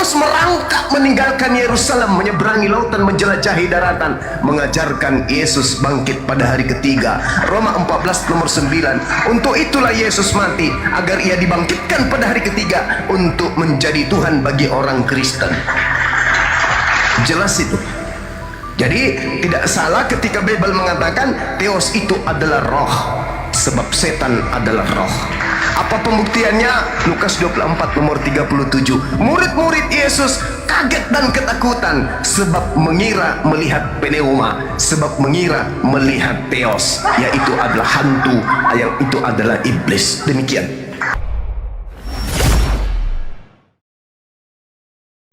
Paulus merangkak meninggalkan Yerusalem, menyeberangi lautan, menjelajahi daratan, mengajarkan Yesus bangkit pada hari ketiga. Roma 14 nomor 9. Untuk itulah Yesus mati, agar ia dibangkitkan pada hari ketiga untuk menjadi Tuhan bagi orang Kristen. Jelas itu. Jadi tidak salah ketika Bible mengatakan Theos itu adalah roh, sebab setan adalah roh. Apa pembuktiannya? Lukas 24 nomor 37. Murid-murid Yesus kaget dan ketakutan, sebab mengira melihat pneuma, sebab mengira melihat Theos, yaitu adalah hantu, yang itu adalah iblis. Demikian.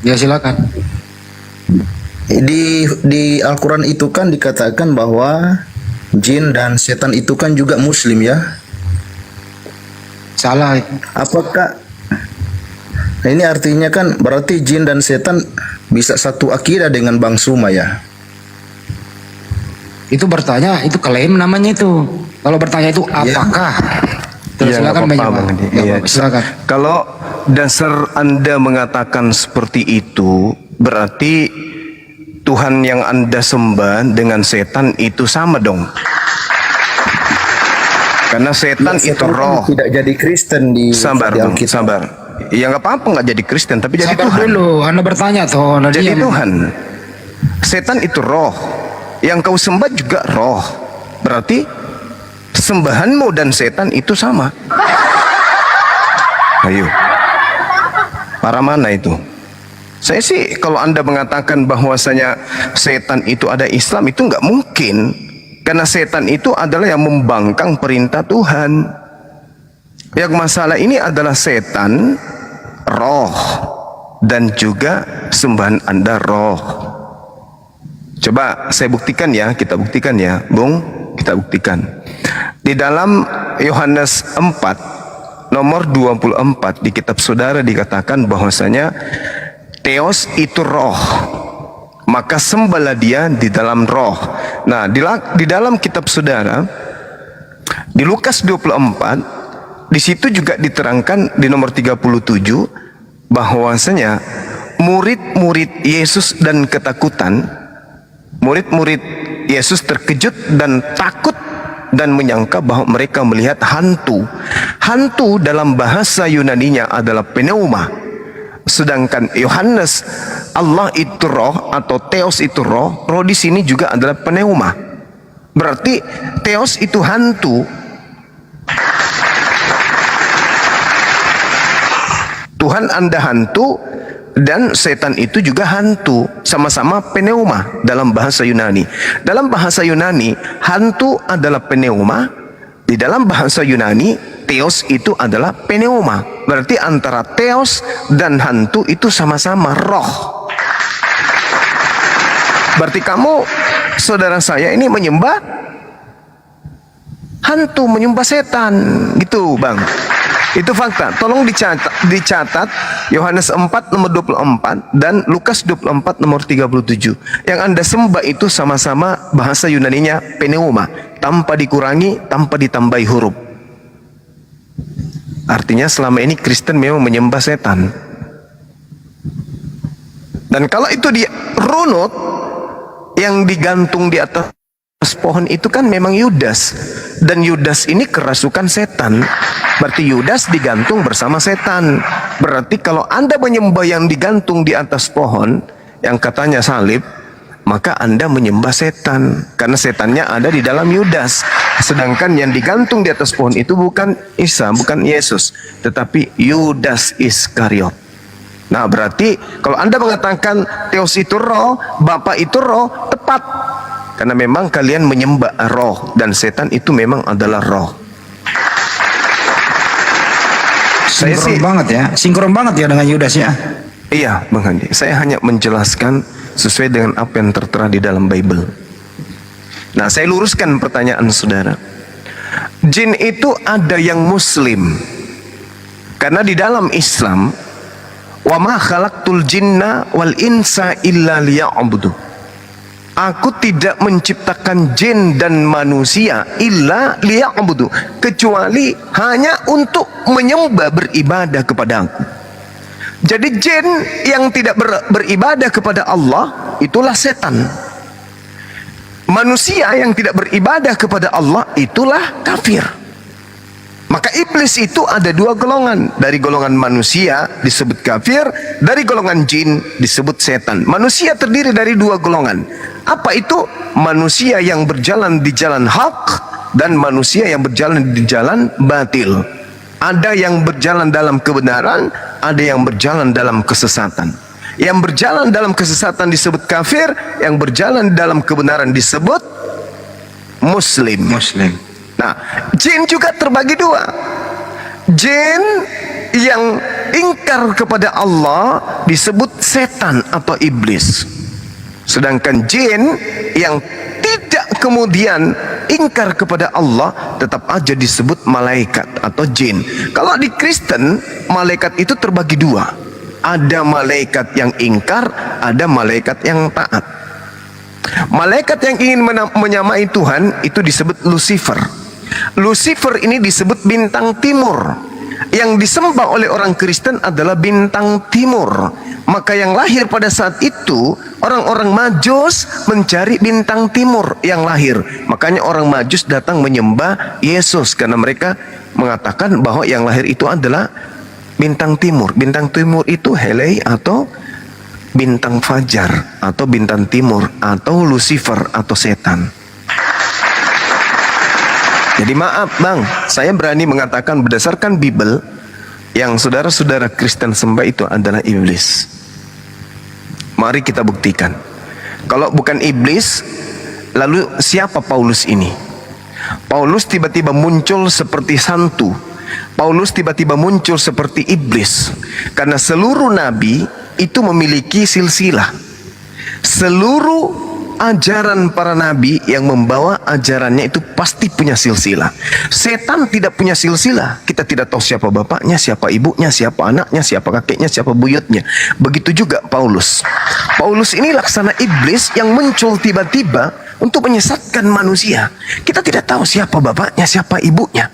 Ya, silakan. Di Al-Quran itu kan dikatakan bahwa jin dan setan itu kan juga muslim ya. Salah itu. Apakah ini artinya kan berarti jin dan setan bisa satu akidah dengan Bang Suma ya? Itu bertanya, itu klaim namanya itu. Kalau bertanya itu apakah? Terus silakan Bang Jemaah. Iya. Silakan. Kalau dasar Anda mengatakan seperti itu, berarti Tuhan yang Anda sembah dengan setan itu sama dong. Karena setan Ya, itu roh. tidak jadi Kristen di Sabar dong, Alkitab. sabar. Ya nggak apa-apa nggak jadi Kristen, tapi jadi Sabar Tuhan. dulu, Anda bertanya toh. Jadi Tuhan. Setan itu roh. Yang kau sembah juga roh. Berarti sembahanmu dan setan itu sama. Ayo. Para mana itu? Saya sih kalau Anda mengatakan bahwasanya setan itu ada Islam, itu nggak mungkin. Karena setan itu adalah yang membangkang perintah Tuhan. Yang masalah ini adalah setan, roh, dan juga sembahan Anda roh. Coba saya buktikan ya, kita buktikan ya, Bung, kita buktikan. Di dalam Yohanes 4 nomor 24 di kitab saudara dikatakan bahwasanya Theos itu roh, maka sembahlah dia di dalam roh. Nah, di dalam kitab saudara di Lukas 24 di situ juga diterangkan di nomor 37 bahwasanya murid-murid Yesus dan ketakutan, murid-murid Yesus terkejut dan takut dan menyangka bahwa mereka melihat hantu. Hantu dalam bahasa Yunaninya adalah pneuma. Sedangkan Yohanes, Allah itu roh atau Theos itu roh, roh di sini juga adalah pneuma. Berarti Theos itu hantu. Tuhan Anda hantu dan setan itu juga hantu, sama-sama pneuma dalam bahasa Yunani. Dalam bahasa Yunani, hantu adalah pneuma. Di dalam bahasa Yunani, Theos itu adalah pneuma. Berarti antara Theos dan hantu itu sama-sama roh. Berarti kamu, saudara saya ini menyembah hantu, menyembah setan, gitu Bang. Itu fakta. Tolong dicatat Yohanes 4 nomor 24 dan Lukas 24 nomor 37. Yang Anda sembah itu sama-sama bahasa Yunaninya pneuma, tanpa dikurangi, tanpa ditambahi huruf. Artinya selama ini Kristen memang menyembah setan. Dan kalau itu dirunut, yang digantung di atas pohon itu kan memang Yudas. Dan Yudas ini kerasukan setan. Berarti Yudas digantung bersama setan. Berarti kalau Anda menyembah yang digantung di atas pohon, yang katanya salib, maka Anda menyembah setan. Karena setannya ada di dalam Yudas. Sedangkan yang digantung di atas pohon itu bukan Isa, bukan Yesus, tetapi Yudas Iskariot. Nah, berarti kalau Anda mengatakan Theos itu roh, Bapa itu roh, tepat. Karena memang kalian menyembah roh, dan setan itu memang adalah roh. Sinkron banget ya, sinkron banget ya dengan Yudas ya. Iya, Bang Handi. Saya hanya menjelaskan sesuai dengan apa yang tertera di dalam Bible. Nah, saya luruskan pertanyaan saudara. Jin itu ada yang Muslim. Karena di dalam Islam, wa ma khalaqtul jinna wal insa illa liya'budu. Aku tidak menciptakan jin dan manusia illa liya'budu, kecuali hanya untuk menyembah, beribadah kepada aku. Jadi jin yang tidak beribadah kepada Allah itulah setan. Manusia yang tidak beribadah kepada Allah itulah kafir. Maka iblis itu ada dua golongan. Dari golongan manusia disebut kafir, dari golongan jin disebut setan. Manusia terdiri dari dua golongan. Apa itu? Manusia yang berjalan di jalan hak dan manusia yang berjalan di jalan batil. Ada yang berjalan dalam kebenaran, ada yang berjalan dalam kesesatan. Yang berjalan dalam kesesatan disebut kafir, yang berjalan dalam kebenaran disebut muslim. Nah, jin juga terbagi dua. Jin yang ingkar kepada Allah disebut setan atau iblis. Sedangkan jin yang tidak kemudian ingkar kepada Allah tetap aja disebut malaikat atau jin. Kalau di Kristen, malaikat itu terbagi dua. Ada malaikat yang ingkar, ada malaikat yang taat. Malaikat yang ingin menyamai Tuhan itu disebut Lucifer. Lucifer ini disebut bintang timur. Yang disembah oleh orang Kristen adalah bintang timur. Maka yang lahir pada saat itu orang-orang Majus mencari bintang timur yang lahir. Makanya orang Majus datang menyembah Yesus karena mereka mengatakan bahwa yang lahir itu adalah bintang timur. Bintang timur itu Helei atau bintang fajar atau bintang timur atau Lucifer atau setan. Jadi maaf bang, saya berani mengatakan berdasarkan Bible yang saudara-saudara Kristen sembah itu adalah iblis. Mari kita buktikan. Kalau bukan iblis, lalu siapa Paulus ini? Paulus tiba-tiba muncul seperti hantu. Paulus tiba-tiba muncul seperti iblis. Karena seluruh nabi itu memiliki silsilah. Seluruh ajaran para nabi yang membawa ajarannya itu pasti punya silsilah. Setan tidak punya silsilah. Kita tidak tahu siapa bapaknya, siapa ibunya, siapa anaknya, siapa kakeknya, siapa buyutnya. Begitu juga Paulus. Paulus ini laksana iblis yang muncul tiba-tiba untuk menyesatkan manusia. Kita tidak tahu siapa bapaknya, siapa ibunya.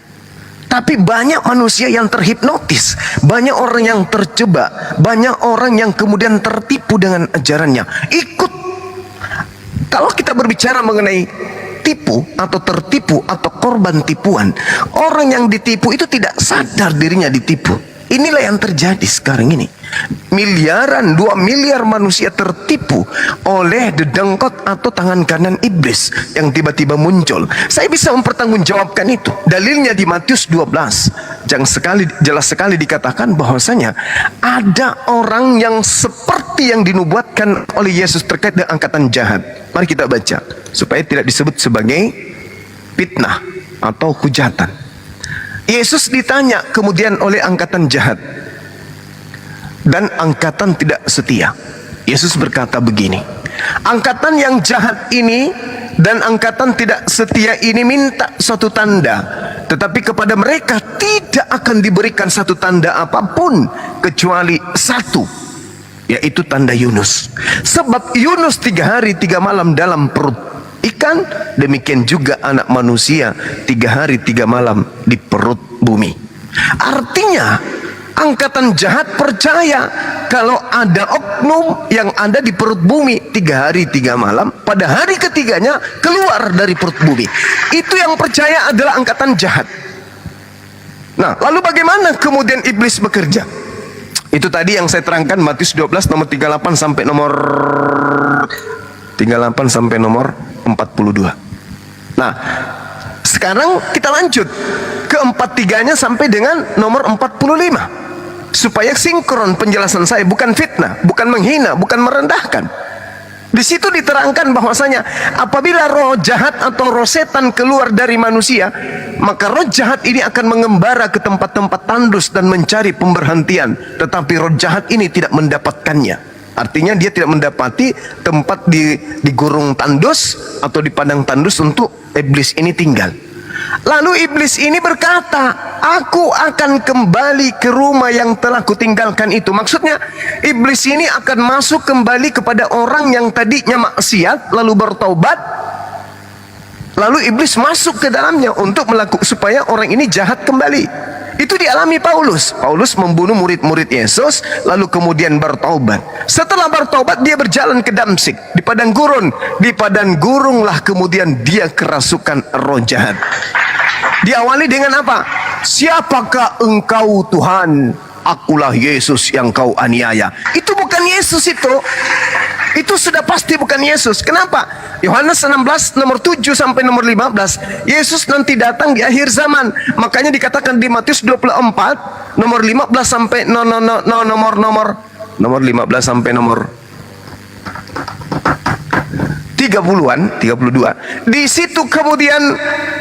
Tapi banyak manusia yang terhipnotis, banyak orang yang terjebak, banyak orang yang kemudian tertipu dengan ajarannya. Ikut. Kalau kita berbicara mengenai tipu atau tertipu atau korban tipuan, orang yang ditipu itu tidak sadar dirinya ditipu. Inilah yang terjadi sekarang ini. Miliaran, 2 miliar manusia tertipu oleh dedengkot atau tangan kanan iblis yang tiba-tiba muncul. Saya bisa mempertanggungjawabkan itu. Dalilnya di Matius 12. Jelas sekali dikatakan bahwasanya ada orang yang seperti yang dinubuatkan oleh Yesus terkait dengan angkatan jahat. Mari kita baca supaya tidak disebut sebagai fitnah atau hujatan. Yesus ditanya kemudian oleh angkatan jahat dan angkatan tidak setia. Yesus berkata begini, angkatan yang jahat ini dan angkatan tidak setia ini minta suatu tanda, tetapi kepada mereka tidak akan diberikan satu tanda apapun kecuali satu, yaitu tanda Yunus. Sebab Yunus 3 hari 3 malam dalam perut ikan, demikian juga anak manusia 3 hari 3 malam di perut bumi. Artinya angkatan jahat percaya kalau ada oknum yang ada di perut bumi 3 hari 3 malam, pada hari ketiganya keluar dari perut bumi. Itu yang percaya adalah angkatan jahat. Nah, lalu bagaimana kemudian iblis bekerja? Itu tadi yang saya terangkan, Matius 12 nomor 38 sampai nomor 42. Nah, sekarang kita lanjut ke 43-nya sampai dengan nomor 45. Supaya sinkron penjelasan saya, bukan fitnah, bukan menghina, bukan merendahkan. Di situ diterangkan bahwasanya apabila roh jahat atau roh setan keluar dari manusia, maka roh jahat ini akan mengembara ke tempat-tempat tandus dan mencari pemberhentian, tetapi roh jahat ini tidak mendapatkannya. Artinya dia tidak mendapati tempat di gurung tandus atau di padang tandus untuk iblis ini tinggal. Lalu iblis ini berkata, aku akan kembali ke rumah yang telah kutinggalkan itu. Maksudnya iblis ini akan masuk kembali kepada orang yang tadinya maksiat lalu bertaubat. Lalu iblis masuk ke dalamnya untuk melakukan supaya orang ini jahat kembali. Itu dialami Paulus. Paulus membunuh murid-murid Yesus, lalu kemudian bertaubat. Setelah bertaubat, dia berjalan ke Damsik, di padang gurun. Di padang gurunlah kemudian dia kerasukan roh jahat. Diawali dengan apa? Siapakah engkau Tuhan? Akulah Yesus yang kau aniaya. Itu bukan Yesus itu. Itu sudah pasti bukan Yesus. Kenapa? Yohanes 16 nomor 7 sampai nomor 15. Yesus nanti datang di akhir zaman. Makanya dikatakan di Matius 24 nomor 15 sampai nomor 15 sampai nomor 30-an, 32. Di situ kemudian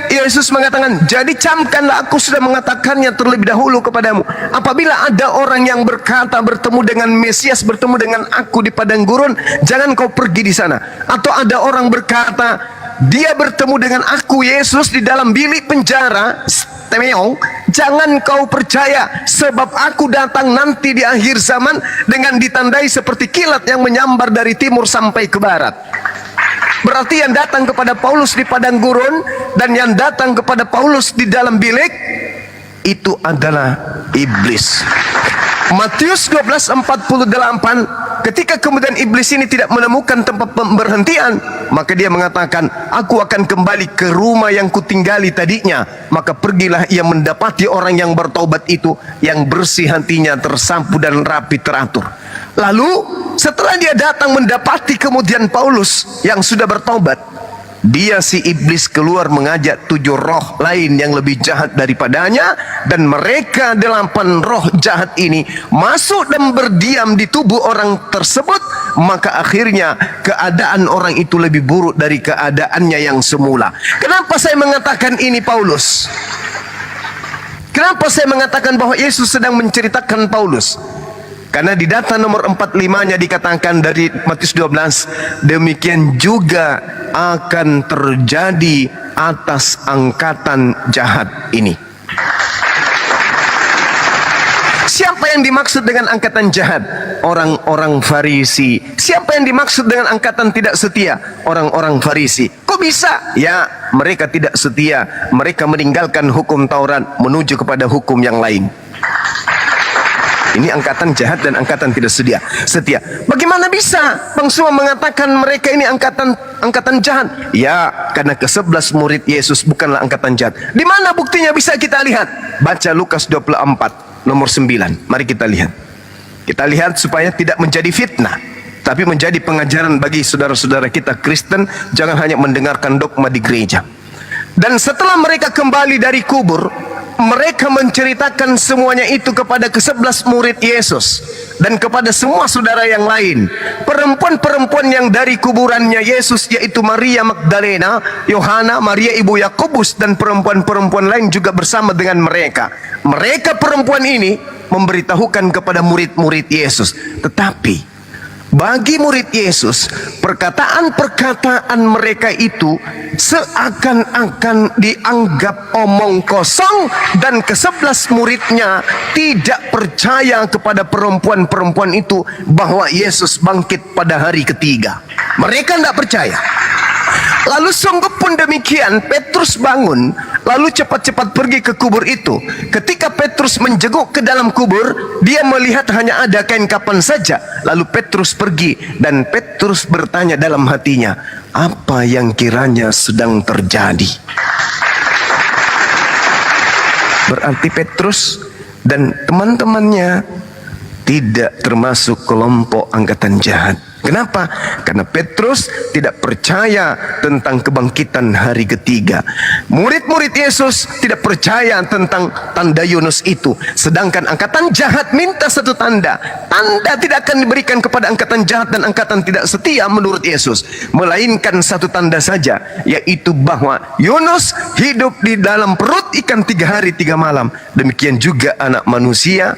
Yesus mengatakan, jadi camkanlah, aku sudah mengatakannya terlebih dahulu kepadamu. Apabila ada orang yang berkata bertemu dengan Mesias, bertemu dengan aku di padang gurun, jangan kau pergi di sana. Atau ada orang berkata, dia bertemu dengan aku Yesus di dalam bilik penjara, Temeong, jangan kau percaya, sebab aku datang nanti di akhir zaman dengan ditandai seperti kilat yang menyambar dari timur sampai ke barat. Berarti yang datang kepada Paulus di padang gurun dan yang datang kepada Paulus di dalam bilik itu adalah iblis. Matius 12:48, ketika kemudian iblis ini tidak menemukan tempat pemberhentian, maka dia mengatakan, aku akan kembali ke rumah yang kutinggali tadinya. Maka pergilah ia mendapati orang yang bertobat itu, yang bersih hatinya, tersapu dan rapi teratur. Lalu setelah dia datang mendapati kemudian Paulus yang sudah bertobat, dia si iblis keluar mengajak 7 roh lain yang lebih jahat daripadanya, dan mereka 8 roh jahat ini masuk dan berdiam di tubuh orang tersebut. Maka akhirnya keadaan orang itu lebih buruk dari keadaannya yang semula. Kenapa saya mengatakan ini Paulus? Kenapa saya mengatakan bahwa Yesus sedang menceritakan Paulus? Karena di data nomor 45-nya dikatakan dari Matius 12, demikian juga akan terjadi atas angkatan jahat ini. Siapa yang dimaksud dengan angkatan jahat? Orang-orang Farisi. Siapa yang dimaksud dengan angkatan tidak setia? Orang-orang Farisi. Kok bisa? Ya, mereka tidak setia. Mereka meninggalkan hukum Taurat menuju kepada hukum yang lain. Ini angkatan jahat dan angkatan tidak setia. Bagaimana bisa Bang Suma mengatakan mereka ini angkatan jahat? Ya, karena ke-11 murid Yesus bukanlah angkatan jahat. Di mana buktinya bisa kita lihat? Baca Lukas 24 nomor 9. Mari kita lihat. Kita lihat supaya tidak menjadi fitnah, tapi menjadi pengajaran bagi saudara-saudara kita Kristen. Jangan hanya mendengarkan dogma di gereja. Dan setelah mereka kembali dari kubur, mereka menceritakan semuanya itu kepada ke-11 murid Yesus dan kepada semua saudara yang lain. Perempuan-perempuan yang dari kuburannya Yesus, yaitu Maria Magdalena, Yohana, Maria ibu Yakobus, dan perempuan-perempuan lain juga bersama dengan mereka. Mereka perempuan ini memberitahukan kepada murid-murid Yesus. Tetapi bagi murid Yesus, perkataan-perkataan mereka itu seakan-akan dianggap omong kosong, dan ke-11 muridnya tidak percaya kepada perempuan-perempuan itu bahwa Yesus bangkit pada hari ketiga. Mereka tidak percaya. Lalu sungguh pun demikian, Petrus bangun, lalu cepat-cepat pergi ke kubur itu. Ketika Petrus menjenguk ke dalam kubur, dia melihat hanya ada kain kafan saja. Lalu Petrus pergi, dan Petrus bertanya dalam hatinya, apa yang kiranya sedang terjadi? Berarti Petrus dan teman-temannya tidak termasuk kelompok angkatan jahat. Kenapa? Karena Petrus tidak percaya tentang kebangkitan hari ketiga. Murid-murid Yesus tidak percaya tentang tanda Yunus itu. Sedangkan angkatan jahat minta satu tanda. Tanda tidak akan diberikan kepada angkatan jahat dan angkatan tidak setia menurut Yesus, melainkan satu tanda saja, yaitu bahwa Yunus hidup di dalam perut ikan 3 hari 3 malam. Demikian juga anak manusia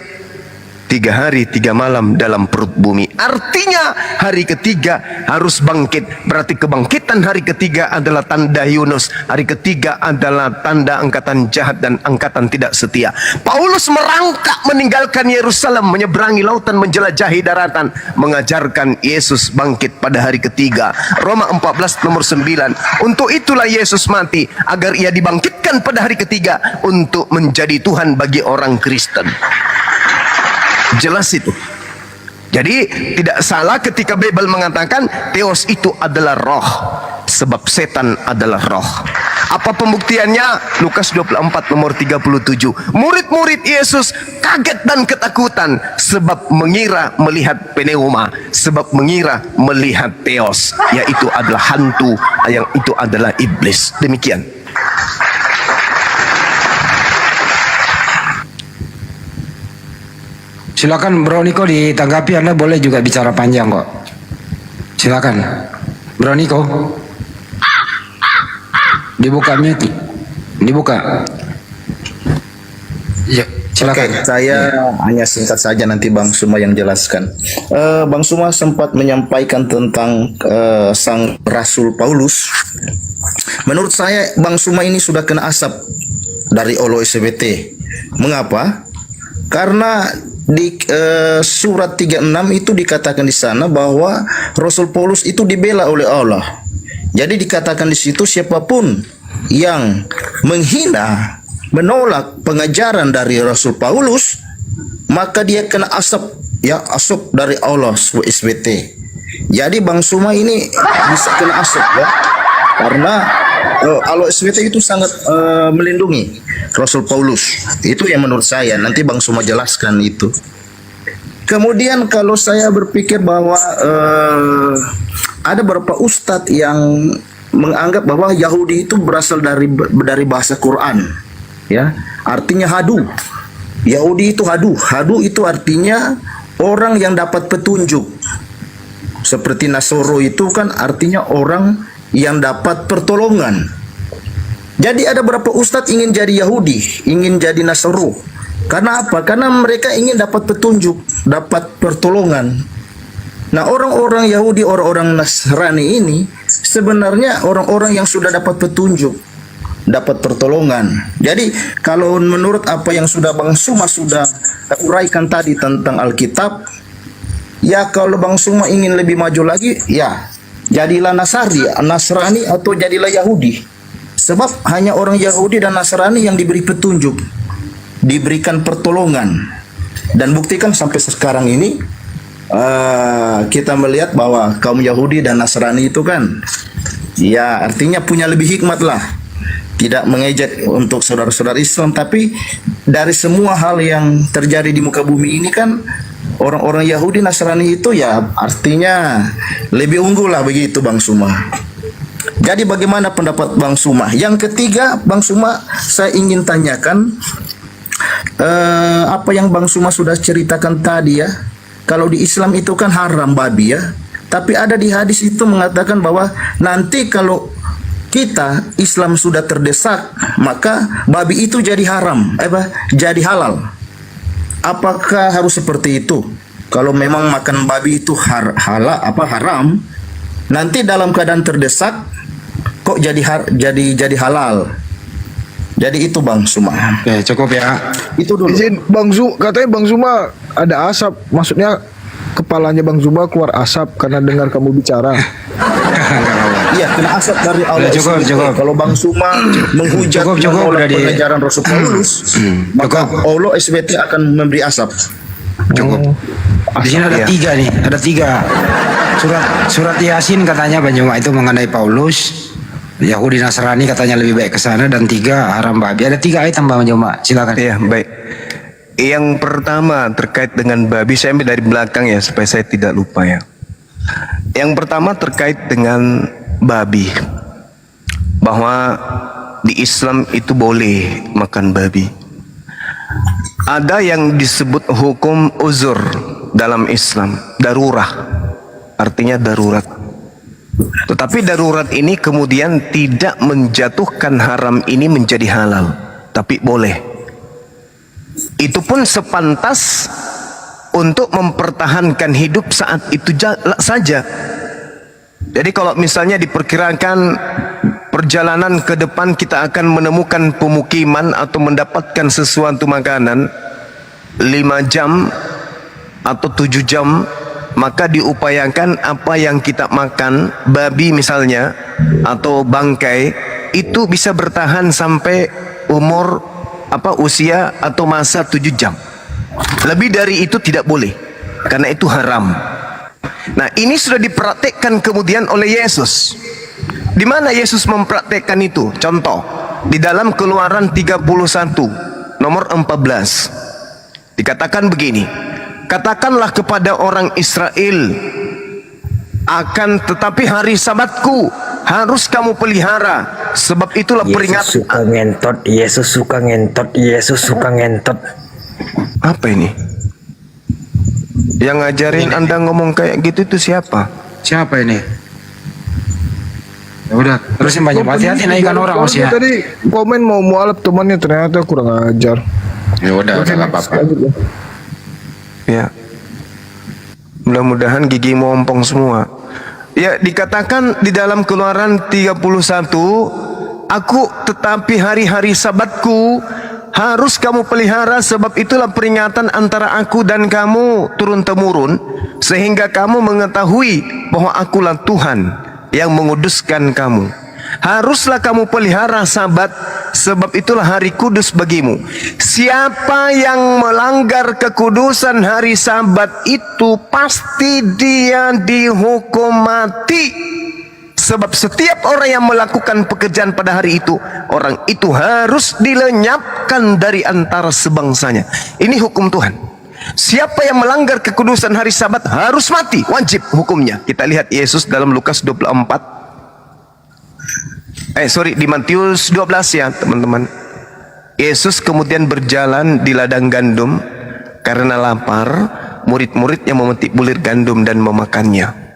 3 hari 3 malam dalam perut bumi. Artinya hari ketiga harus bangkit. Berarti kebangkitan hari ketiga adalah tanda Yunus. Hari ketiga adalah tanda angkatan jahat dan angkatan tidak setia. Paulus merangkak meninggalkan Yerusalem, menyeberangi lautan, menjelajahi daratan, mengajarkan Yesus bangkit pada hari ketiga. Roma 14 nomor 9. Untuk itulah Yesus mati, agar ia dibangkitkan pada hari ketiga untuk menjadi Tuhan bagi orang Kristen. Jelas itu. Jadi tidak salah ketika Bible mengatakan Theos itu adalah roh, sebab setan adalah roh. Apa pembuktiannya? Lukas 24 nomor 37. Murid-murid Yesus kaget dan ketakutan sebab mengira melihat pneuma, sebab mengira melihat Theos, yaitu adalah hantu, yang itu adalah iblis. Demikian. Silakan Bro Niko ditanggapi, Anda boleh juga bicara panjang kok. Silakan Bro Niko. Dibuka mute. Dibuka. Ya, silakan. Oke, saya hanya singkat saja, nanti Bang Suma yang jelaskan. Bang Suma sempat menyampaikan tentang sang Rasul Paulus. Menurut saya Bang Suma ini sudah kena asap dari Olo SBT. Mengapa? Karena di surat 36 itu dikatakan di sana bahwa Rasul Paulus itu dibela oleh Allah. Jadi dikatakan di situ siapapun yang menghina, menolak pengajaran dari Rasul Paulus, maka dia kena asap, ya, asap dari Allah SBT. Jadi Bang Suma ini bisa kena asap, ya, karena Allah SBT itu sangat melindungi Rasul Paulus. Itu yang menurut saya. Nanti Bang Suma jelaskan itu. Kemudian kalau saya berpikir bahwa ada beberapa ustadz yang menganggap bahwa Yahudi itu berasal dari bahasa Quran, ya, artinya hadu. Yahudi itu hadu. Hadu itu artinya orang yang dapat petunjuk. Seperti Nasoro itu kan artinya orang yang dapat pertolongan. Jadi ada beberapa ustadz ingin jadi Yahudi, ingin jadi Nasoro. Karena apa? Karena mereka ingin dapat petunjuk, dapat pertolongan. Nah, orang-orang Yahudi, orang-orang Nasrani ini sebenarnya orang-orang yang sudah dapat petunjuk, dapat pertolongan. Jadi kalau menurut apa yang sudah Bang Suma sudah uraikan tadi tentang Alkitab, ya kalau Bang Suma ingin lebih maju lagi, ya jadilah Nasrani atau jadilah Yahudi. Sebab hanya orang Yahudi dan Nasrani yang diberi petunjuk, diberikan pertolongan. Dan buktikan sampai sekarang ini kita melihat bahwa kaum Yahudi dan Nasrani itu kan, ya artinya punya lebih hikmat lah. Tidak mengejek untuk saudara-saudara Islam, tapi dari semua hal yang terjadi di muka bumi ini kan, orang-orang Yahudi Nasrani itu ya artinya lebih unggul lah, begitu Bang Suma. Jadi bagaimana pendapat Bang Suma? Yang ketiga, Bang Suma, saya ingin tanyakan apa yang Bang Suma sudah ceritakan tadi, ya. Kalau di Islam itu kan haram babi, ya. Tapi ada di hadis itu mengatakan bahwa nanti kalau kita Islam sudah terdesak, maka babi itu jadi haram, jadi halal. Apakah harus seperti itu? Kalau memang makan babi itu haram, nanti dalam keadaan terdesak kok jadi halal. Jadi itu Bang Suma. Oke, cukup ya. Itu dulu. Izin katanya Bang Zuma ada asap, maksudnya kepalanya Bang Zuma keluar asap karena dengar kamu bicara. Iya, kena asap dari Allah. Cukup. Kalau Bang Suma menghujat menolak pengajaran Rasul Paulus, maka Allah SBT akan memberi asap. Cukup. Di sini ada tiga nih, ada tiga. Surat Yasin katanya Bang Juma itu mengenai Paulus. Yahudi Nasrani katanya lebih baik ke sana, dan 3 haram babi. Ada 3 item Bang Juma. Silakan. Iya, baik. Yang pertama terkait dengan babi, saya ambil dari belakang ya supaya saya tidak lupa ya. Yang pertama terkait dengan babi, bahwa di Islam itu boleh makan babi. Ada yang disebut hukum uzur dalam Islam, darurah, artinya darurat. Tetapi darurat ini kemudian tidak menjatuhkan haram ini menjadi halal, tapi boleh. Itu pun sepantas untuk mempertahankan hidup saat itu saja. Jadi kalau misalnya diperkirakan perjalanan ke depan kita akan menemukan pemukiman atau mendapatkan sesuatu makanan 5 jam atau 7 jam, maka diupayakan apa yang kita makan, babi misalnya atau bangkai, itu bisa bertahan sampai umur usia atau masa 7 jam. Lebih dari itu tidak boleh, karena itu haram. Nah, ini sudah dipraktekkan kemudian oleh Yesus. Di mana Yesus mempraktekkan itu? Contoh, di dalam Keluaran 31 nomor 14 dikatakan begini, katakanlah kepada orang Israel, akan tetapi hari Sabatku harus kamu pelihara, sebab itulah peringatan. Yesus suka ngentot. Apa ini? Yang ngajarin Anda ngomong kayak gitu itu siapa? Siapa ini? Ya udah, terusin banyak. Hati-hati naikkan orang Mas ya. Tadi komen mau mualaf temannya ternyata kurang ajar. Ya udah nggak apa-apa. Ya. Mudah-mudahan gigi mompong semua. Ya, dikatakan di dalam Keluaran 31, aku tetapi hari-hari Sabatku harus kamu pelihara, sebab itulah peringatan antara aku dan kamu turun-temurun, sehingga kamu mengetahui bahwa akulah Tuhan yang menguduskan kamu. Haruslah kamu pelihara Sabat, sebab itulah hari kudus bagimu. Siapa yang melanggar kekudusan hari Sabat itu pasti dia dihukum mati. Sebab setiap orang yang melakukan pekerjaan pada hari itu, orang itu harus dilenyapkan dari antara sebangsanya. Ini hukum Tuhan. Siapa yang melanggar kekudusan hari Sabat harus mati, wajib hukumnya. Kita lihat Yesus dalam Lukas 24. Di Matius 12 ya teman-teman. Yesus kemudian berjalan di ladang gandum karena lapar. Murid-muridnya memetik bulir gandum dan memakannya.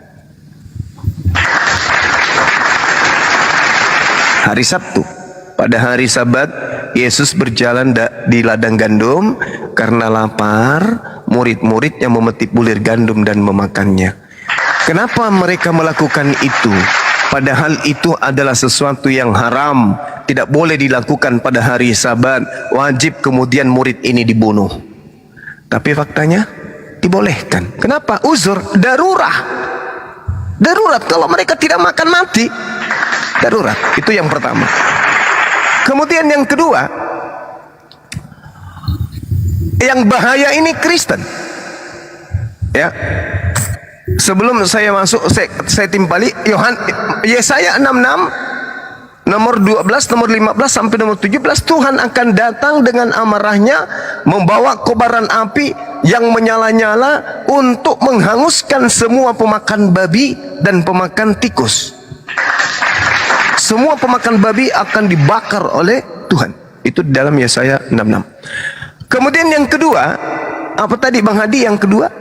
Hari Sabtu, pada hari Sabat, Yesus berjalan di ladang gandum karena lapar. Murid-muridnya memetik bulir gandum dan memakannya. Kenapa mereka melakukan itu? Padahal itu adalah sesuatu yang haram, tidak boleh dilakukan pada hari Sabat. Wajib kemudian murid ini dibunuh. Tapi faktanya dibolehkan. Kenapa? Uzur, darurat. Kalau mereka tidak makan mati. Darurat. Itu yang pertama. Kemudian yang kedua, yang bahaya ini Kristen. Ya. Sebelum saya masuk, saya timpali Yesaya 66 nomor 12, nomor 15 sampai nomor 17. Tuhan akan datang dengan amarahnya, membawa kobaran api yang menyala-nyala untuk menghanguskan semua pemakan babi dan pemakan tikus. Semua pemakan babi akan dibakar oleh Tuhan. Itu dalam Yesaya 66. Kemudian yang kedua, apa tadi Bang Hadi yang kedua?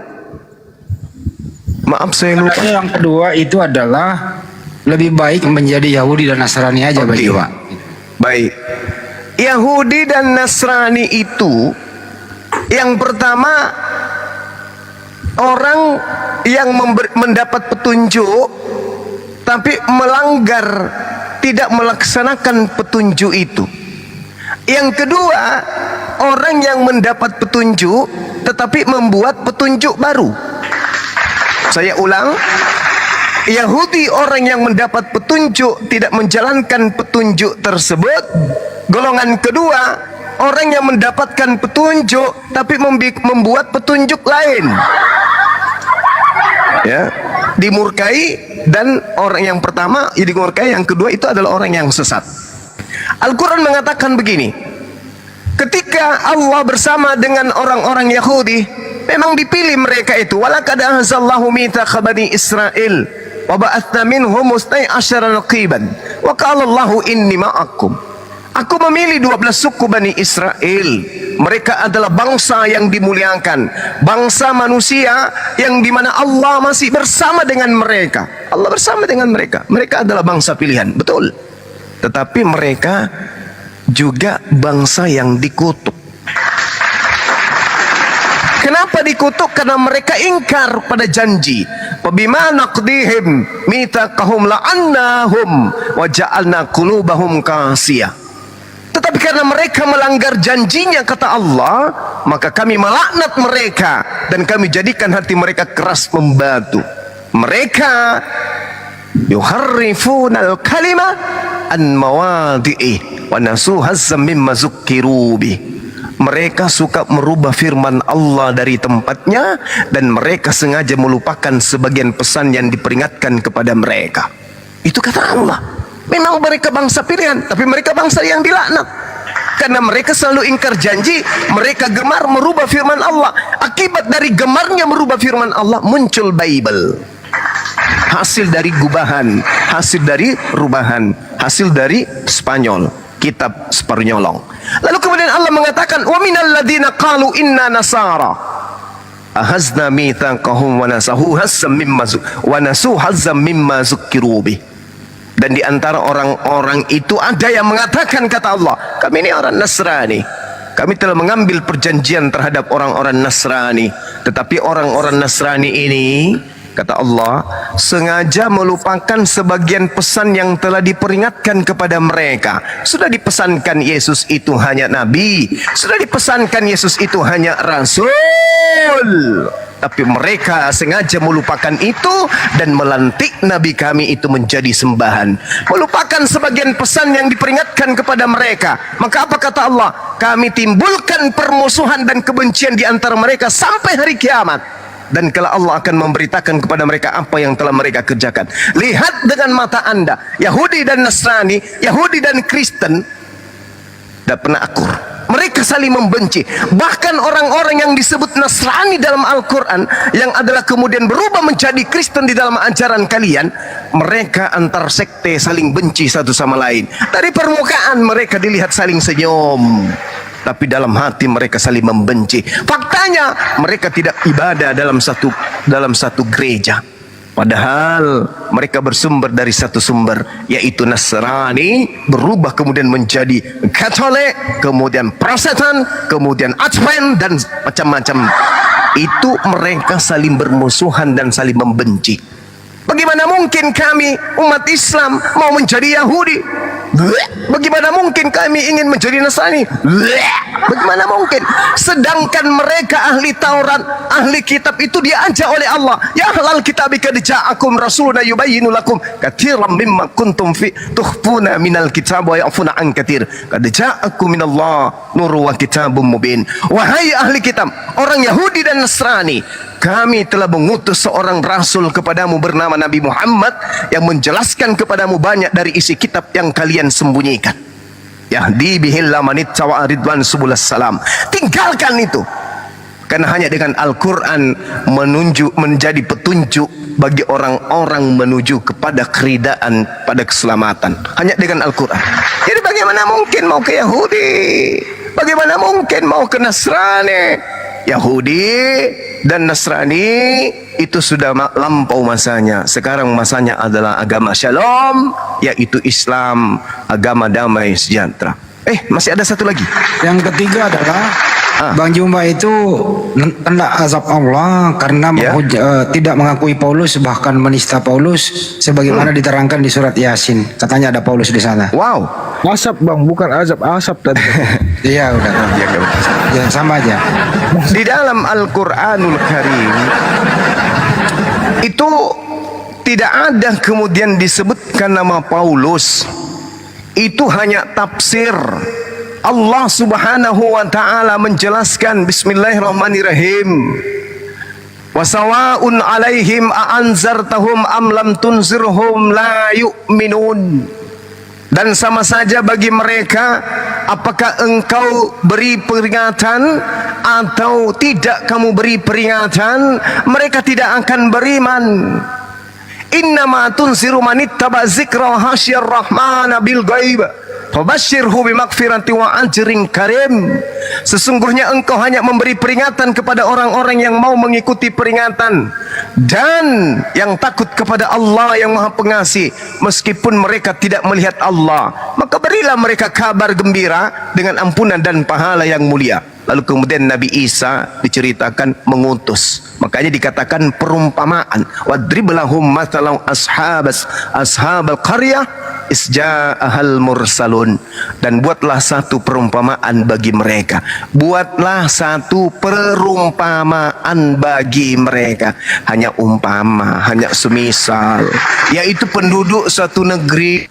Maaf saya lupa. Yang kedua itu adalah lebih baik menjadi Yahudi dan Nasrani aja bagi Pak. Baik. Yahudi dan Nasrani itu yang pertama orang yang mendapat petunjuk tapi melanggar, tidak melaksanakan petunjuk itu. Yang kedua, orang yang mendapat petunjuk tetapi membuat petunjuk baru. Saya ulang, Yahudi orang yang mendapat petunjuk tidak menjalankan petunjuk tersebut. Golongan kedua, orang yang mendapatkan petunjuk tapi membuat petunjuk lain. Ya, dimurkai. Dan orang yang pertama dimurkai, yang kedua itu adalah orang yang sesat. Al-Quran mengatakan begini, ketika Allah bersama dengan orang-orang Yahudi, memang dipilih mereka itu. Walaqad ahzallahu mitsaqa bani Israil wa ba'atsna minhum 12 naqiban wa qala Allahu inni ma'akum. Aku memilih 12 suku Bani Israel. Mereka adalah bangsa yang dimuliakan, bangsa manusia yang dimana Allah masih bersama dengan mereka. Allah bersama dengan mereka. Mereka adalah bangsa pilihan, betul. Tetapi mereka juga bangsa yang dikutuk. Kenapa Kenapa dikutuk? Karena mereka ingkar pada janji. Fabima naqdihim mitsaqahum la'annahum wa ja'alna qulubahum qasiyah. Tetapi karena mereka melanggar janjinya, kata Allah, maka kami melaknat mereka dan kami jadikan hati mereka keras membatu. Mereka yuharrifunal kalima an mawadi'i wa nasu hazzam mimma zukkiru bih. Mereka suka merubah firman Allah dari tempatnya dan mereka sengaja melupakan sebagian pesan yang diperingatkan kepada mereka. Itu kata Allah. Memang mereka bangsa pilihan, tapi mereka bangsa yang dilaknat. Karena mereka selalu ingkar janji, mereka gemar merubah firman Allah. Akibat dari gemarnya merubah firman Allah, muncul Bible. Hasil dari gubahan, hasil dari rubahan, hasil dari Spanyol, kitab Sparnyolong. Lalu kemudian Allah mengatakan, wa minal ladzina qalu inna nasara ahazna mitsaqahum wa nasahu hazzam mimma zukkiru bih. Dan di antara orang-orang itu ada yang mengatakan, kata Allah, kami ini orang Nasrani, kami telah mengambil perjanjian terhadap orang-orang Nasrani, tetapi orang-orang Nasrani ini, kata Allah, sengaja melupakan sebagian pesan yang telah diperingatkan kepada mereka. Sudah dipesankan Yesus itu hanya nabi, sudah dipesankan Yesus itu hanya rasul, tapi mereka sengaja melupakan itu dan melantik nabi kami itu menjadi sembahan, melupakan sebagian pesan yang diperingatkan kepada mereka. Maka apa kata Allah? Kami timbulkan permusuhan dan kebencian di antara mereka sampai hari kiamat. Dan kalau Allah akan memberitakan kepada mereka apa yang telah mereka kerjakan. Lihat dengan mata anda, Yahudi dan Nasrani, Yahudi dan Kristen tidak pernah akur. Mereka saling membenci. Bahkan orang-orang yang disebut Nasrani dalam Al-Quran, yang adalah kemudian berubah menjadi Kristen di dalam ajaran kalian, mereka antar sekte saling benci satu sama lain. Dari permukaan mereka dilihat saling senyum, tapi dalam hati mereka saling membenci. Faktanya mereka tidak ibadah dalam satu gereja, padahal mereka bersumber dari satu sumber, yaitu Nasrani, berubah kemudian menjadi Katolik, kemudian Protestan, kemudian Advent, dan macam-macam. Itu mereka saling bermusuhan dan saling membenci. Bagaimana mungkin kami umat Islam mau menjadi Yahudi? Bagaimana mungkin kami ingin menjadi Nasrani? Bagaimana mungkin? Sedangkan mereka ahli Taurat, ahli kitab itu diajak oleh Allah, ya ahlal kitab qad ja'akum rasuluna yubayyinu lakum katsiran mimma kuntum fi tukhfuna minal kitab wa ya'funa an katsir qad ja'akum minallah nurun wa kitabun mubin. Wahai ahli kitab, orang Yahudi dan Nasrani, kami telah mengutus seorang rasul kepadamu bernama Nabi Muhammad yang menjelaskan kepadamu banyak dari isi kitab yang kalian sembunyikan. Yahdi bihil lamanit tawa ridwan subulas salam. Tinggalkan itu. Karena hanya dengan Al-Quran menjadi petunjuk bagi orang-orang menuju kepada keridaan, pada keselamatan. Hanya dengan Al-Quran. Jadi bagaimana mungkin mau ke Yahudi? Bagaimana mungkin mau ke Nasrani? Yahudi dan Nasrani itu sudah lampau masanya. Sekarang masanya adalah agama Shalom, yaitu Islam, agama damai sejahtera. Masih ada satu lagi. Yang ketiga adalah Bang Jumba itu kena azab Allah karena tidak mengakui Paulus, bahkan menista Paulus sebagaimana diterangkan di surat Yasin. Katanya ada Paulus di sana. Wow. Asap bang, bukan azab, asap tadi. Iya udah. Ya sama aja. Di dalam Al-Quranul Karim itu tidak ada kemudian disebutkan nama Paulus. Itu hanya tafsir. Allah subhanahu wa ta'ala menjelaskan, bismillahirrahmanirrahim, wasawa'un alaihim a'anzartahum am lam tunzirhum la yu'minun. Dan sama saja bagi mereka apakah engkau beri peringatan atau tidak kamu beri peringatan, mereka tidak akan beriman. Innama tunziru manittaba zikra hasyar rahmana bil ghaib fabashshirhu bimaghfirati wa ajrin karim. Sesungguhnya engkau hanya memberi peringatan kepada orang-orang yang mau mengikuti peringatan dan yang takut kepada Allah yang Maha Pengasih, meskipun mereka tidak melihat Allah. Maka berilah mereka kabar gembira dengan ampunan dan pahala yang mulia. Lalu kemudian Nabi Isa diceritakan mengutus. Makanya dikatakan perumpamaan. Wadrib lahum mathalan ashabal qaryah isja'ahal mursalun. Dan buatlah satu perumpamaan bagi mereka. Buatlah satu perumpamaan bagi mereka. Hanya umpama, hanya semisal. Yaitu penduduk suatu negeri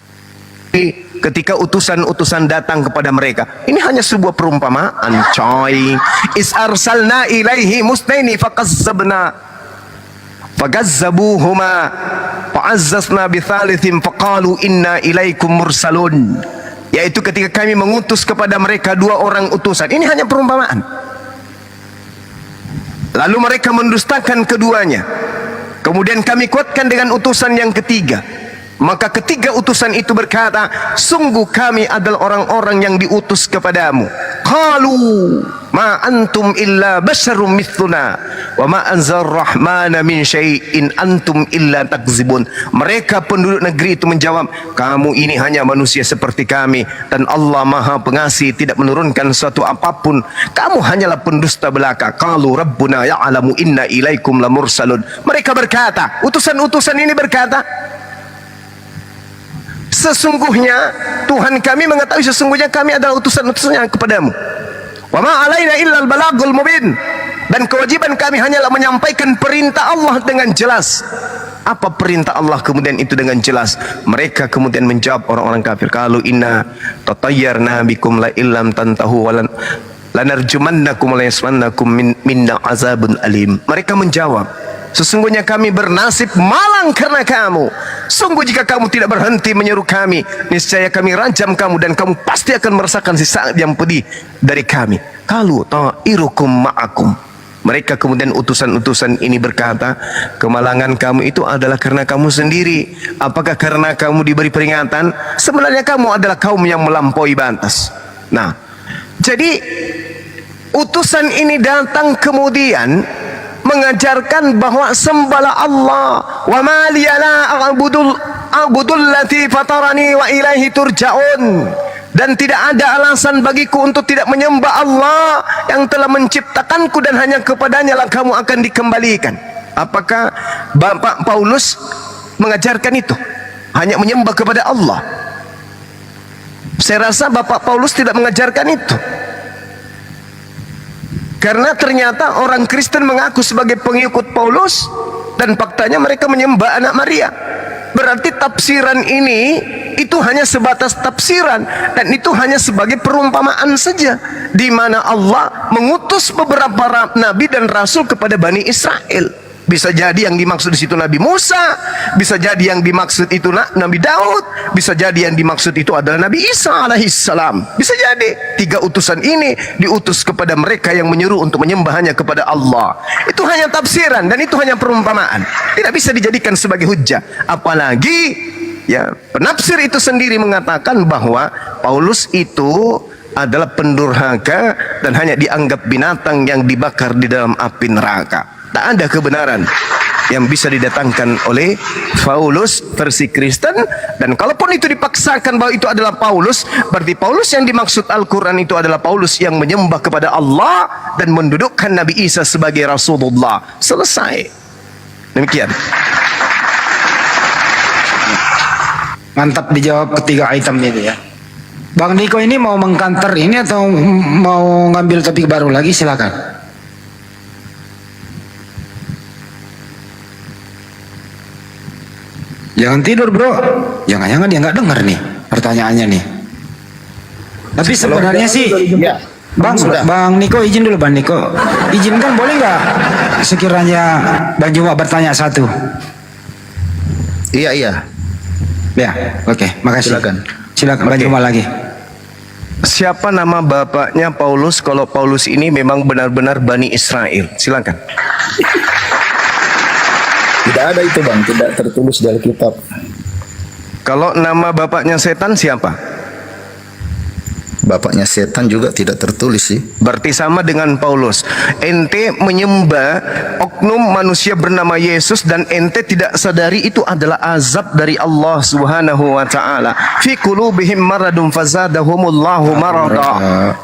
ketika utusan-utusan datang kepada mereka. Ini hanya sebuah perumpamaan, coy. Is arsalna ilaihi musnaini fakazzabuhuma fa'azzazna bithalithin faqalu inna ilaikum mursalun. Yaitu ketika kami mengutus kepada mereka 2 orang utusan. Ini hanya perumpamaan. Lalu mereka mendustakan keduanya. Kemudian kami kuatkan dengan utusan yang ketiga. Maka ketiga utusan itu berkata, sungguh kami adalah orang-orang yang diutus kepadamu. Qalu ma antum illa basyarum mithluna wa ma anzal rahmana min syai'in antum illa takzibun. Mereka penduduk negeri itu menjawab, kamu ini hanya manusia seperti kami dan Allah Maha Pengasih tidak menurunkan suatu apapun. Kamu hanyalah pendusta belaka. Qalu rabbuna ya'lamu inna ilaikum lamursalun. Mereka berkata, utusan-utusan ini berkata, sesungguhnya Tuhan kami mengetahui sesungguhnya kami adalah utusan-utusannya kepadamu. Wa ma alaina illal balagul mubin. Dan kewajiban kami hanyalah menyampaikan perintah Allah dengan jelas. Apa perintah Allah kemudian itu dengan jelas? Mereka kemudian menjawab, orang-orang kafir, kalau inna tatayyarna bikum la illam tantahu walan lanarjumannakum la yasmannakum minna azabun alim. Mereka menjawab, sesungguhnya kami bernasib malang karena kamu. Sungguh jika kamu tidak berhenti menyeru kami, niscaya kami rajam kamu dan kamu pasti akan merasakan siksa yang pedih dari kami. Qalu ta'irukum ma'akum. Mereka kemudian utusan-utusan ini berkata, kemalangan kamu itu adalah karena kamu sendiri. Apakah karena kamu diberi peringatan? Sebenarnya kamu adalah kaum yang melampaui batas. Nah, jadi utusan ini datang kemudian mengajarkan bahwa sembahlah Allah. Wa ma liyala a'budul lati fatarani wa ilaihi turja'un. Dan tidak ada alasan bagiku untuk tidak menyembah Allah yang telah menciptakanku dan hanya kepadanya lah kamu akan dikembalikan. Apakah Bapak Paulus mengajarkan itu? Hanya menyembah kepada Allah? Saya rasa Bapak Paulus tidak mengajarkan itu. Karena ternyata orang Kristen mengaku sebagai pengikut Paulus dan faktanya mereka menyembah anak Maria. Berarti tafsiran ini itu hanya sebatas tafsiran dan itu hanya sebagai perumpamaan saja, di mana Allah mengutus beberapa nabi dan rasul kepada Bani Israel. Bisa jadi yang dimaksud di situ Nabi Musa, bisa jadi yang dimaksud itu Nabi Daud, bisa jadi yang dimaksud itu adalah Nabi Isa alaihissalam. Bisa jadi 3 utusan ini diutus kepada mereka yang menyuruh untuk menyembah hanya kepada Allah. Itu hanya tafsiran dan itu hanya perumpamaan, tidak bisa dijadikan sebagai hujjah. Apalagi ya penafsir itu sendiri mengatakan bahwa Paulus itu adalah pendurhaka dan hanya dianggap binatang yang dibakar di dalam api neraka. Tak ada kebenaran yang bisa didatangkan oleh Paulus versi Kristen. Dan kalaupun itu dipaksakan bahwa itu adalah Paulus, berarti Paulus yang dimaksud Al-Quran itu adalah Paulus yang menyembah kepada Allah dan mendudukkan Nabi Isa sebagai Rasulullah. Selesai. Demikian. Mantap dijawab ketiga item itu ya. Bang Niko ini mau mengkanter ini atau mau ngambil topik baru lagi? Silakan. Jangan tidur bro. Jangan-jangan dia nggak dengar nih pertanyaannya nih. Tapi sebenarnya sih Ya. Bang Niko izin dulu Bang Niko. Izinkan boleh nggak sekiranya Bang Juma bertanya satu? Iya. Ya, oke, makasih. Silakan Bang Juma lagi. Siapa nama bapaknya Paulus kalau Paulus ini memang benar-benar Bani Israel? Silakan. Tidak ada itu Bang, tidak tertulis dari kitab. Kalau nama bapaknya setan siapa? bapaknya setan juga tidak tertulis sih. Berarti sama dengan Paulus. Ente menyembah oknum manusia bernama Yesus dan ente tidak sadari itu adalah azab dari Allah Subhanahu wa taala. Fi qulubihim maradun fazadahumullahu marada.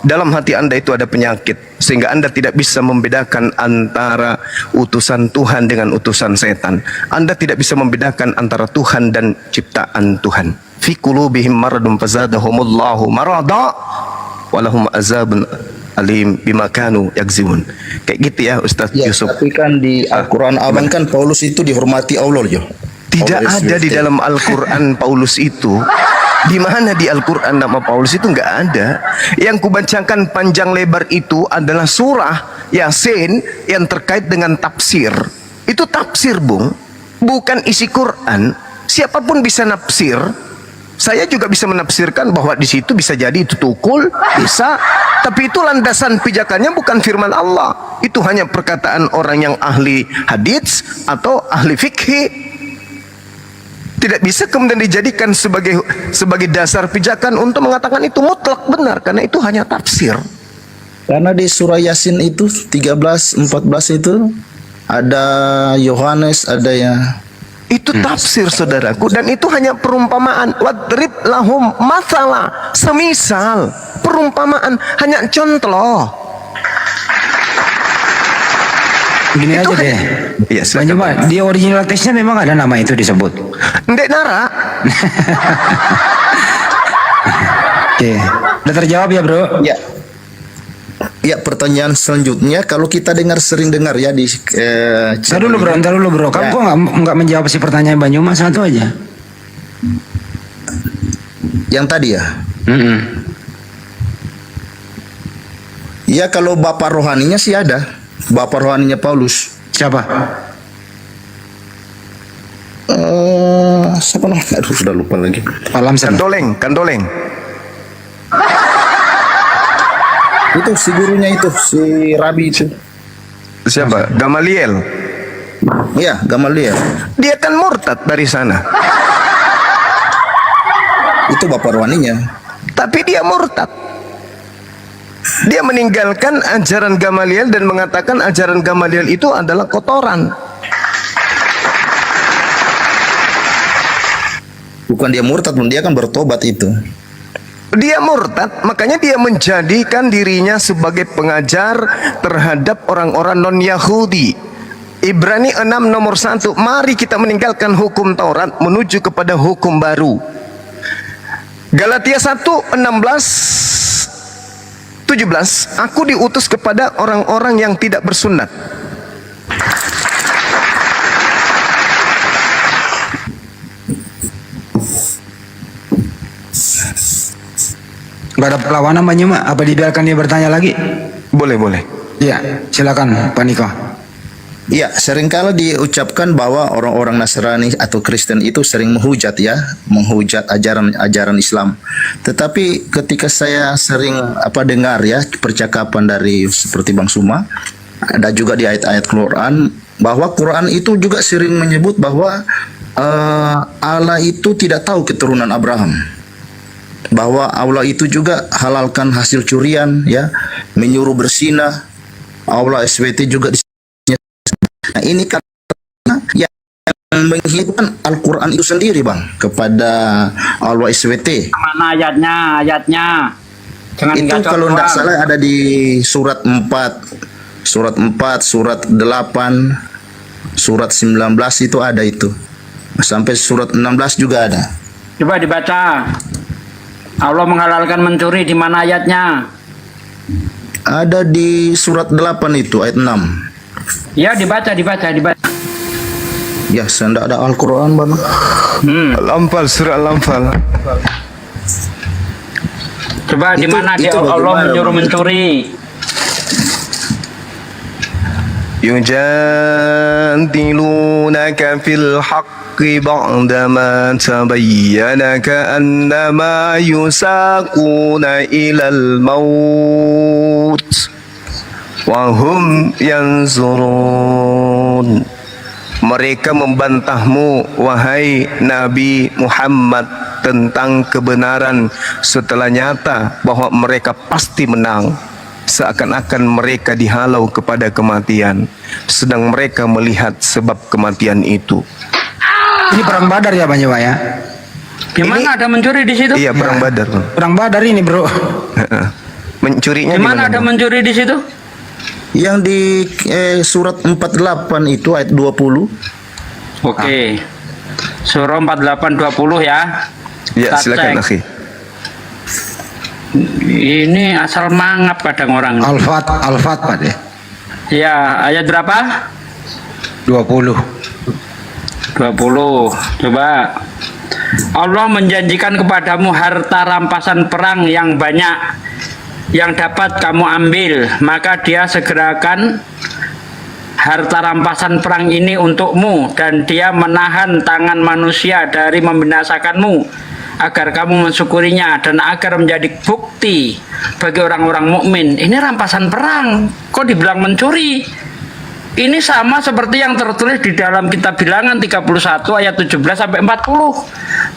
Dalam hati Anda itu ada penyakit sehingga Anda tidak bisa membedakan antara utusan Tuhan dengan utusan setan. Anda tidak bisa membedakan antara Tuhan dan ciptaan Tuhan. Fi qulubihim maradun fazadahumullahu marada walahum azabun alim bima kanu yakzibun. Kayak gitu ya Ustaz Ya, Yusuf. tapi kan di Al-Quran Abang kan Paulus itu dihormati Allah Jo. Tidak Allah ada di SWT. dalam Al-Quran Paulus itu. Di mana di Al-Quran nama Paulus itu nggak ada. Yang kubacakan panjang lebar itu adalah surah Yasin yang terkait dengan tafsir. Itu tafsir, Bung, bukan isi Quran. Siapapun bisa nafsir. Saya juga bisa menafsirkan bahwa di situ bisa jadi itu tukul, bisa. Tapi itu landasan pijakannya bukan firman Allah. Itu hanya perkataan orang yang ahli hadits atau ahli fikih. Tidak bisa kemudian dijadikan sebagai dasar pijakan untuk mengatakan itu mutlak benar, karena itu hanya tafsir. Karena di surah Yasin itu 13, 14 itu ada Yohanes, ada ya. Itu tafsir saudaraku, dan itu hanya perumpamaan. Wadrib lahum masalah, semisal perumpamaan, hanya contoh. Gini Itu aja deh. Iya, Bang silakan. Juma, di original teksnya memang ada nama itu disebut. Ndek Nara, Oke, udah terjawab ya bro? Ya. Ya, pertanyaan selanjutnya, kalau kita sering dengar ya di Ntar dulu bro. Kamu Ya. kok nggak menjawab si pertanyaan Bang Juma satu aja? yang tadi ya. Mm-mm. Ya, kalau bapak rohaninya sih ada. Bapak rohaninya Paulus. Siapa? Siapa namanya? Aduh, sudah lupa lagi. Pak Lamsen. Kandoleng. Itu si gurunya itu, si Rabi itu. Siapa? Gamaliel. Ya, Gamaliel. Dia kan murtad dari sana. Itu bapak rohaninya. Tapi dia murtad. Dia meninggalkan ajaran Gamaliel dan mengatakan ajaran Gamaliel itu adalah kotoran. Bukan dia murtad, pun dia kan bertobat itu. Dia murtad, makanya dia menjadikan dirinya sebagai pengajar terhadap orang-orang non-Yahudi. Ibrani 6 nomor 1, mari kita meninggalkan hukum Taurat menuju kepada hukum baru. Galatia 1 16 17, aku diutus kepada orang-orang yang tidak bersunat. Gak ada perlawanan Bang Juma? Apa dibiarkan dia bertanya lagi? Boleh. Iya, silakan Pak Niko. Ya, seringkali diucapkan bahwa orang-orang Nasrani atau Kristen itu sering menghujat ajaran Islam. Tetapi ketika saya sering dengar ya percakapan dari seperti Bang Suma, ada juga di ayat-ayat Quran bahwa Quran itu juga sering menyebut bahwa Allah itu tidak tahu keturunan Abraham. Bahwa Allah itu juga halalkan hasil curian ya, menyuruh berzina. Allah SWT juga Nah, ini karena yang menghidupkan Al-Quran itu sendiri Bang kepada Allah SWT. Mana ayatnya? Jangan Itu gacor kalau tidak doang. salah ada di surat 4, surat 8, surat 19 itu ada itu. Sampai surat 16 juga ada. Coba dibaca. Allah menghalalkan mencuri, di mana ayatnya? Ada di surat 8 itu ayat 6. Ya, dibaca. Ya, saya tidak ada Al-Quran Bang. Al-Anfal, surah Al-Anfal. Coba di mana dia itu Allah bagaimana, menyuruh Bang? mencuri? يجادلونك في الحق بعدما تبين كأنما يساقون إلى الموت وهم ينظرون. Mereka membantahmu, wahai Nabi Muhammad, tentang kebenaran setelah nyata bahwa mereka pasti menang. Seakan-akan mereka dihalau kepada kematian, sedang mereka melihat sebab kematian itu. Ini perang Badar ya Bang Juma ya? Gimana ada mencuri di situ? Iya, perang Badar. Perang Badar ini bro. Mencurinya Gimana ada Bang? mencuri di situ? Yang di surat 48 itu ayat 20. Oke. Surah 48:20 ya. Ya, Kita silakan cek. akhi. Ini asal mangap kadang orang. Al-Fat Pak ya. Ya, ayat berapa? 20. 20. Coba. Allah menjanjikan kepadamu harta rampasan perang yang banyak yang dapat kamu ambil, maka dia segerakan harta rampasan perang ini untukmu, dan dia menahan tangan manusia dari membinasakanmu agar kamu mensyukurinya dan agar menjadi bukti bagi orang-orang mukmin. Ini rampasan perang, kok dibilang mencuri? Ini sama seperti yang tertulis di dalam kitab Bilangan 31 ayat 17 sampai 40.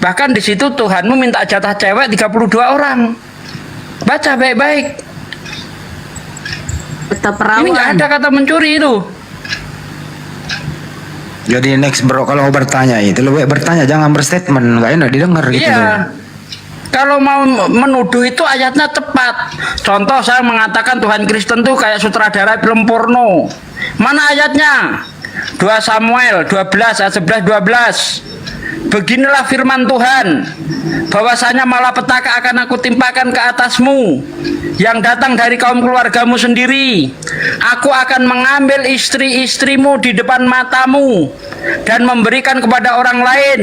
Bahkan di situ Tuhanmu minta jatah cewek 32 orang. Baca baik-baik. Tetap Ini nggak perawan. ada kata mencuri itu. Jadi next bro, kalau mau bertanya itu lebih bertanya, jangan berstatement, nggak enak didengar gitu. Iya. Kalau mau menuduh itu ayatnya tepat. Contoh saya mengatakan Tuhan Kristen tuh kayak sutradara film porno. Mana ayatnya? 2 Samuel 12 ayat 11 12. Beginilah firman Tuhan, bahwasanya malapetaka akan aku timpakan ke atasmu yang datang dari kaum keluargamu sendiri. Aku akan mengambil istri-istrimu di depan matamu dan memberikan kepada orang lain.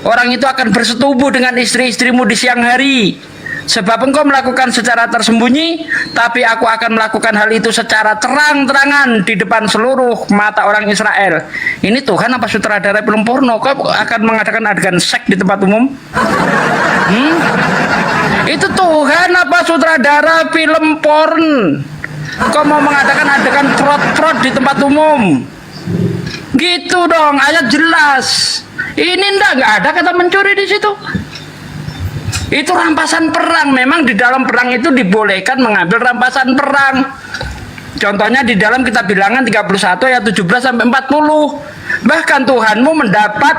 Orang itu akan bersetubuh dengan istri-istrimu di siang hari. Sebab engkau melakukan secara tersembunyi, tapi aku akan melakukan hal itu secara terang-terangan di depan seluruh mata orang Israel. Ini Tuhan apa sutradara film porno? Kau akan mengadakan adegan seks di tempat umum? Itu Tuhan apa sutradara film porn? Kau mau mengadakan adegan prot-prot di tempat umum? Gitu dong, ayat jelas. Ini nggak ada kata mencuri di situ. Itu rampasan perang. Memang di dalam perang itu dibolehkan mengambil rampasan perang. Contohnya di dalam kitab Bilangan 31 ayat 17 sampai 40. Bahkan Tuhanmu mendapat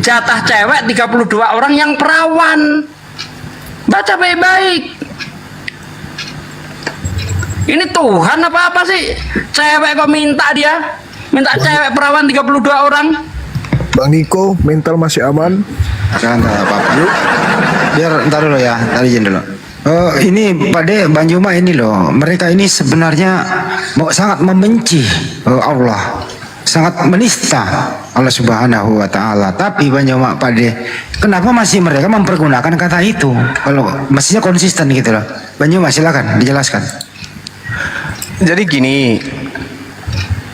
jatah cewek 32 orang yang perawan. Baca baik-baik. Ini Tuhan apa sih? Cewek kok minta dia? Minta cewek perawan 32 orang? Bang Niko, mental masih aman? Jangan tanya apa-apa. Biar ntar dulu ya, tadi izin dulu. Ini Pak De, Bang Juma ini loh, mereka ini sebenarnya sangat membenci Allah, sangat menista Allah Subhanahu wa Ta'ala. Tapi Bang Juma, Pak De, kenapa masih mereka mempergunakan kata itu? Kalau mestinya konsisten gitu loh. Bang Juma, silakan dijelaskan. Jadi gini,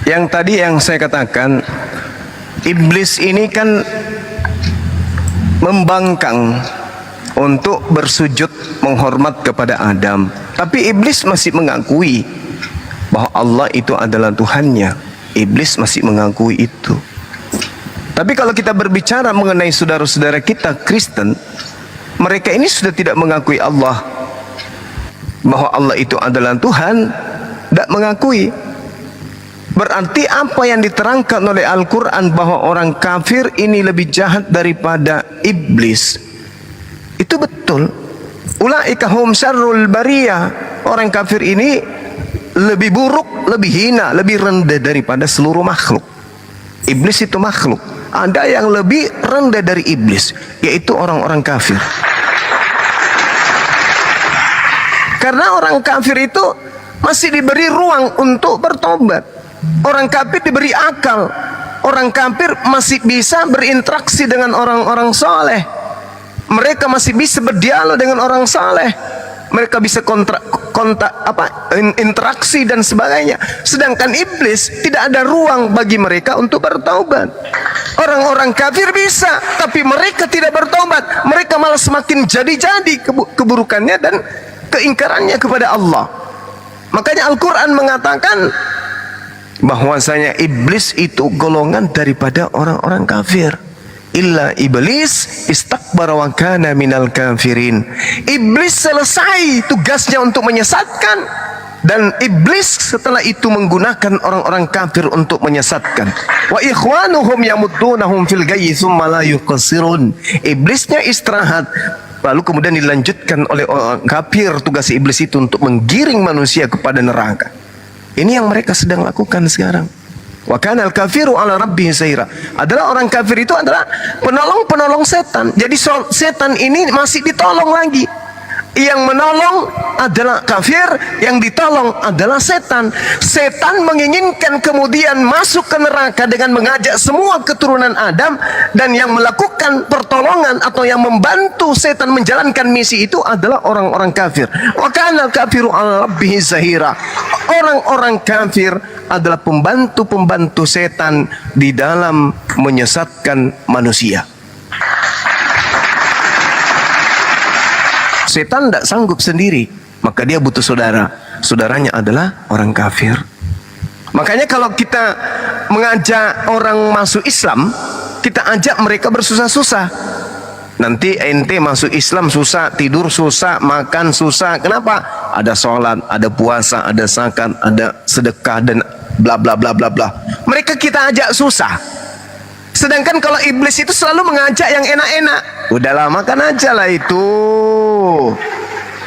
yang tadi yang saya katakan, iblis ini kan membangkang untuk bersujud menghormat kepada Adam. Tapi iblis masih mengakui bahwa Allah itu adalah Tuhannya. Iblis masih mengakui itu. Tapi kalau kita berbicara mengenai saudara-saudara kita Kristen, mereka ini sudah tidak mengakui Allah, bahwa Allah itu adalah Tuhan, tidak mengakui. Berarti apa yang diterangkan oleh Al-Quran bahwa orang kafir ini lebih jahat daripada iblis, itu betul. Ulaika hum syarrul bariyah. Orang kafir ini lebih buruk, lebih hina, lebih rendah daripada seluruh makhluk. Iblis itu makhluk. Ada yang lebih rendah dari iblis, yaitu orang-orang kafir. Karena orang kafir itu masih diberi ruang untuk bertobat. Orang kafir diberi akal. Orang kafir masih bisa berinteraksi dengan orang-orang soleh. Mereka masih bisa berdialog dengan orang saleh. Mereka bisa interaksi dan sebagainya. Sedangkan iblis tidak ada ruang bagi mereka untuk bertaubat. Orang-orang kafir bisa, tapi mereka tidak bertaubat. Mereka malah semakin jadi-jadi keburukannya dan keingkarannya kepada Allah. Makanya Al-Quran mengatakan, bahwasanya iblis itu golongan daripada orang-orang kafir. Illa iblis istakbara wa kana minal kafirin. Iblis selesai tugasnya untuk menyesatkan, dan iblis setelah itu menggunakan orang-orang kafir untuk menyesatkan. Wa ikhwanuhum yamuddunahum fil ghayyi tsumma la yuqsirun. Iblisnya istirahat, lalu kemudian dilanjutkan oleh orang kafir. Tugas iblis itu untuk menggiring manusia kepada neraka. Ini yang mereka sedang lakukan sekarang. Wa kana al-kafiru ala rabbihi zahira. Adalah orang kafir itu adalah penolong-penolong setan. Jadi setan ini masih ditolong lagi. Yang menolong adalah kafir, yang ditolong adalah setan. Setan menginginkan kemudian masuk ke neraka dengan mengajak semua keturunan Adam, dan yang melakukan pertolongan atau yang membantu setan menjalankan misi itu adalah orang-orang kafir. Wa kana kafiru ala rabbihi zahira. Orang-orang kafir adalah pembantu-pembantu setan di dalam menyesatkan manusia. Setan tidak sanggup sendiri, maka dia butuh saudara. Saudaranya adalah orang kafir. Makanya kalau kita mengajak orang masuk Islam, kita ajak mereka bersusah-susah. Nanti ente masuk Islam susah, tidur susah, makan susah. Kenapa? Ada sholat, ada puasa, ada zakat, ada sedekah, dan bla bla bla bla bla. Mereka kita ajak susah. Sedangkan kalau iblis itu selalu mengajak yang enak-enak. Udahlah, makan aja lah itu.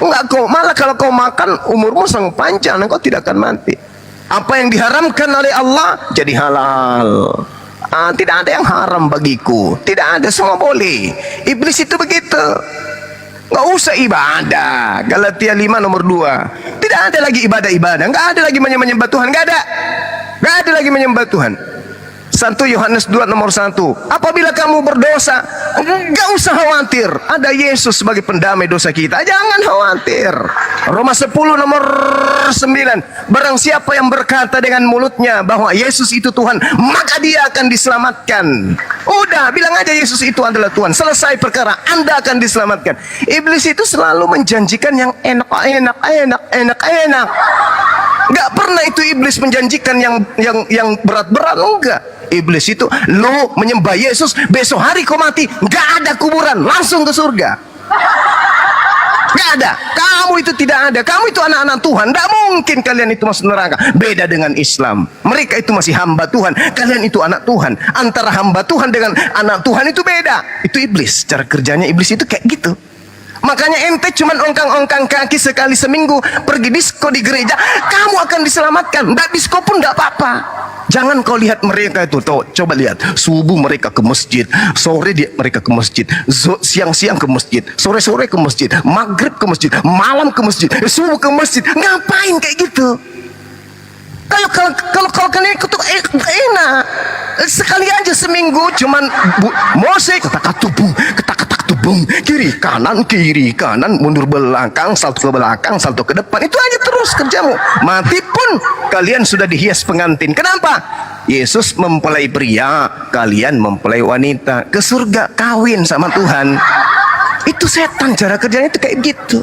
Enggak kok, malah kalau kau makan umurmu sangat panjang, engkau tidak akan mati. Apa yang diharamkan oleh Allah jadi halal. Tidak ada yang haram bagiku, tidak ada, semua boleh. Iblis itu begitu. Nggak usah ibadah. Galatia 5 nomor 2. Tidak ada lagi ibadah-ibadah, nggak ada lagi menyembah Tuhan, nggak ada lagi menyembah Tuhan. 1 Yohanes 2 nomor 1. Apabila kamu berdosa, enggak usah khawatir. Ada Yesus sebagai pendamai dosa kita. Jangan khawatir. Roma 10 nomor 9. Barang siapa yang berkata dengan mulutnya bahwa Yesus itu Tuhan, maka dia akan diselamatkan. Udah, bilang aja Yesus itu adalah Tuhan. Selesai perkara, Anda akan diselamatkan. Iblis itu selalu menjanjikan yang enak. Enggak pernah itu iblis menjanjikan yang berat-berat, enggak. Iblis itu, lo menyembah Yesus, besok hari kau mati, enggak ada kuburan, langsung ke surga. Enggak ada. Kamu itu tidak ada. Kamu itu anak-anak Tuhan. Enggak mungkin kalian itu masuk neraka. Beda dengan Islam. Mereka itu masih hamba Tuhan. Kalian itu anak Tuhan. Antara hamba Tuhan dengan anak Tuhan itu beda. Itu iblis. Cara kerjanya iblis itu kayak gitu. Makanya ente cuman ongkang-ongkang kaki sekali seminggu, pergi disko di gereja, kamu akan diselamatkan. Nggak disko pun nggak apa-apa. Jangan kau lihat mereka itu, coba lihat. Subuh mereka ke masjid, sore mereka ke masjid, siang-siang ke masjid, sore-sore ke masjid, maghrib ke masjid, malam ke masjid, subuh ke masjid. Ngapain kayak gitu? Kalau kalian ikut enak, sekali aja seminggu cuman mosek ketak tubung, kiri kanan, mundur belakang, salto ke belakang, salto ke depan, itu aja terus kerjamu. Mati pun kalian sudah dihias pengantin. Kenapa? Yesus mempelai pria, kalian mempelai wanita. Ke surga kawin sama Tuhan. Itu setan, cara kerjanya itu kayak gitu.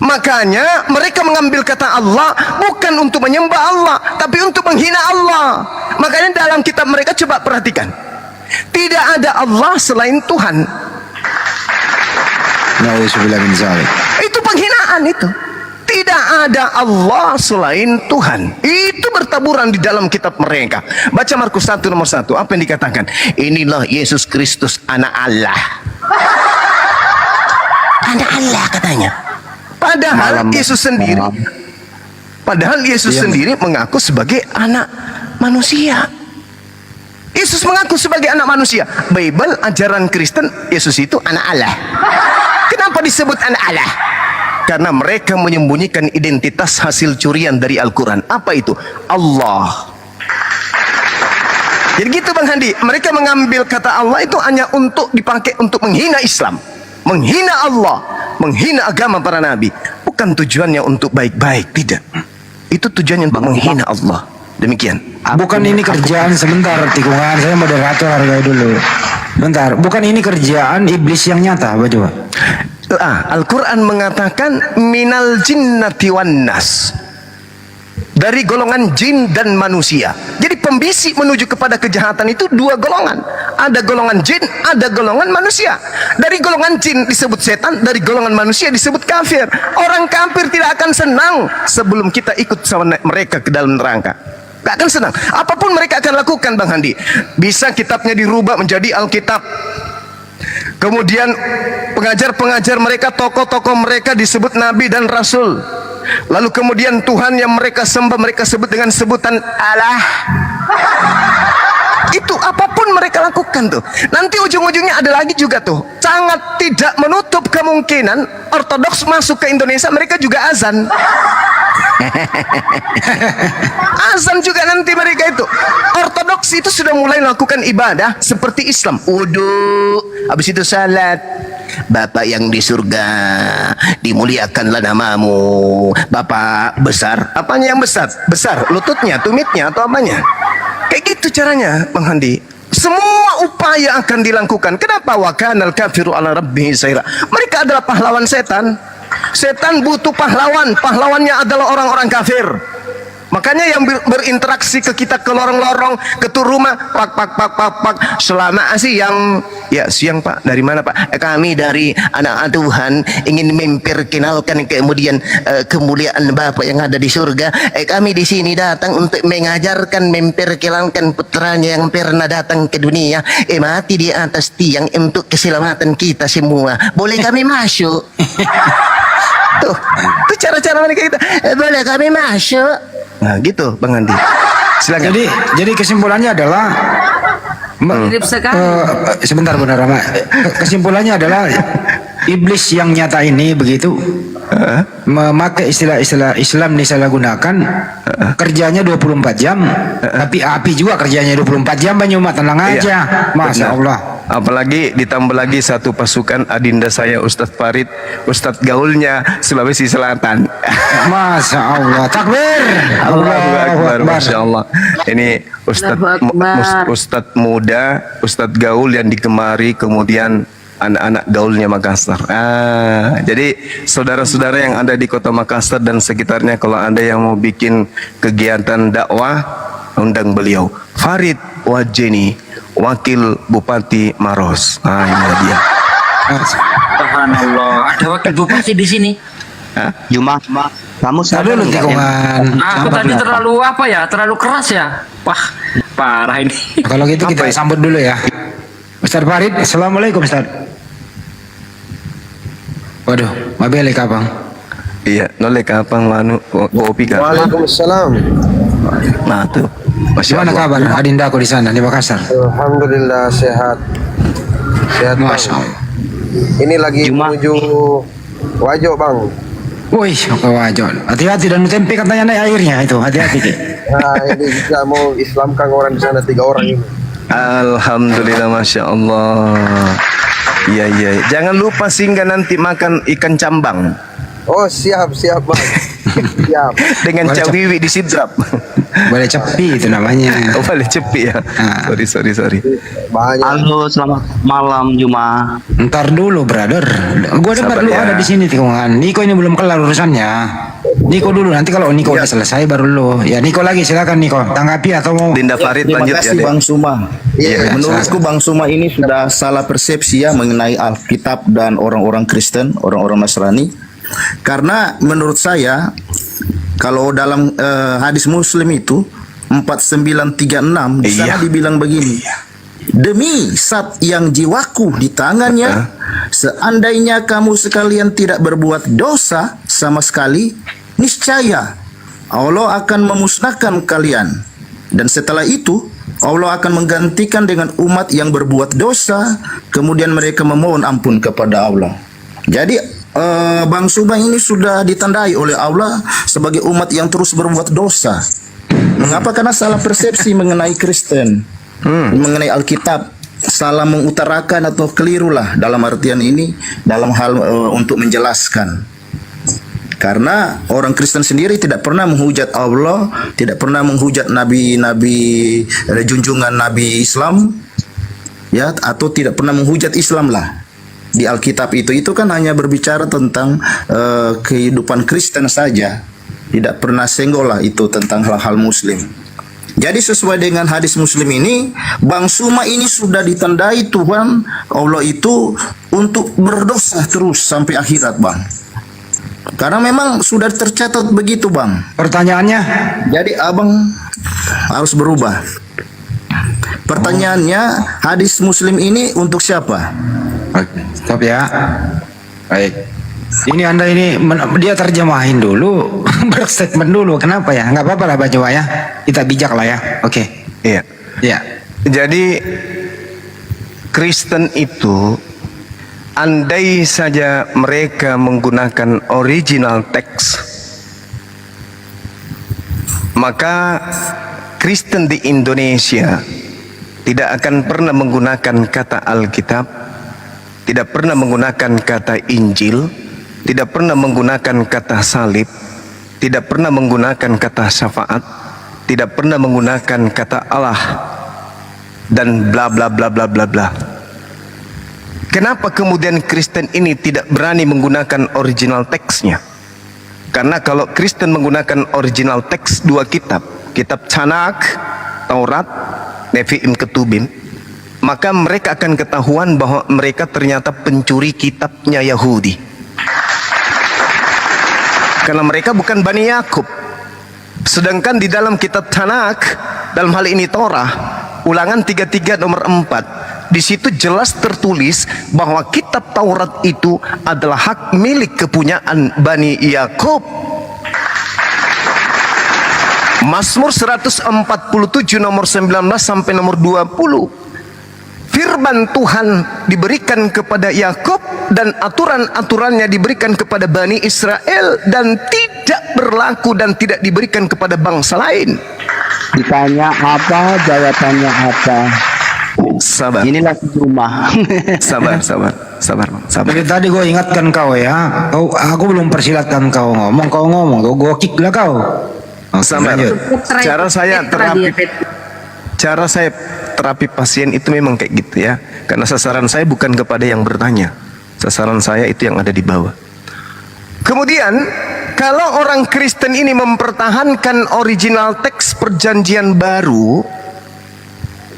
Makanya mereka mengambil kata Allah bukan untuk menyembah Allah, tapi untuk menghina Allah. Makanya dalam kitab mereka, coba perhatikan, tidak ada Allah selain Tuhan. Itu penghinaan itu. Tidak ada Allah selain Tuhan. Itu bertaburan di dalam kitab mereka. Baca Markus 1 nomor 1. Apa yang dikatakan? Inilah Yesus Kristus, anak Allah. Anak Allah katanya. Padahal Yesus sendiri mengaku sebagai anak manusia. Yesus mengaku sebagai anak manusia. Bible, ajaran Kristen, Yesus itu anak Allah. Kenapa disebut anak Allah? Karena mereka menyembunyikan identitas hasil curian dari Al-Quran. Apa itu? Allah. Jadi gitu Bang Handi. Mereka mengambil kata Allah itu hanya untuk dipakai untuk menghina Islam, menghina Allah, menghina agama para nabi. Bukan tujuannya untuk baik-baik, tidak. Itu tujuannya untuk menghina Allah. Demikian. Bukan ini kerjaan, sebentar tikungan, saya moderator hargai dulu. Bentar, bukan ini kerjaan iblis yang nyata, apa coba? Al-Quran mengatakan minal jinnati wan nas. dari golongan jin dan manusia. Jadi pembisik menuju kepada kejahatan itu dua golongan. Ada golongan jin, ada golongan manusia. Dari golongan jin disebut setan, dari golongan manusia disebut kafir. Orang kafir tidak akan senang sebelum kita ikut sama mereka ke dalam neraka. Gak akan senang. Apapun mereka akan lakukan, Bang Handi. Bisa kitabnya dirubah menjadi Alkitab. Kemudian pengajar-pengajar mereka, tokoh-tokoh mereka disebut nabi dan rasul. Lalu kemudian Tuhan yang mereka sembah mereka sebut dengan sebutan Allah. Itu apapun mereka lakukan tuh. Nanti ujung-ujungnya ada lagi juga tuh. Sangat tidak menutup kemungkinan Ortodoks masuk ke Indonesia, mereka juga azan. Azan juga nanti mereka itu. Ortodoks itu sudah mulai melakukan ibadah seperti Islam. Wudu, habis itu salat. Bapak yang di surga, dimuliakanlah namamu. Bapak besar. Apanya yang besar? Besar, lututnya, tumitnya, atau apanya? Kayak gitu caranya, Bang Handi. Semua upaya akan dilakukan. Kenapa? Wa kanal kafiru ala rabbihi saira. Mereka adalah pahlawan setan. Setan butuh pahlawan. Pahlawannya adalah orang-orang kafir. Makanya yang berinteraksi ke kita, ke lorong-lorong, ke rumah, pak. Selama siang, ya siang Pak. Dari mana Pak? Kami dari anak Tuhan ingin memperkenalkan kemudian kemuliaan Bapak yang ada di surga. Kami di sini datang untuk mengajarkan, memperkenalkan putranya yang pernah datang ke dunia. Mati di atas tiang untuk keselamatan kita semua. Boleh kami masuk? Tuh, itu cara-cara mereka kita. Boleh kami masuk? Nah gitu Bang Andi. Silakan. Jadi kesimpulannya adalah Mirip sekali. sebentar Bunda Rama. Kesimpulannya adalah iblis yang nyata ini begitu memakai istilah-istilah Islam disalahgunakan. Kerjanya 24 jam, tapi api juga kerjanya 24 jam. Banyuma tenang aja. Masya Allah. Apalagi ditambah lagi satu pasukan adinda saya Ustadz Farid, Ustadz gaulnya Sulawesi Selatan. Masya Allah. Takbir. Allahu Akbar. Masya Allah. Ini Ustadz muda, Ustadz gaul yang digemari, kemudian anak-anak gaulnya Makassar. Jadi saudara-saudara yang ada di kota Makassar dan sekitarnya, kalau ada yang mau bikin kegiatan dakwah, undang beliau. Farid Wajeni, Wakil Bupati Maros. Ini dia. Subhanallah. Ada wakil bupati di sini. Juma, kamu sadar Dulu nggak? tikungan. Aku tadi terlalu apa ya? Terlalu keras ya. Wah, parah ini. Kalau gitu kita sambut dulu ya. Ustaz Farid, assalamualaikum Ustaz. Waduh, mabele kapang. Iya, nolek kapang manu kopi kan. Waalaikumsalam. Nah tuh. Masya Gimana Allah. kabar adindaku di sana di Makassar? Alhamdulillah sehat. Sehat Bang. Masya Allah. Ini lagi Juma. menuju Wajo Bang. Wih, ke wajon. Hati-hati dan tempe katanya naik airnya itu. Hati-hati Ki. Nah ini kita mau Islamkan orang di sana 3 orang ini. Alhamdulillah, Masya Allah. Iya. Jangan lupa singgah nanti makan ikan cambang Oh siap Bang. Siap. dengan Boleh, cawiwi di sidrap. Boleh cepi itu namanya. Oh, boleh cepi ya. Sorry. Banyak. Halo, selamat malam Juma. Ntar dulu brother. Gua dengar Sabar lu ya. ada di sini tikungan. Niko ini belum kelar urusannya. Niko dulu, nanti kalau Niko udah selesai baru lu. Ya Niko lagi, silakan Niko. Tanggapi atau mau Dinda Farid Terima lanjut ya. kasih Dek. Bang Suma. Iya, Menurutku Bang Suma ini sudah salah persepsi ya mengenai Alkitab dan orang-orang Kristen, orang-orang Nasrani. Karena menurut saya kalau dalam hadis Muslim itu 4936 di sana Iya. dibilang begini. Demi zat yang jiwaku di tangannya, seandainya kamu sekalian tidak berbuat dosa sama sekali, niscaya Allah akan memusnahkan kalian. Dan setelah itu, Allah akan menggantikan dengan umat yang berbuat dosa, kemudian mereka memohon ampun kepada Allah. Jadi, Bang Subang ini sudah ditandai oleh Allah sebagai umat yang terus berbuat dosa. Mengapa? Karena salah persepsi mengenai Kristen, mengenai Alkitab, salah mengutarakan atau kelirulah dalam artian ini, dalam hal untuk menjelaskan. Karena orang Kristen sendiri tidak pernah menghujat Allah, tidak pernah menghujat nabi-nabi junjungan Nabi Islam, ya, atau tidak pernah menghujat Islam lah. Di Alkitab itu kan hanya berbicara tentang kehidupan Kristen saja. tidak pernah senggol lah itu tentang hal-hal muslim. Jadi sesuai dengan hadis muslim ini, Bang Suma ini sudah ditandai Tuhan Allah itu untuk berdosa terus sampai akhirat, Bang. Karena memang sudah tercatat begitu, Bang. Pertanyaannya, Jadi abang harus berubah. Pertanyaannya, hadis muslim ini untuk siapa? stop ya. Baik. Ini Anda ini dia terjemahin dulu, berstatement dulu. Kenapa ya? Nggak apa-apa lah Pak Jawa ya. Kita bijak lah ya. Oke. Iya. Ya. Jadi Kristen itu, andai saja mereka menggunakan original teks, maka Kristen di Indonesia tidak akan pernah menggunakan kata Alkitab, tidak pernah menggunakan kata Injil, tidak pernah menggunakan kata salib, tidak pernah menggunakan kata syafaat, tidak pernah menggunakan kata Allah, dan bla bla bla bla bla bla. Kenapa kemudian Kristen ini tidak berani menggunakan original teksnya? Karena kalau Kristen menggunakan original teks dua kitab, kitab Tanakh, Taurat, Nevi'im, Ketubim, maka mereka akan ketahuan bahwa mereka ternyata pencuri kitabnya Yahudi. Karena mereka bukan Bani Yakub. Sedangkan di dalam kitab Tanakh, dalam hal ini Torah, Ulangan 33 nomor 4, di situ jelas tertulis bahwa kitab Taurat itu adalah hak milik kepunyaan Bani Yakub. Mazmur 147 nomor 19 sampai nomor 20. Firman Tuhan diberikan kepada Yakub dan aturan-aturannya diberikan kepada Bani Israel dan tidak berlaku dan tidak diberikan kepada bangsa lain. Ditanya apa, jawabannya apa. Sabar. Inilah rumah. Sabar. Bang. Sabar. Dari tadi gue ingatkan kau ya. Aku belum persilatkan kau ngomong. Gue kick lah kau. Oke, Sabar. lanjut. Cara saya terapi pasien itu memang kayak gitu ya. Karena sasaran saya bukan kepada yang bertanya. Sasaran saya itu yang ada di bawah. Kemudian, kalau orang Kristen ini mempertahankan original teks perjanjian baru,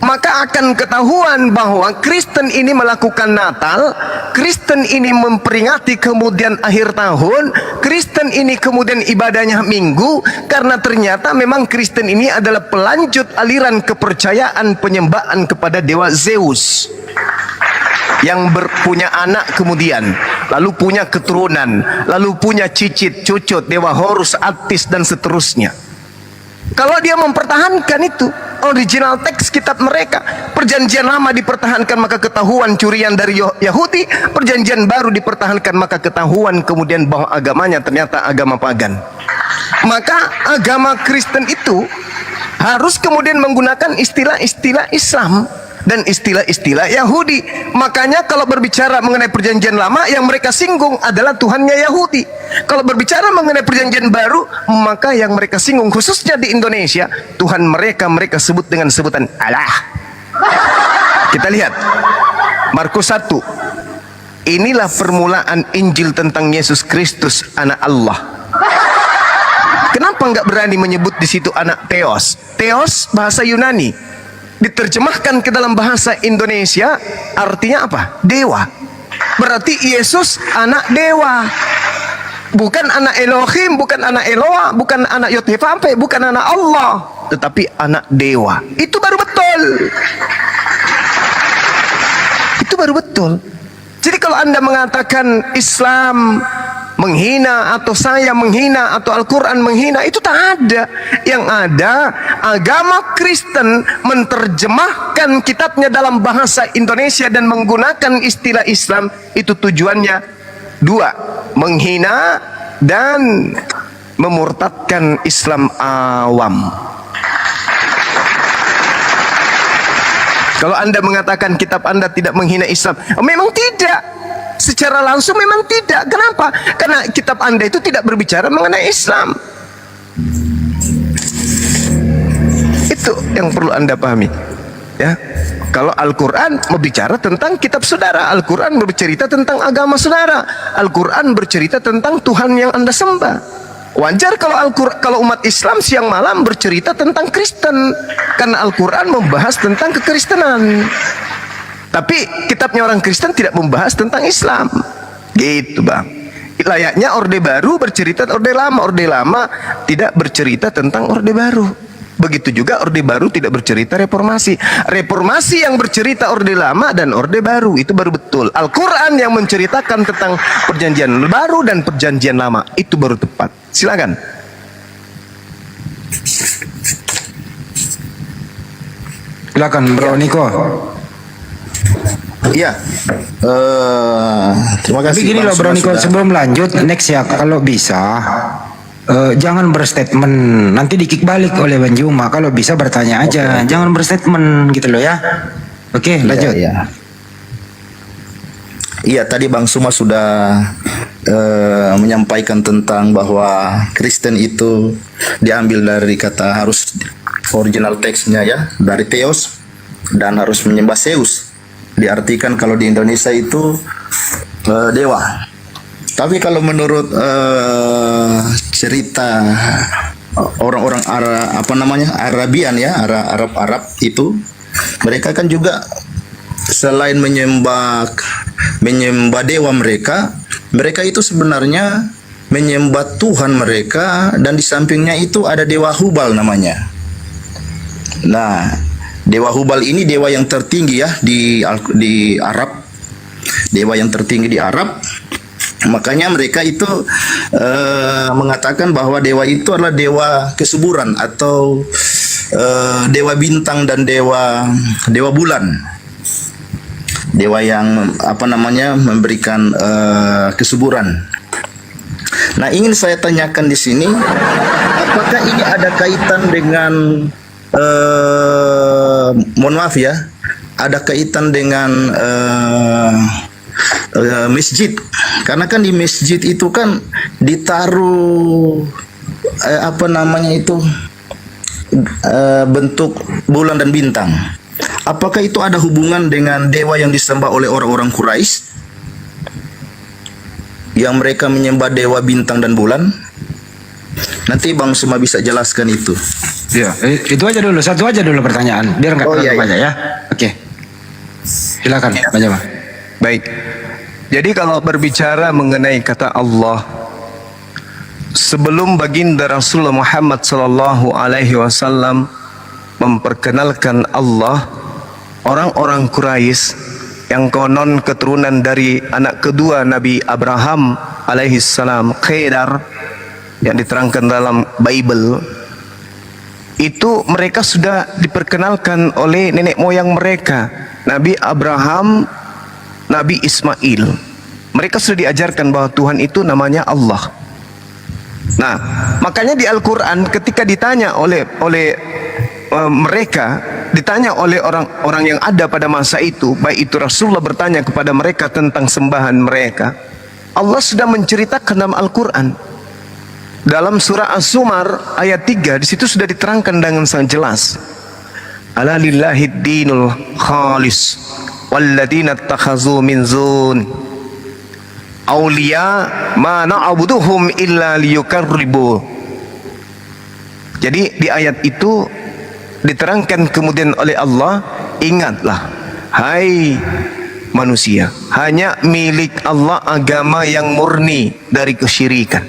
maka akan ketahuan bahwa Kristen ini melakukan Natal, Kristen ini memperingati kemudian akhir tahun, Kristen ini kemudian ibadahnya Minggu, karena ternyata memang Kristen ini adalah pelanjut aliran kepercayaan penyembahan kepada dewa Zeus yang punya anak kemudian, lalu punya keturunan, lalu punya cicit, cucut, dewa Horus, Attis, dan seterusnya. Kalau dia mempertahankan itu original teks kitab mereka, perjanjian lama dipertahankan maka ketahuan curian dari Yahudi, perjanjian baru dipertahankan maka ketahuan kemudian bahwa agamanya ternyata agama pagan. Maka agama Kristen itu harus kemudian menggunakan istilah-istilah Islam dan istilah-istilah Yahudi. Makanya kalau berbicara mengenai perjanjian lama, yang mereka singgung adalah Tuhannya Yahudi. Kalau berbicara mengenai perjanjian baru, maka yang mereka singgung khususnya di Indonesia, Tuhan mereka sebut dengan sebutan Allah. Kita lihat Markus 1. Inilah permulaan Injil tentang Yesus Kristus, anak Allah. Kenapa nggak berani menyebut di situ anak Theos? Theos bahasa Yunani, diterjemahkan ke dalam bahasa Indonesia artinya apa? Dewa. Berarti Yesus anak dewa, bukan anak Elohim, bukan anak Eloa, bukan anak Yotevampe, bukan anak Allah, tetapi anak dewa. Itu baru betul. Itu baru betul. Jadi kalau Anda mengatakan Islam menghina atau saya menghina atau Al-Quran menghina, itu tak ada. Yang ada agama Kristen menerjemahkan kitabnya dalam bahasa Indonesia dan menggunakan istilah Islam, itu tujuannya dua: menghina dan memurtadkan Islam awam. Kalau Anda mengatakan kitab Anda tidak menghina Islam, memang tidak. Secara langsung memang tidak. Kenapa? Karena kitab Anda itu tidak berbicara mengenai Islam. Itu yang perlu Anda pahami. Ya, kalau Al-Quran berbicara tentang kitab saudara, Al-Quran bercerita tentang agama saudara, Al-Quran bercerita tentang Tuhan yang Anda sembah. Wajar kalau kalau umat Islam siang malam bercerita tentang Kristen, karena Al-Quran membahas tentang kekristenan. Tapi kitabnya orang Kristen tidak membahas tentang Islam. Gitu bang. Layaknya Orde Baru bercerita Orde Lama tidak bercerita tentang Orde Baru. Begitu juga Orde Baru tidak bercerita reformasi. Reformasi yang bercerita Orde Lama dan Orde Baru, itu baru betul. Al-Quran yang menceritakan tentang perjanjian baru dan perjanjian lama, itu baru tepat. Silakan. Silakan Bro Niko. Iya. Terima kasih. Tapi gini Bang loh Bro Suma Niko, sudah. sebelum lanjut next ya, kalau bisa jangan berstatement, nanti dikik balik oleh Bang Juma. Kalau bisa bertanya aja, jangan berstatement gitu loh ya. Oke, lanjut. Iya. Iya, tadi Bang Suma sudah menyampaikan tentang bahwa Kristen itu diambil dari kata, harus original teksnya ya, dari Theos, dan harus menyembah Zeus. Diartikan kalau di Indonesia itu dewa. Tapi kalau menurut cerita orang-orang Arabian ya, Arab itu, mereka kan juga selain menyembah dewa mereka itu sebenarnya menyembah Tuhan mereka, dan di sampingnya itu ada dewa Hubal namanya. Nah, dewa Hubal ini dewa yang tertinggi ya di Arab, dewa yang tertinggi di Arab. Makanya mereka itu mengatakan bahwa dewa itu adalah dewa kesuburan, atau dewa bintang dan dewa bulan. Dewa yang memberikan kesuburan. Nah, ingin saya tanyakan di sini, apakah ini ada kaitan dengan mohon maaf ya, ada kaitan dengan masjid? Karena kan di masjid itu kan ditaruh bentuk bulan dan bintang. Apakah itu ada hubungan dengan dewa yang disembah oleh orang-orang Quraisy, yang mereka menyembah dewa bintang dan bulan? Nanti Bang Suma bisa jelaskan itu. Ya, itu aja dulu, satu aja dulu pertanyaan, biar nggak terlalu banyak ya. Oke. Silakan, Bang Juma. Baik. Jadi kalau berbicara mengenai kata Allah, sebelum baginda Rasulullah Muhammad sallallahu alaihi wasallam memperkenalkan Allah, orang-orang Quraisy yang konon keturunan dari anak kedua Nabi Abraham alaihi salam, Kedar, yang diterangkan dalam Bible, itu mereka sudah diperkenalkan oleh nenek moyang mereka, Nabi Abraham, Nabi Ismail. Mereka sudah diajarkan bahwa Tuhan itu namanya Allah. Nah, makanya di Al-Quran ketika ditanya oleh mereka, ditanya oleh orang-orang yang ada pada masa itu, baik itu Rasulullah bertanya kepada mereka tentang sembahan mereka, Allah sudah menceritakan dalam Al-Quran. Dalam surah As-Zumar ayat 3, di situ sudah diterangkan dengan sangat jelas. Ala lillahid dinul khalis walladzina takhazu min zun awliya ma na'buduhum illa liyukarribu. Jadi di ayat itu diterangkan kemudian oleh Allah, ingatlah hai manusia, hanya milik Allah agama yang murni dari kesyirikan.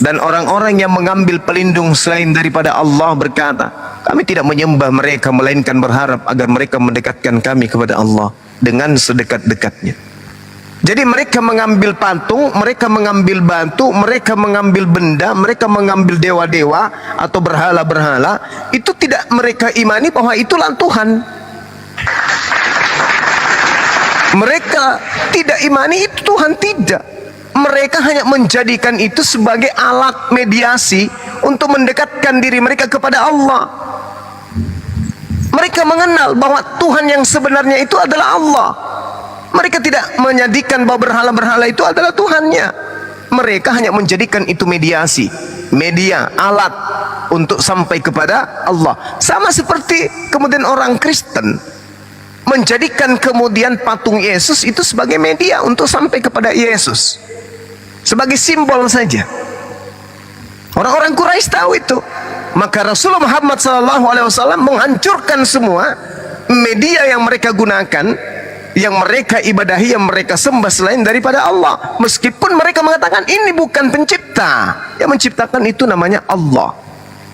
Dan orang-orang yang mengambil pelindung selain daripada Allah berkata, kami tidak menyembah mereka melainkan berharap agar mereka mendekatkan kami kepada Allah dengan sedekat-dekatnya. Jadi mereka mengambil patung, mereka mengambil batu, mereka mengambil benda, mereka mengambil dewa-dewa atau berhala-berhala, itu tidak mereka imani bahwa itulah Tuhan. Mereka tidak imani itu Tuhan, tidak. Mereka hanya menjadikan itu sebagai alat mediasi untuk mendekatkan diri mereka kepada Allah. Mereka mengenal bahwa Tuhan yang sebenarnya itu adalah Allah. Mereka tidak menjadikan bahwa berhala-berhala itu adalah Tuhannya. Mereka hanya menjadikan itu mediasi, media, alat untuk sampai kepada Allah. Sama seperti kemudian orang Kristen menjadikan kemudian patung Yesus itu sebagai media untuk sampai kepada Yesus, sebagai simbol saja. Orang-orang Quraisy tahu itu. Maka Rasulullah Muhammad SAW menghancurkan semua media yang mereka gunakan, yang mereka ibadahi, yang mereka sembah selain daripada Allah. Meskipun mereka mengatakan ini bukan pencipta, yang menciptakan itu namanya Allah.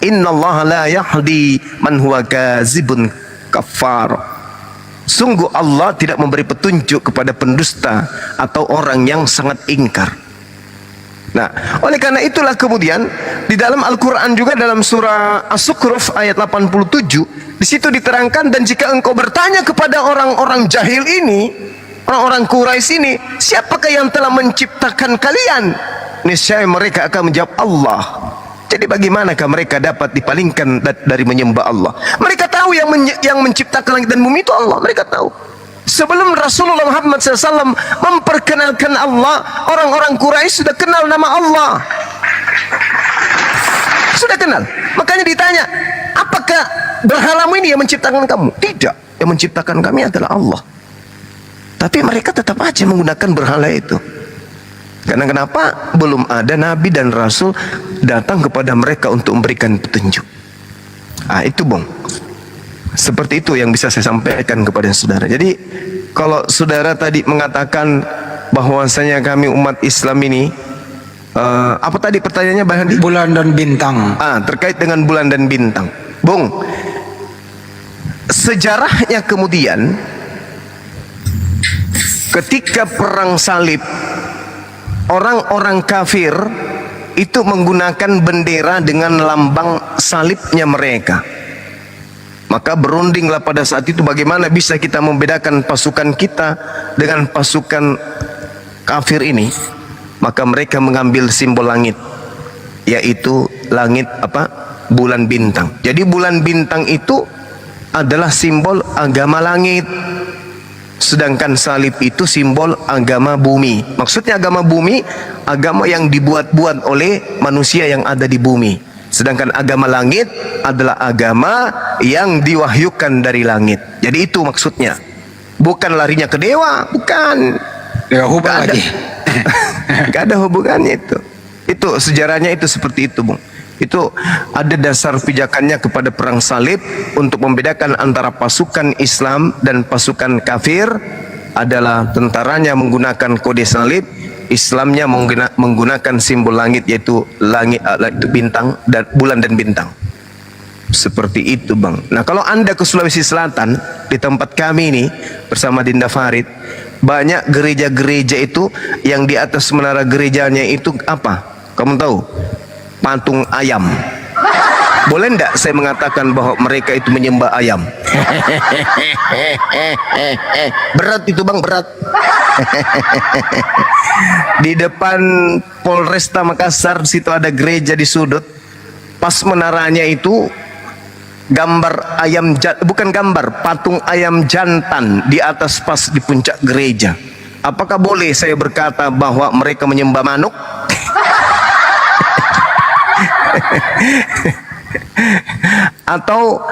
Innallaha la yahdi man huwa kazibun kafar. Sungguh Allah tidak memberi petunjuk kepada pendusta atau orang yang sangat ingkar. Nah, oleh karena itulah kemudian di dalam Al-Quran juga dalam surah As-Sukhruf ayat 87, di situ diterangkan, dan jika engkau bertanya kepada orang-orang jahil ini, orang-orang Quraisy ini, siapakah yang telah menciptakan kalian? Niscaya mereka akan menjawab Allah. Jadi bagaimanakah mereka dapat dipalingkan dari menyembah Allah? Mereka tahu yang menciptakan langit dan bumi itu Allah, mereka tahu. Sebelum Rasulullah Muhammad SAW memperkenalkan Allah, orang-orang Quraisy sudah kenal nama Allah. Sudah kenal. Makanya ditanya, apakah berhalamu ini yang menciptakan kamu? Tidak. Yang menciptakan kami adalah Allah. Tapi mereka tetap aja menggunakan berhala itu. Karena kenapa? Belum ada Nabi dan Rasul datang kepada mereka untuk memberikan petunjuk. Itu bung. Seperti itu yang bisa saya sampaikan kepada saudara. Jadi kalau saudara tadi mengatakan bahwasanya kami umat Islam ini apa tadi pertanyaannya Bang Hadi? Bulan dan bintang. Terkait dengan bulan dan bintang. Bung, sejarahnya kemudian ketika perang salib, orang-orang kafir itu menggunakan bendera dengan lambang salibnya mereka. Maka berundinglah pada saat itu bagaimana bisa kita membedakan pasukan kita dengan pasukan kafir ini. Maka mereka mengambil simbol langit, yaitu langit bulan bintang. Jadi bulan bintang itu adalah simbol agama langit, sedangkan salib itu simbol agama bumi. Maksudnya agama bumi, agama yang dibuat-buat oleh manusia yang ada di bumi. Sedangkan agama langit adalah agama yang diwahyukan dari langit. Jadi itu maksudnya. Bukan larinya ke dewa, bukan. Ya, hubungan lagi. Gak ada hubungannya itu. Itu sejarahnya itu seperti itu, Bung. Itu ada dasar pijakannya kepada perang salib untuk membedakan antara pasukan Islam dan pasukan kafir adalah tentaranya menggunakan kode salib, Islamnya menggunakan simbol langit, yaitu langit itu bintang dan bulan dan bintang. Seperti itu, Bang. Nah, kalau Anda ke Sulawesi Selatan, di tempat kami ini bersama Dinda Farid, banyak gereja-gereja itu yang di atas menara gerejanya itu apa? Kamu tahu? Patung ayam. Boleh enggak saya mengatakan bahwa mereka itu menyembah ayam? Berat itu, Bang, berat. Di depan Polresta Makassar, situ ada gereja di sudut. Pas menaranya itu gambar ayam, bukan gambar, patung ayam jantan di atas pas di puncak gereja. Apakah boleh saya berkata bahwa mereka menyembah manuk? Atau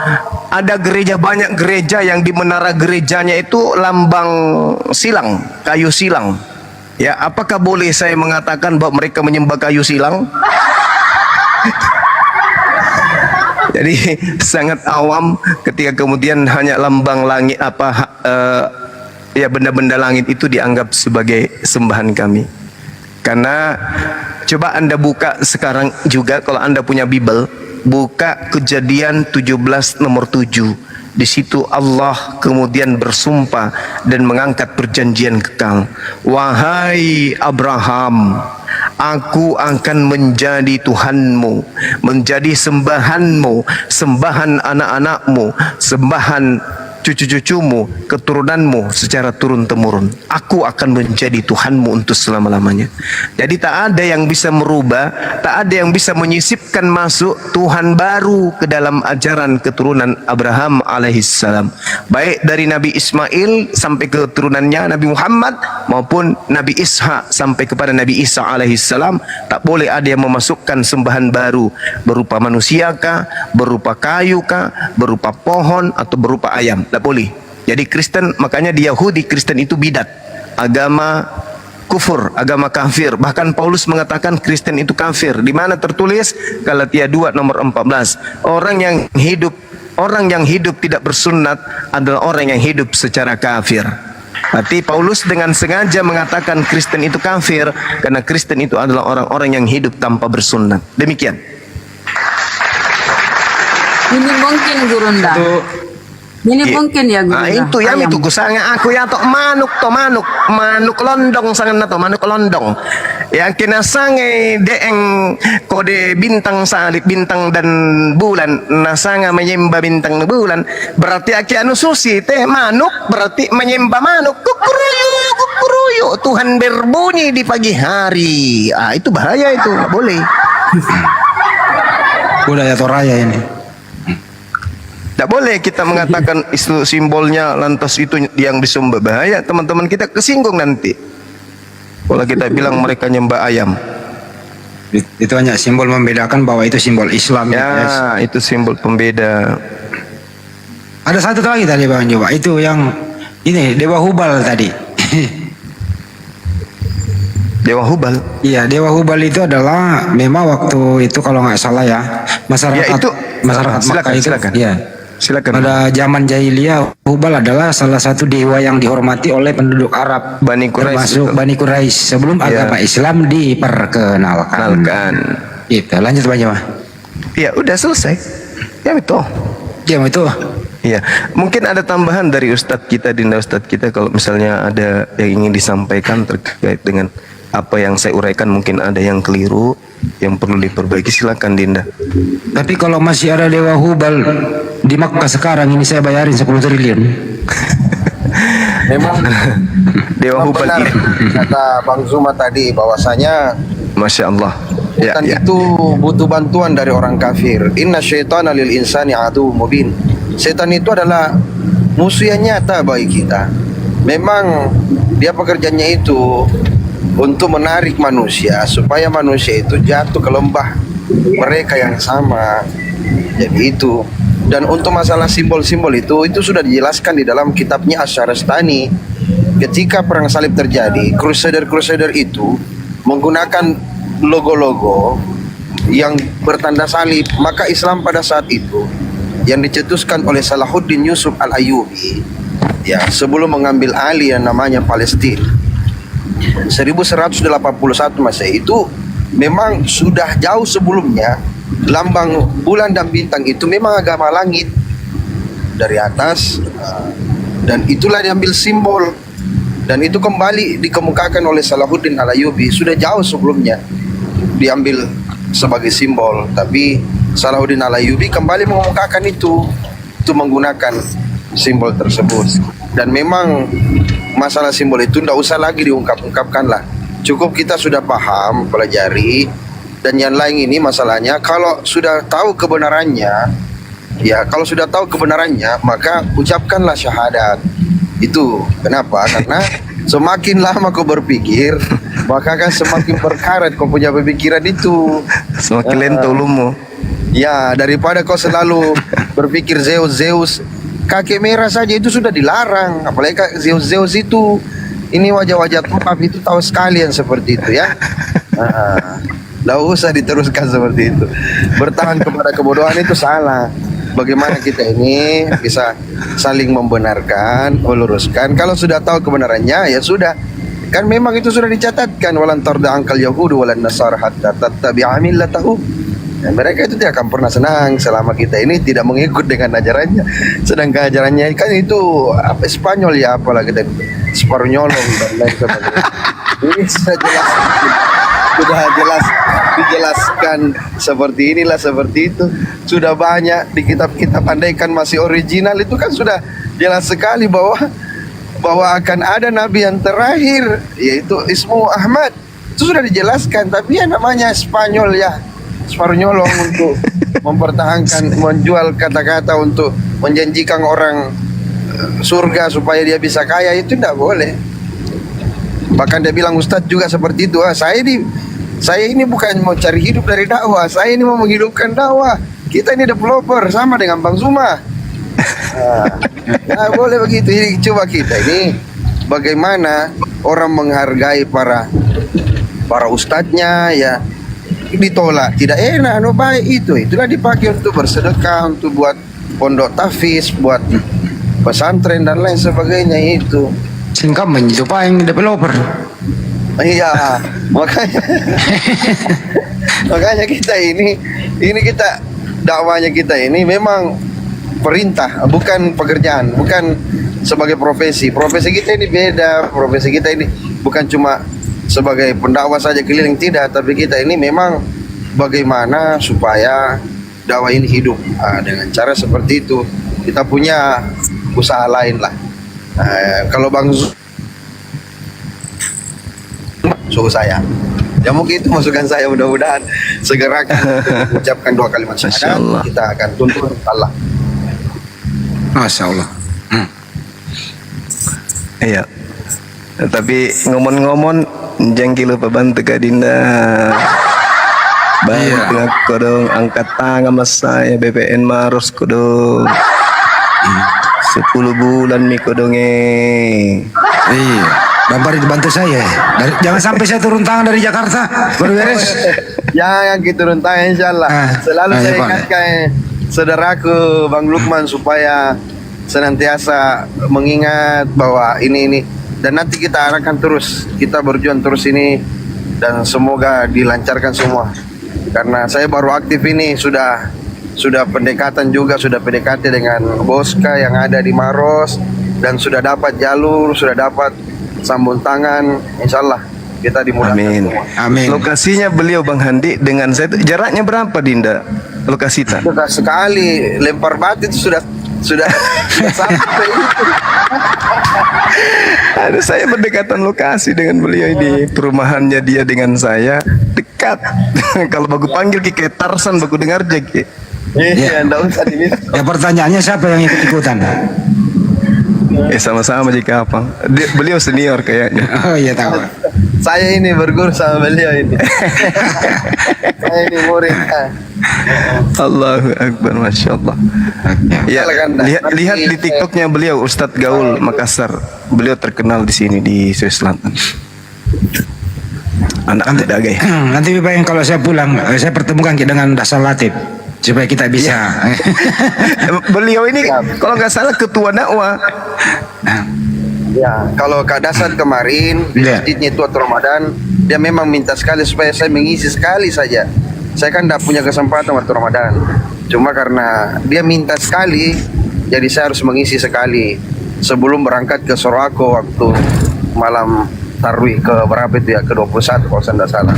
ada gereja, banyak gereja yang di menara gerejanya itu lambang silang, kayu silang. Ya, apakah boleh saya mengatakan bahwa mereka menyembah kayu silang? Jadi sangat awam ketika kemudian hanya lambang langit ya benda-benda langit itu dianggap sebagai sembahan kami. Karena coba Anda buka sekarang juga, kalau Anda punya Bible, buka Kejadian 17 nomor 7. Di situ Allah kemudian bersumpah dan mengangkat perjanjian kekal. Wahai Abraham, aku akan menjadi Tuhanmu, menjadi sembahanmu, sembahan anak-anakmu, sembahan cucu-cucumu, keturunanmu secara turun-temurun. Aku akan menjadi Tuhanmu untuk selama-lamanya. Jadi tak ada yang bisa merubah, tak ada yang bisa menyisipkan masuk Tuhan baru ke dalam ajaran keturunan Abraham alaihissalam. Baik dari Nabi Ismail sampai ke keturunannya Nabi Muhammad, maupun Nabi Ishak sampai kepada Nabi Isa alaihissalam, tak boleh ada yang memasukkan sembahan baru berupa manusiakah, berupa kayukah, berupa pohon atau berupa ayam. Tak boleh. Jadi Kristen, makanya di Yahudi Kristen itu bidat, agama kufur, agama kafir. Bahkan Paulus mengatakan Kristen itu kafir. Di mana tertulis? Galatia 2 nomor 14. Orang yang hidup tidak bersunat adalah orang yang hidup secara kafir. Berarti Paulus dengan sengaja mengatakan Kristen itu kafir karena Kristen itu adalah orang-orang yang hidup tanpa bersunat. Demikian. Ini mungkin Gurunda. Ini Iya. mungkin ya Gurunda. Itu ya Ayam. itu kusanga aku ya tok manuk londong sangan na to manuk londong. Yang kena sange deeng kode bintang salib bintang dan bulan nasanga menyembah bintang dan bulan berarti aki anu susi teh manuk berarti menyembah manuk kukuruyu Tuhan berbunyi di pagi hari. Itu bahaya itu nggak boleh. Budaya Toraya ini. Tidak boleh kita mengatakan itu simbolnya lantas itu yang disembah. Bahaya teman-teman kita kesinggung nanti kalau kita bilang mereka nyembah ayam. Itu hanya simbol membedakan bahwa itu simbol Islam. Ya, itu simbol pembeda. Ada satu lagi tadi Bang Juba, itu yang ini Dewa Hubal tadi. Dewa Hubal. Iya, Dewa Hubal itu adalah memang waktu itu kalau nggak salah ya masyarakat Ya, itu masyarakat silakan, Makkah itu. silakan. Iya. Silakan. Pada zaman jahiliyah Hubal adalah salah satu dewa yang dihormati oleh penduduk Arab, Bani Quraisy, termasuk betul. Bani Quraisy sebelum Iya. agama Islam diperkenalkan. Itu lanjut Bang Jawa. Ya, udah selesai. Ya betul. Ya itu. Iya, mungkin ada tambahan dari Ustadz kita, Dinda Ustadz kita, kalau misalnya ada yang ingin disampaikan terkait dengan apa yang saya uraikan, mungkin ada yang keliru, yang perlu diperbaiki, silakan Dinda. Tapi kalau masih ada Dewa Hubal di Makkah sekarang ini saya bayarin 10 triliun. Memang Dewa Hubal benar ini, kata Bang Zuma tadi bahwasanya Masya Allah. Ya, setan ya. itu butuh bantuan dari orang kafir. Inna syaitana lil insani adu mubin. Setan itu adalah musuh yang nyata bagi kita. Memang dia pekerjaannya itu untuk menarik manusia supaya manusia itu jatuh ke lembah mereka yang sama. Jadi itu. Dan untuk masalah simbol-simbol itu sudah dijelaskan di dalam kitabnya Asy-Syarastani. Ketika perang salib terjadi, crusader itu menggunakan logo-logo yang bertanda salib, maka Islam pada saat itu yang dicetuskan oleh Salahuddin Yusuf Al-Ayyubi ya sebelum mengambil alih yang namanya Palestina 1181 Masehi itu memang sudah jauh sebelumnya lambang bulan dan bintang itu memang agama langit dari atas dan itulah diambil simbol dan itu kembali dikemukakan oleh Salahuddin Al-Ayyubi sudah jauh sebelumnya diambil sebagai simbol, tapi Salahuddin Al-Ayyubi kembali mengemukakan itu menggunakan simbol tersebut. Dan memang masalah simbol itu tidak usah lagi diungkap-ungkapkan lah, cukup kita sudah paham, pelajari. Dan yang lain ini masalahnya kalau sudah tahu kebenarannya, ya kalau sudah tahu kebenarannya maka ucapkanlah syahadat. Itu kenapa? Karena semakin lama kau berpikir maka kan semakin berkarat kau punya pemikiran itu. Semakin lento ulumu. Ya, daripada kau selalu berpikir Zeus, kakek merah saja itu sudah dilarang. Apalagi Zeus itu, ini wajah-wajah tukap itu tahu sekalian seperti itu ya. Tidak usah diteruskan seperti itu. Bertahan kepada kebodohan itu salah. Bagaimana kita ini bisa saling membenarkan, meluruskan. Kalau sudah tahu kebenarannya ya sudah. Kan memang itu sudah dicatatkan walan tarda angkal yahudu walan nasara hatta tattabi'a millatahum. Dan mereka itu tidak akan pernah senang selama kita ini tidak mengikut dengan ajarannya. Sedangkan ajarannya kan itu apa Spanyol ya, apalagi dan Sparnyolong dan lain sebagainya. Ini sudah jelas dijelaskan seperti inilah seperti itu. Sudah banyak di kitab-kitab, andaikan masih original itu kan sudah jelas sekali bahwa akan ada nabi yang terakhir yaitu Ismu Ahmad. Itu sudah dijelaskan, tapi ya namanya Spanyol ya. Sparnyolong untuk mempertahankan, menjual kata-kata untuk menjanjikan orang surga supaya dia bisa kaya, itu tidak boleh. Bahkan dia bilang Ustadz juga seperti itu. Saya ini bukan mau cari hidup dari dakwah, saya ini mau menghidupkan dakwah. Kita ini developer sama dengan Bang Zuma. Nah, boleh begitu. Jadi coba kita ini bagaimana orang menghargai para ustadznya ya ditolak, tidak enak. No baik itulah dipakai untuk bersedekah, untuk buat pondok tahfiz, buat pesantren dan lain sebagainya itu. Singkam itu pak yang developer. Iya, makanya kita ini kita dakwanya kita ini memang perintah, bukan pekerjaan, bukan sebagai profesi. Profesi kita ini beda. Profesi kita ini bukan cuma sebagai pendakwah saja keliling, tidak, tapi kita ini memang bagaimana supaya dakwah ini hidup. Dengan cara seperti itu kita punya usaha lain lah. Kalau Bang suruh saya, ya mungkin itu masukan saya, mudah-mudahan segera akan mengucapkan 2 kalimat syahadat, kita akan tuntut Allah. Masya Allah. Iya. Tapi ngomong-ngomong jengki lupa bantu Kak Dinda. Bantu aku dong, angkat tangan mas saya BPN Maros ko dong. 10 bulan miko dong Iya. Gambar dibantu saya. Jangan sampai saya turun tangan dari Jakarta baru beres. Jangan kita turun tangan, insyaallah. Selalu saya ingatkan saudaraku Bang Lukman supaya senantiasa mengingat bahwa ini dan nanti kita akan terus, kita berjuang terus ini dan semoga dilancarkan semua. Karena saya baru aktif ini sudah pendekatan juga, sudah PDKT dengan Boska yang ada di Maros dan sudah dapat jalur, sudah dapat sambung tangan, insyaallah kita dimudahkan. Amin. Semua. Amin. Lokasinya beliau Bang Handi dengan saya itu jaraknya berapa Dinda? Lokasi tan? Sudah sekali lempar batu itu sudah sampai itu. Ada saya berdekatan lokasi dengan beliau ini. Perumahannya dia dengan saya dekat. Kalau bagus panggil ke Tarsan bagus dengar Jack. Iya, enggak usah ini. Ya pertanyaannya siapa yang ikut-ikutan? Sama-sama jika apa. Beliau senior kayaknya. Oh iya tahu. Saya ini berguru sama beliau ini. Saya ini murid. Allahu Akbar, Masya Allah. Ya, lihat di TikToknya beliau Ustadz Gaul Makassar. Beliau terkenal di sini di Sulawesi Selatan. Anak dagai. Nanti Pak yang kalau saya pulang saya pertemukan dengan Dasar Latif supaya kita bisa. Beliau ini kalau nggak salah ketua dakwah. Ya, kalau Kak Dasar kemarin di masjidnya itu waktu Ramadan, dia memang minta sekali supaya saya mengisi sekali saja. Saya kan tidak punya kesempatan waktu Ramadan. Cuma karena dia minta sekali, jadi saya harus mengisi sekali sebelum berangkat ke Sorowako waktu malam Tarwih ke berapa itu ya, ke 21 kalau saya tidak salah.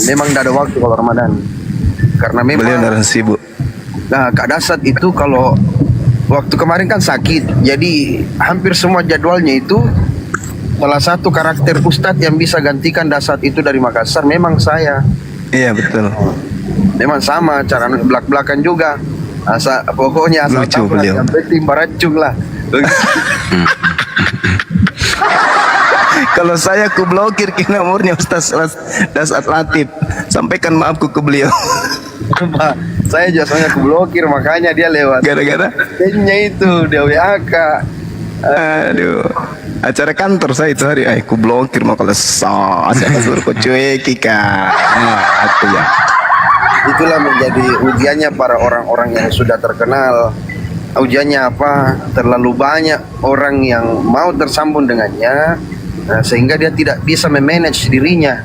Memang tidak ada waktu kalau Ramadan. Karena memang beliau darah sibuk. Nah, Kak Dasat itu kalau waktu kemarin kan sakit, jadi hampir semua jadwalnya itu salah satu karakter ustadz yang bisa gantikan Dasat itu dari Makassar memang saya. Iya betul. Memang sama cara belak-belakan juga. Pokoknya asal Lucu tahu beliau. yang penting baracung lah. Kalau saya ku blokir ke nomornya Ustaz Dasat Latif. Sampaikan maafku ke beliau. Saya jasanya aku blokir, makanya dia lewat. Gara-gara nya itu dia WA Kak. Aduh. Acara kantor saya itu hari ku blokir mau kalau saya suruh ku cueki Kak. Itu ya. Itulah menjadi ujiannya para orang-orang yang sudah terkenal. Ujiannya apa? Terlalu banyak orang yang mau tersambung dengannya, sehingga dia tidak bisa memanage dirinya.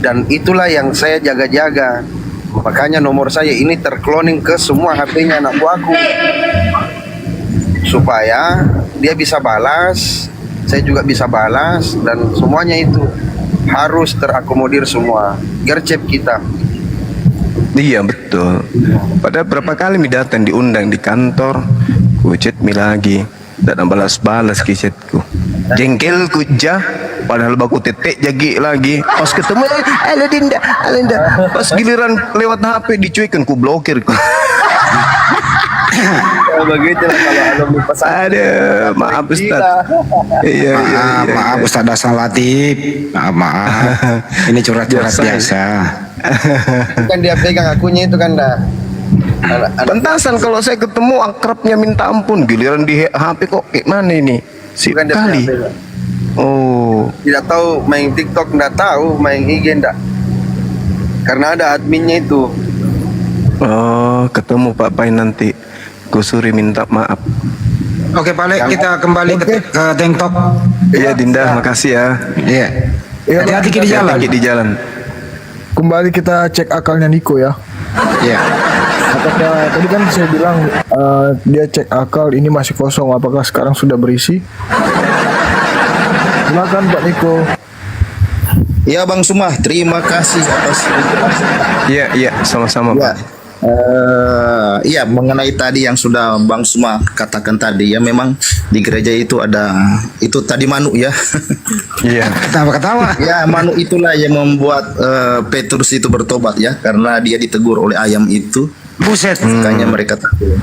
Dan itulah yang saya jaga-jaga. Makanya nomor saya ini terkloning ke semua HP-nya anak buahku, supaya dia bisa balas, saya juga bisa balas, dan semuanya itu harus terakomodir semua. Gercep kita. Iya betul. Padahal berapa kali mi datang diundang di kantor, ku chat mi lagi, dan balas-balas ke chatku. Jengkel ku jah, padahal baku tetek jagi lagi. Pas ketemu, Dinda. Pas giliran lewat HP dicuekin, ku blokir ku. Begitulah kalau alumni pesantren. Aduh, maaf Ustaz. Iya. Maaf Ustaz Dasar Latif. Maaf. Ini curhat-curhat biasa. Kan dia pegang akunya itu kan dah. Pentasan kalau saya ketemu akrabnya minta ampun, giliran di HP kok kayak mana ini? Sip Bukan dia kali. pegang. Oh, Tidak tahu main TikTok, enggak tahu main IG enggak. Karena ada adminnya itu. oh, ketemu Pak Pai nanti. Kusuri minta maaf. Oke, Pak Le, kita kembali ke Tank Talk. Iya, Dinda, makasih ya. Iya. Hati-hati di jalan. Hati-hati di jalan. Kembali kita cek akalnya Niko ya. Iya. Apakah tadi kan saya bilang dia cek akal ini masih kosong, apakah sekarang sudah berisi? Silakan Pak Niko. Ya Bang Suma, terima kasih atas penjelasan. Iya, sama-sama Ya, Pak. iya mengenai tadi yang sudah Bang Suma katakan tadi ya, memang di gereja itu ada itu tadi Manu ya. Iya. Ketawa-ketawa. Ya Manu itulah yang membuat Petrus itu bertobat ya, karena dia ditegur oleh ayam itu. Buset. Makanya mereka takut.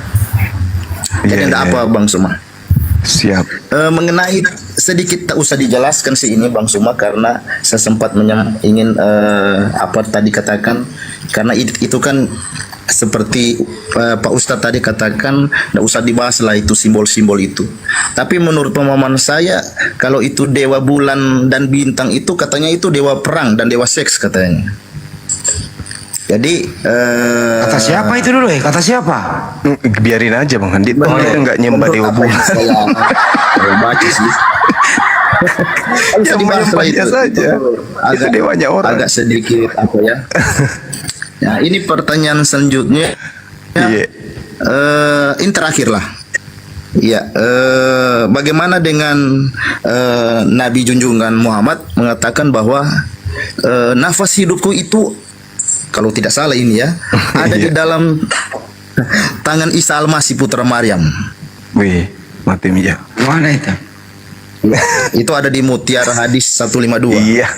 Jadi Iya, enggak iya. apa Bang Suma. Siap. Mengenai sedikit tak usah dijelaskan sih ini Bang Suma, karena saya sempat ingin apa tadi katakan, karena itu kan seperti Pak Ustadz tadi katakan tidak usah dibahas lah itu simbol-simbol itu. Tapi menurut pemahaman saya, kalau itu dewa bulan dan bintang itu katanya itu dewa perang dan dewa seks katanya. Jadi Kata siapa itu dulu ya? Kata siapa? Biarin aja Bang Handit. Oh, dia nggak nyembah dewa apa yang bulan. saya baca sih. Ya, menyembahnya saja. Itu dewanya orang. Agak sedikit apa ya. Nah, ini pertanyaan selanjutnya. Iya. Ini terakhir lah. Ya, bagaimana dengan Nabi junjungan Muhammad mengatakan bahwa nafas hidupku itu, kalau tidak salah ini ya, ada di dalam tangan Isa Al-Masih putra Maryam. Wih, mati ya. Mana itu? Itu ada di Mutiara Hadis 152. Iya.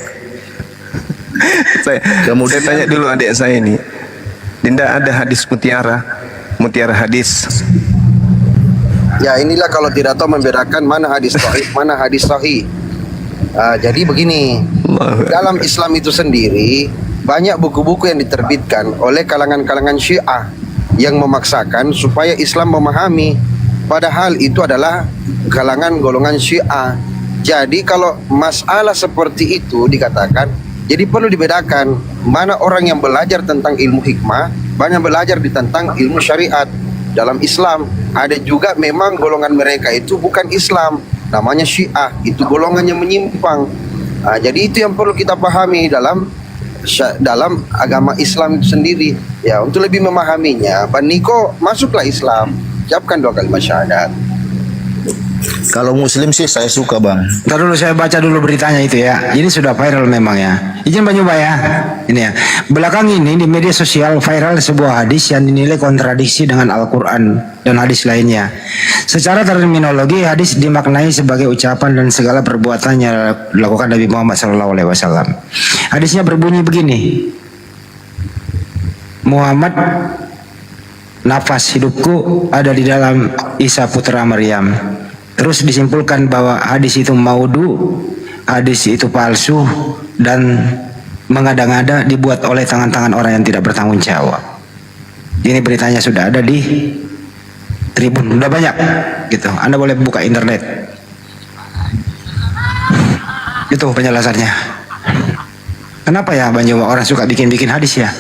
Kemudian saya tanya dulu adik saya ini. Dinda, ada hadis mutiara hadis. Ya inilah kalau tidak tahu membedakan mana hadis sahih, mana hadis sahih. Jadi begini, dalam Islam itu sendiri banyak buku-buku yang diterbitkan oleh kalangan-kalangan Syiah yang memaksakan supaya Islam memahami, padahal itu adalah kalangan golongan Syiah. Jadi kalau masalah seperti itu dikatakan, jadi perlu dibedakan mana orang yang belajar tentang ilmu hikmah, banyak belajar tentang ilmu syariat. Dalam Islam ada juga memang golongan mereka itu bukan Islam, namanya Syiah, itu golongan yang menyimpang. Jadi itu yang perlu kita pahami dalam agama Islam itu sendiri. Ya, untuk lebih memahaminya, Pak Niko masuklah Islam, ucapkan 2 kalimat syahadat. Kalau Muslim sih saya suka Bang. Ntar dulu saya baca dulu beritanya itu ya. Ini sudah viral memang ya. Izin Pak Nyoba ya. Ini ya. Belakang ini di media sosial viral sebuah hadis yang dinilai kontradiksi dengan Al-Quran dan hadis lainnya. Secara terminologi hadis dimaknai sebagai ucapan dan segala perbuatan yang dilakukan Nabi Muhammad SAW. Hadisnya berbunyi begini. Muhammad, nafas hidupku ada di dalam Isa putra Maryam. Terus disimpulkan bahwa hadis itu maudhu, hadis itu palsu dan mengada-ngada dibuat oleh tangan-tangan orang yang tidak bertanggung jawab. Ini beritanya sudah ada di Tribun, udah banyak gitu. Anda boleh buka internet. Itu penjelasannya. Kenapa ya Banjo orang suka bikin-bikin hadis ya?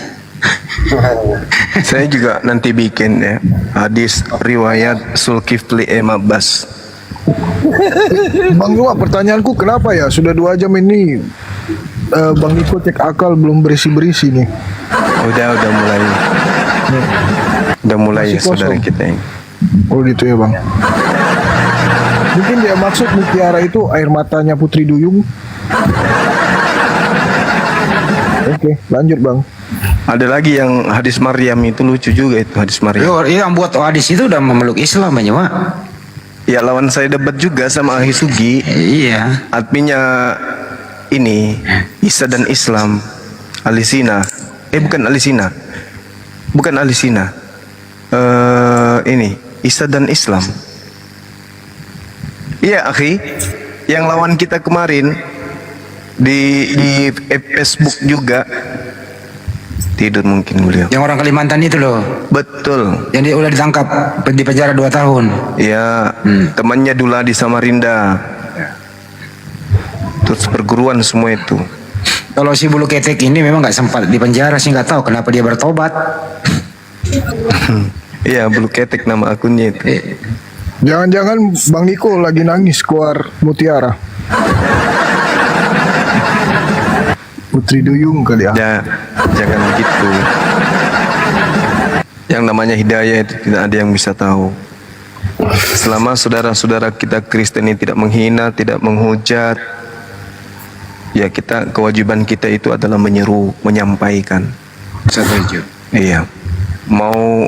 Saya juga nanti bikin ya hadis riwayat Sulkifli Abbas. Bang Zuma, pertanyaanku kenapa ya sudah 2 jam ini Bang Niko cek akal belum berisi-berisi nih. Udah mulai Masih ya saudara kosong. kita ini. Oh gitu ya Bang. Mungkin dia maksud mutiara itu air matanya Putri Duyung. Oke, lanjut Bang. Ada lagi yang hadis Maryam itu lucu juga itu hadis Maryam. Yang buat hadis itu udah memeluk Islam Banjo. Ya lawan saya debat juga sama Ahi Sugi. Iya. Adminnya ini Isa dan Islam, Alisina. Bukan Alisina. Bukan Alisina. Ini Isa dan Islam. Iya, akhi. Yang lawan kita kemarin di Facebook juga. Tidur mungkin beliau. Yang orang Kalimantan itu loh. Betul. Yang dia udah ditangkap di penjara 2 tahun. Ya, temannya Dula di Samarinda. terus perguruan semua itu. Kalau si bulu ketek ini memang nggak sempat di penjara sih, nggak tahu kenapa dia bertobat. Iya, bulu ketek nama akunnya itu. Jangan-jangan Bang Niko lagi nangis keluar mutiara. Putri Duyung kali ya. Ya, jangan begitu. Yang namanya hidayah itu tidak ada yang bisa tahu. Selama saudara-saudara kita Kristen ini tidak menghina, tidak menghujat, ya kita, kewajiban kita itu adalah menyeru, menyampaikan. Setuju. Iya. Mau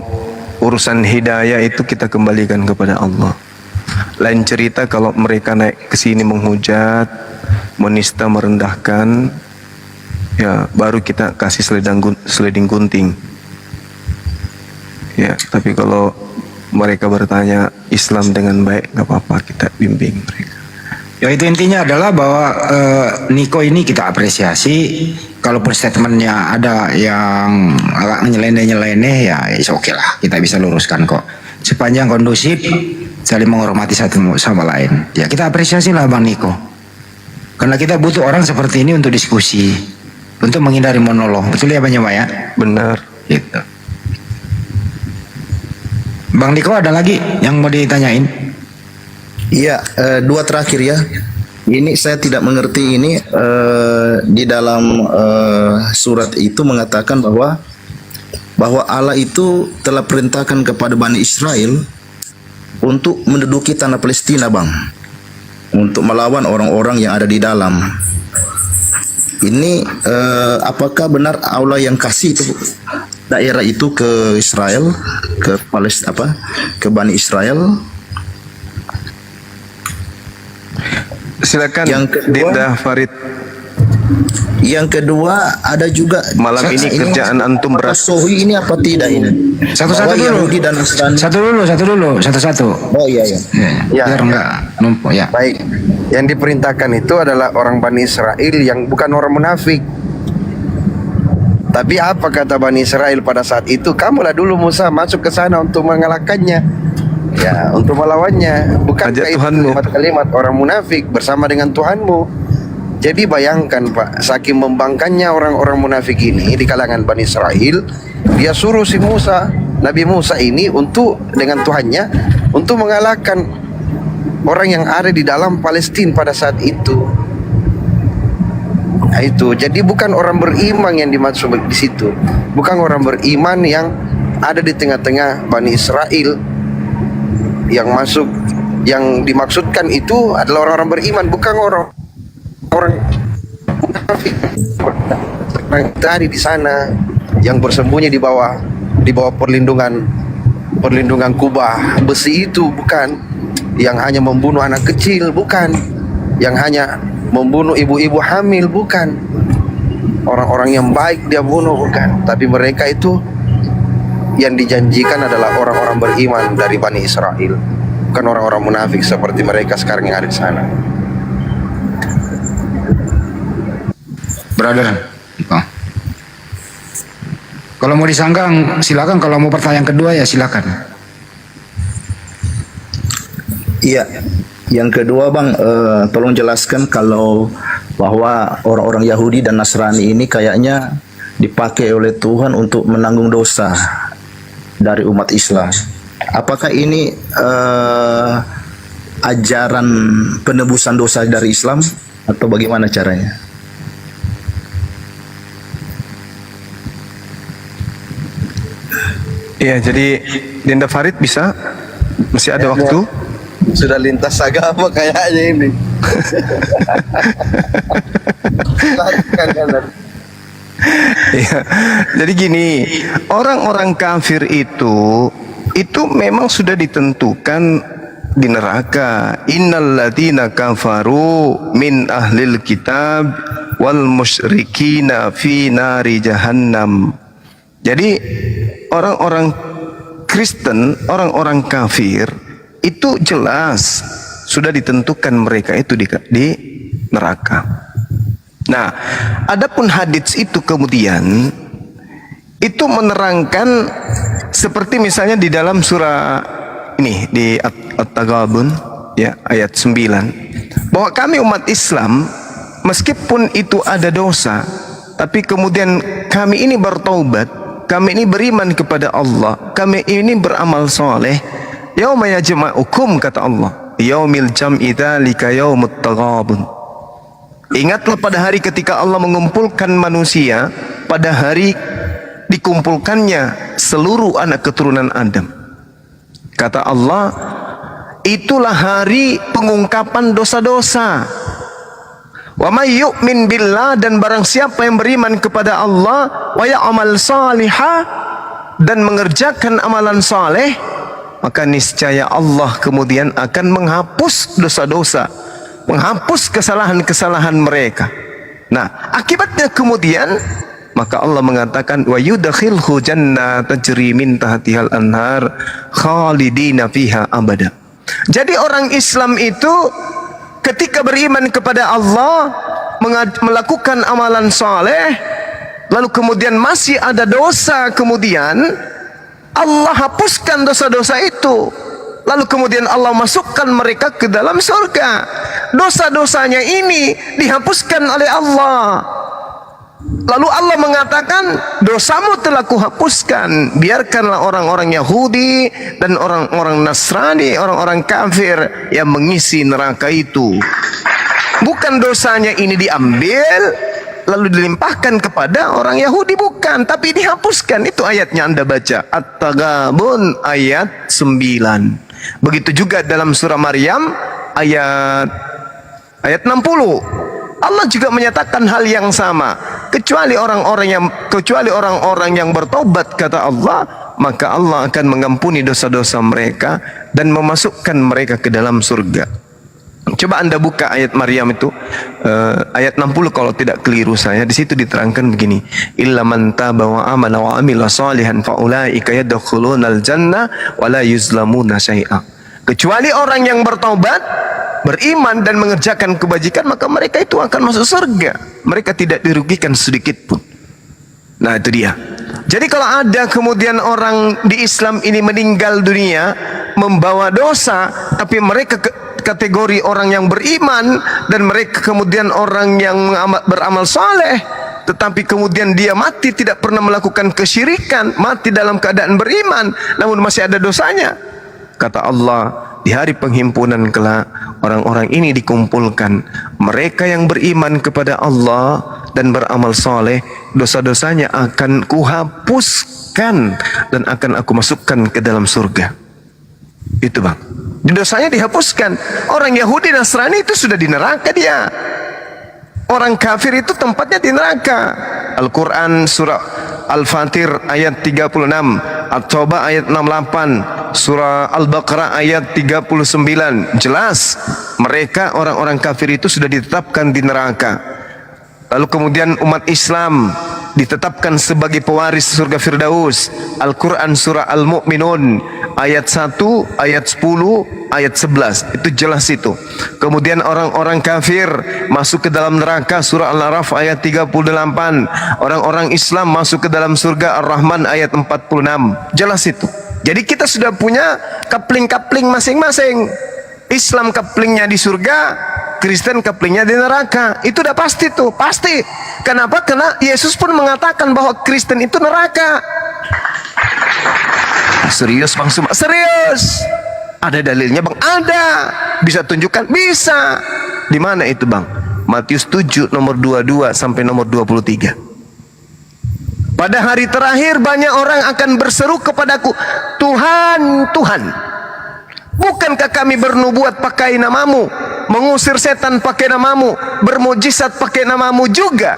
urusan hidayah itu kita kembalikan kepada Allah. Lain cerita kalau mereka naik ke sini menghujat, menista, merendahkan, ya baru kita kasih sliding gunting. Ya, tapi kalau mereka bertanya Islam dengan baik, nggak apa-apa, kita bimbing mereka. Ya itu intinya adalah bahwa Niko ini kita apresiasi. Kalaupun statementnya ada yang agak nyeleneh-nyeleneh, ya oke lah, kita bisa luruskan kok. Sepanjang kondusif, saling menghormati satu sama lain. Ya kita apresiasi lah Bang Niko. Karena kita butuh orang seperti ini untuk diskusi, untuk menghindari monolog. Betul ya Bang Nyoma ya? Benar. Gitu. Bang Niko ada lagi yang mau ditanyain? Iya, dua terakhir ya. Ini saya tidak mengerti ini di dalam surat itu mengatakan bahwa Allah itu telah perintahkan kepada Bani Israel untuk menduduki tanah Palestina, Bang, untuk melawan orang-orang yang ada di dalam. Ini apakah benar Allah yang kasih itu daerah itu ke Israel, ke Palestina, ke Bani Israel? Silakan Yang kedua, Dinda Farid. Yang kedua ada juga Malam ini kerjaan antum berat. Sohi ini apa tidak ini? Satu-satu Bahwa dulu. Yahudi dan Nasrani. Satu-satu. Oh iya ya. Ya. Biar enggak numpuk ya. Baik, yang diperintahkan itu adalah orang Bani Israel yang bukan orang munafik. Tapi apa kata Bani Israel pada saat itu? Kamulah dulu Musa masuk ke sana untuk mengalahkannya. Ya, untuk melawannya. Bukankah Ajak itu Tuhanmu. kalimat orang munafik bersama dengan Tuhanmu? Jadi bayangkan Pak, saking membangkangnya orang-orang munafik ini di kalangan Bani Israel, dia suruh si Musa, Nabi Musa ini untuk dengan Tuhannya untuk mengalahkan orang yang ada di dalam Palestina pada saat itu. Nah itu, jadi bukan orang beriman yang dimaksud di situ, bukan orang beriman yang ada di tengah-tengah Bani Israel yang masuk, yang dimaksudkan itu adalah orang-orang beriman, bukan orang munafik. Orang tadi di sana yang bersembunyi di bawah perlindungan kubah besi itu, bukan yang hanya membunuh anak kecil, bukan yang hanya membunuh ibu-ibu hamil, bukan orang-orang yang baik dia bunuh, bukan. Tapi mereka itu yang dijanjikan adalah orang-orang beriman dari Bani Israel, bukan orang-orang munafik seperti mereka sekarang yang ada di sana. Brother. Kalau mau disanggang silakan, kalau mau pertanyaan kedua ya silakan. Iya. Yang kedua Bang, tolong jelaskan kalau bahwa orang-orang Yahudi dan Nasrani ini kayaknya dipakai oleh Tuhan untuk menanggung dosa dari umat Islam. Apakah ini ajaran penebusan dosa dari Islam atau bagaimana caranya? Iya, jadi Dinda Farid bisa? Masih ada waktu? Sudah lintas agama kayaknya ini. Iya. Jadi gini, orang-orang kafir itu memang sudah ditentukan di neraka. Innal ladzina kafaru min ahlil kitab wal musyrikina fi nari jahannam. Jadi orang-orang Kristen, orang-orang kafir itu jelas sudah ditentukan mereka itu di neraka. Nah, adapun hadits itu kemudian itu menerangkan seperti misalnya di dalam surah ini di At-Taghabun ya ayat 9 bahwa kami umat Islam meskipun itu ada dosa, tapi kemudian kami ini bertaubat, kami ini beriman kepada Allah, kami ini beramal soleh. Yauma yajma'ukum, kata Allah, yaumil jam'i dzalika yaumut taghabun. Ingatlah pada hari ketika Allah mengumpulkan manusia, pada hari dikumpulkannya seluruh anak keturunan Adam. Kata Allah, itulah hari pengungkapan dosa-dosa. Wa may yu'min billah, dan barang siapa yang beriman kepada Allah, wa ya'mal salihah, dan mengerjakan amalan saleh, maka niscaya Allah kemudian akan menghapus dosa-dosa, menghapus kesalahan-kesalahan mereka. Nah, akibatnya kemudian maka Allah mengatakan wa yudkhilhu jannatan tajri min tahtihal anhar khalidina fiha abada. Jadi orang Islam itu ketika beriman kepada Allah, melakukan amalan saleh, lalu kemudian masih ada dosa, kemudian Allah hapuskan dosa-dosa itu, lalu kemudian Allah masukkan mereka ke dalam surga. Dosa-dosanya ini dihapuskan oleh Allah. Lalu Allah mengatakan, dosamu telah kuhapuskan. Biarkanlah orang-orang Yahudi dan orang-orang Nasrani, orang-orang kafir yang mengisi neraka itu. Bukan dosanya ini diambil lalu dilimpahkan kepada orang Yahudi, bukan, tapi dihapuskan. Itu ayatnya Anda baca, At-Taghabun ayat 9. Begitu juga dalam surah Maryam ayat 60. Allah juga menyatakan hal yang sama. Kecuali orang-orang yang bertobat, kata Allah, maka Allah akan mengampuni dosa-dosa mereka dan memasukkan mereka ke dalam surga. Coba Anda buka ayat Maryam itu, ayat 60 kalau tidak keliru saya. Di situ diterangkan begini, illa man taba wa amana wa amila salihan fa ulaika yadkhulunal jannah wa la yuzlamuna syai'a. Kecuali orang yang bertaubat, beriman dan mengerjakan kebajikan, maka mereka itu akan masuk surga. Mereka tidak dirugikan sedikit pun. Nah, itu dia. Jadi kalau ada kemudian orang di Islam ini meninggal dunia membawa dosa, tapi mereka kategori orang yang beriman, dan mereka kemudian orang yang beramal saleh, tetapi kemudian dia mati tidak pernah melakukan kesyirikan, mati dalam keadaan beriman, namun masih ada dosanya. Kata Allah, di hari penghimpunan kelak, orang-orang ini dikumpulkan. Mereka yang beriman kepada Allah dan beramal soleh, dosa-dosanya akan kuhapuskan dan akan aku masukkan ke dalam surga. Itu bang, dosanya dihapuskan. Orang Yahudi Nasrani itu sudah di neraka dia. Orang kafir itu tempatnya di neraka. Al-Quran surah Al-Fatir ayat 36, At-Taubah ayat 68, surah Al-Baqarah ayat 39. Jelas mereka orang-orang kafir itu sudah ditetapkan di neraka. Lalu kemudian umat Islam ditetapkan sebagai pewaris surga Firdaus. Al-Quran surah Al-Mu'minun ayat 1, ayat 10, ayat 11. Itu jelas itu. Kemudian orang-orang kafir masuk ke dalam neraka, surah Al-Araf ayat 38. Orang-orang Islam masuk ke dalam surga Ar-Rahman ayat 46. Jelas itu. Jadi kita sudah punya kapling-kapling masing-masing. Islam kaplingnya di surga, Kristen kaplingnya di neraka. Itu udah pasti tuh, pasti. Kenapa? Karena Yesus pun mengatakan bahwa Kristen itu neraka. Serius bang Suma? Serius. Ada dalilnya bang? Ada. Bisa tunjukkan? Bisa. Di mana itu bang? Matius 7 nomor 22 sampai nomor 23. Pada hari terakhir banyak orang akan berseru kepadaku, Tuhan, Tuhan, bukankah kami bernubuat pakai namamu, mengusir setan pakai namamu, bermujizat pakai namamu juga?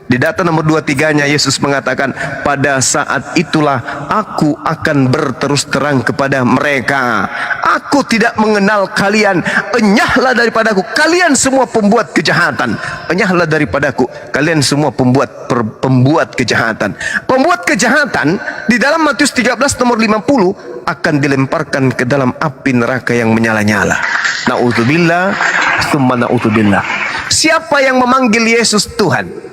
Di data nomor 23-nya Yesus mengatakan, pada saat itulah aku akan berterus terang kepada mereka, aku tidak mengenal kalian, enyahlah daripadaku kalian semua pembuat kejahatan. Enyahlah daripadaku kalian semua pembuat kejahatan. Pembuat kejahatan di dalam Matius 13 nomor 50 akan dilemparkan ke dalam api neraka yang menyala-nyala. Na'udzubillah, tsumma na'udzubillah. Siapa yang memanggil Yesus Tuhan?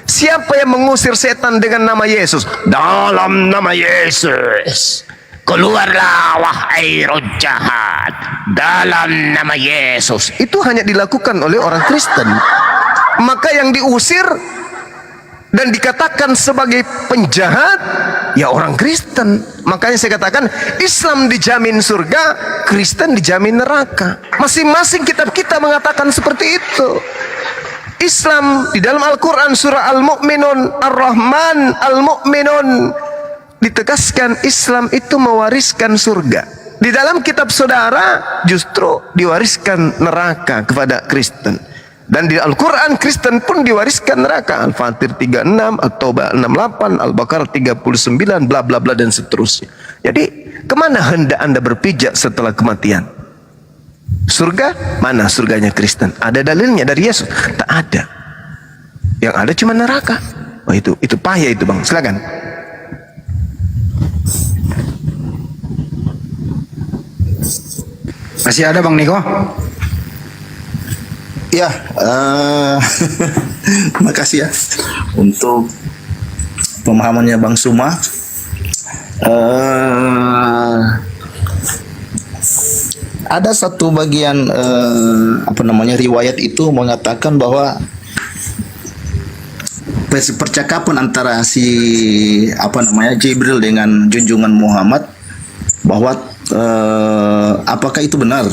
Siapa yang mengusir setan dengan nama Yesus? Dalam nama Yesus, keluarlah wahai roh jahat. Dalam nama Yesus. Itu hanya dilakukan oleh orang Kristen. maka yang diusir dan dikatakan sebagai penjahat ya orang Kristen. Makanya saya katakan Islam dijamin surga, Kristen dijamin neraka. Masing-masing kitab kita mengatakan seperti itu. Islam di dalam Al-Quran surah Al-Mu'minun Ar-Rahman Al-Mu'minun ditegaskan Islam itu mewariskan surga. Di dalam kitab saudara justru diwariskan neraka kepada Kristen. Dan di Al-Quran Kristen pun diwariskan neraka. Al-Fatir 36, At-Taubah 68, Al-Baqarah 39, bla bla bla dan seterusnya. Jadi kemana hendak Anda berpijak setelah kematian? Surga? Mana surganya Kristen? Ada dalilnya dari Yesus? Tak ada. Yang ada cuma neraka. Oh itu payah itu bang. Silakan. Masih ada Bang Niko? Ya, makasih ya untuk pemahamannya Bang Suma. Ada satu bagian riwayat itu mengatakan bahwa percakapan antara si Jibril dengan junjungan Muhammad, bahwa apakah itu benar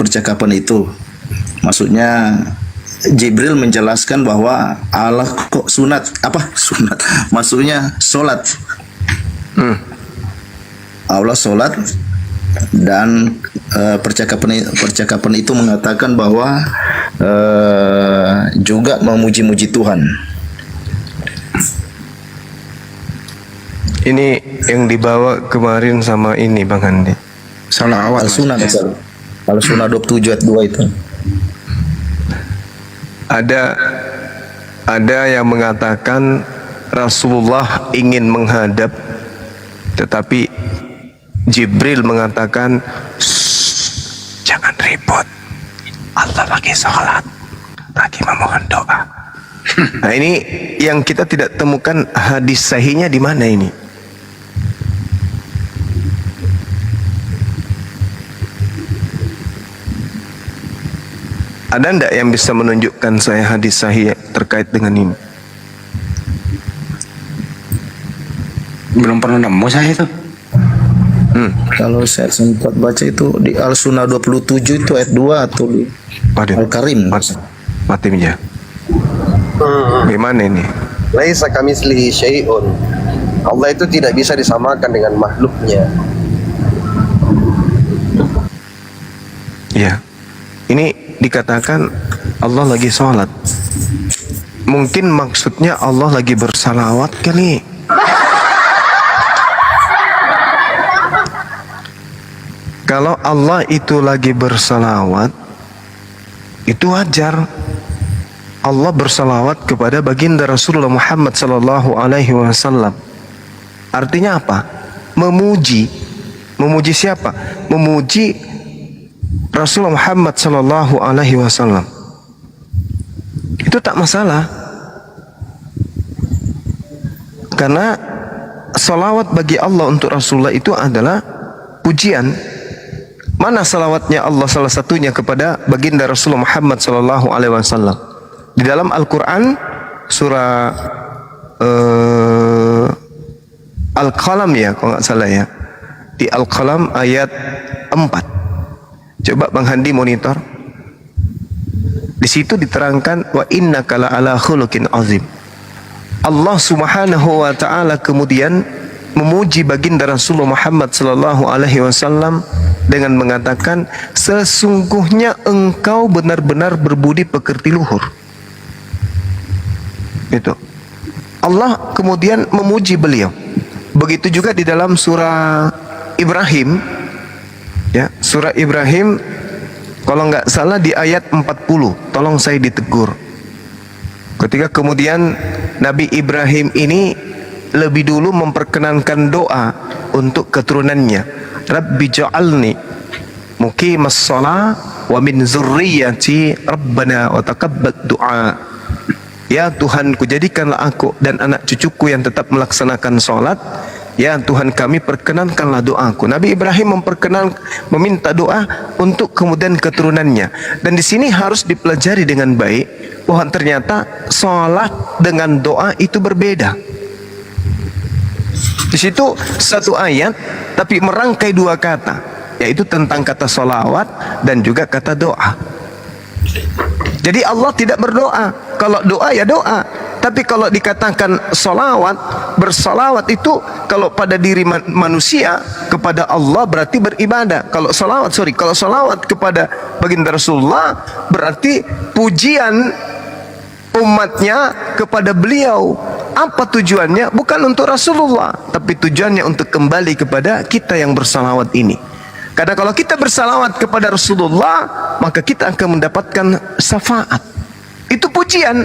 percakapan itu? Maksudnya Jibril menjelaskan bahwa Allah kok sunat, maksudnya solat. Allah solat, dan percakapan itu mengatakan bahwa juga memuji-muji Tuhan. Ini yang dibawa kemarin sama ini Bang Andi. Salawat. Al-Sunnah 27 ayat 2 itu. Ada yang mengatakan Rasulullah ingin menghadap, tetapi Jibril mengatakan jangan ribut, Allah lagi sholat, lagi memohon doa. Nah ini yang kita tidak temukan hadis sahihnya di mana ini. Ada ndak yang bisa menunjukkan saya hadis sahih terkait dengan ini? Belum pernah nemu saya itu. Kalau saya sempat baca itu di Al-Sunnah 27 itu ayat 2 atau di Al-Karim. Mati ya. Gimana ini? Laisa kamitslihi syai'un. Allah itu tidak bisa disamakan dengan makhluknya. Ya. Ini dikatakan Allah lagi sholat. Mungkin maksudnya Allah lagi bersalawat kali. Kalau Allah itu lagi bersalawat, itu wajar. Allah bersalawat kepada baginda Rasulullah Muhammad sallallahu alaihi wasallam. Artinya apa? Memuji. Memuji siapa? Memuji Rasulullah Muhammad sallallahu alaihi wasallam. Itu tak masalah. Karena salawat bagi Allah untuk Rasulullah itu adalah pujian. Mana salawatnya Allah salah satunya kepada baginda Rasulullah Muhammad sallallahu alaihi wasallam? Di dalam Al-Qur'an surah Al-Qalam ya, kalau nggak salah ya. Di Al-Qalam ayat 4. Coba Bang Handi monitor. Di situ diterangkan wa innaka la ala khuluqin azim. Allah Subhanahu wa taala kemudian memuji baginda Rasulullah Muhammad sallallahu alaihi wasallam dengan mengatakan sesungguhnya engkau benar-benar berbudi pekerti luhur. Itu. Allah kemudian memuji beliau. Begitu juga di dalam surah Ibrahim. Ya, surah Ibrahim kalau nggak salah di ayat 40, tolong saya ditegur. Ketika kemudian Nabi Ibrahim ini lebih dulu memperkenankan doa untuk keturunannya. Rabbi ja'alni muqimas shalah wa min zurriyyati rabbana wa taqabbal du'a. Ya Tuhanku, jadikanlah aku dan anak cucuku yang tetap melaksanakan sholat ya Tuhan kami perkenankanlah doaku. Nabi Ibrahim meminta doa untuk kemudian keturunannya. Dan di sini harus dipelajari dengan baik bahwa ternyata salat dengan doa itu berbeda. Di situ satu ayat tapi merangkai dua kata, yaitu tentang kata solawat dan juga kata doa. Jadi Allah tidak berdoa. Kalau doa ya doa. Tapi kalau dikatakan solawat, bersolawat itu kalau pada diri manusia kepada Allah berarti beribadah. Kalau solawat kepada baginda Rasulullah berarti pujian umatnya kepada beliau. Apa tujuannya? Bukan untuk Rasulullah, tapi tujuannya untuk kembali kepada kita yang bersalawat ini. Karena kalau kita bersalawat kepada Rasulullah, maka kita akan mendapatkan syafaat. Itu pujian.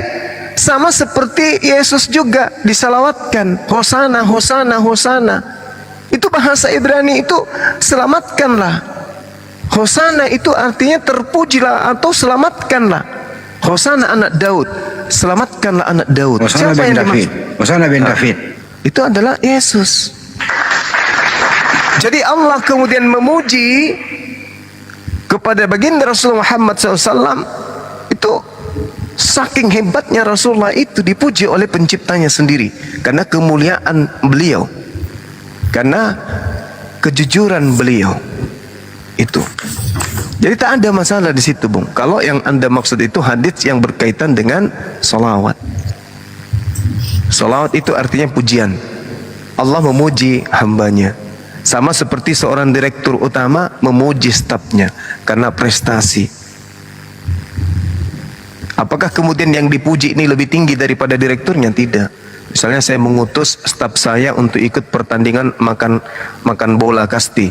Sama seperti Yesus juga disalawatkan. Hosana, hosana, hosana. Itu bahasa Ibrani itu selamatkanlah. Hosana itu artinya terpujilah atau selamatkanlah. Hosana anak Daud, selamatkanlah anak Daud. Hosana Siapa bin yang David. dimaksud? Hosana bin David. Itu adalah Yesus. Jadi Allah kemudian memuji kepada baginda Rasulullah Muhammad SAW. Itu saking hebatnya Rasulullah itu dipuji oleh penciptanya sendiri karena kemuliaan beliau, karena kejujuran beliau itu. Jadi tak ada masalah di situ, Bung. Kalau yang Anda maksud itu hadis yang berkaitan dengan salawat. Salawat itu artinya pujian. Allah memuji hambanya. Sama seperti seorang direktur utama memuji stafnya karena prestasi. Apakah kemudian yang dipuji ini lebih tinggi daripada direkturnya? Tidak. Misalnya saya mengutus staf saya untuk ikut pertandingan makan bola kasti.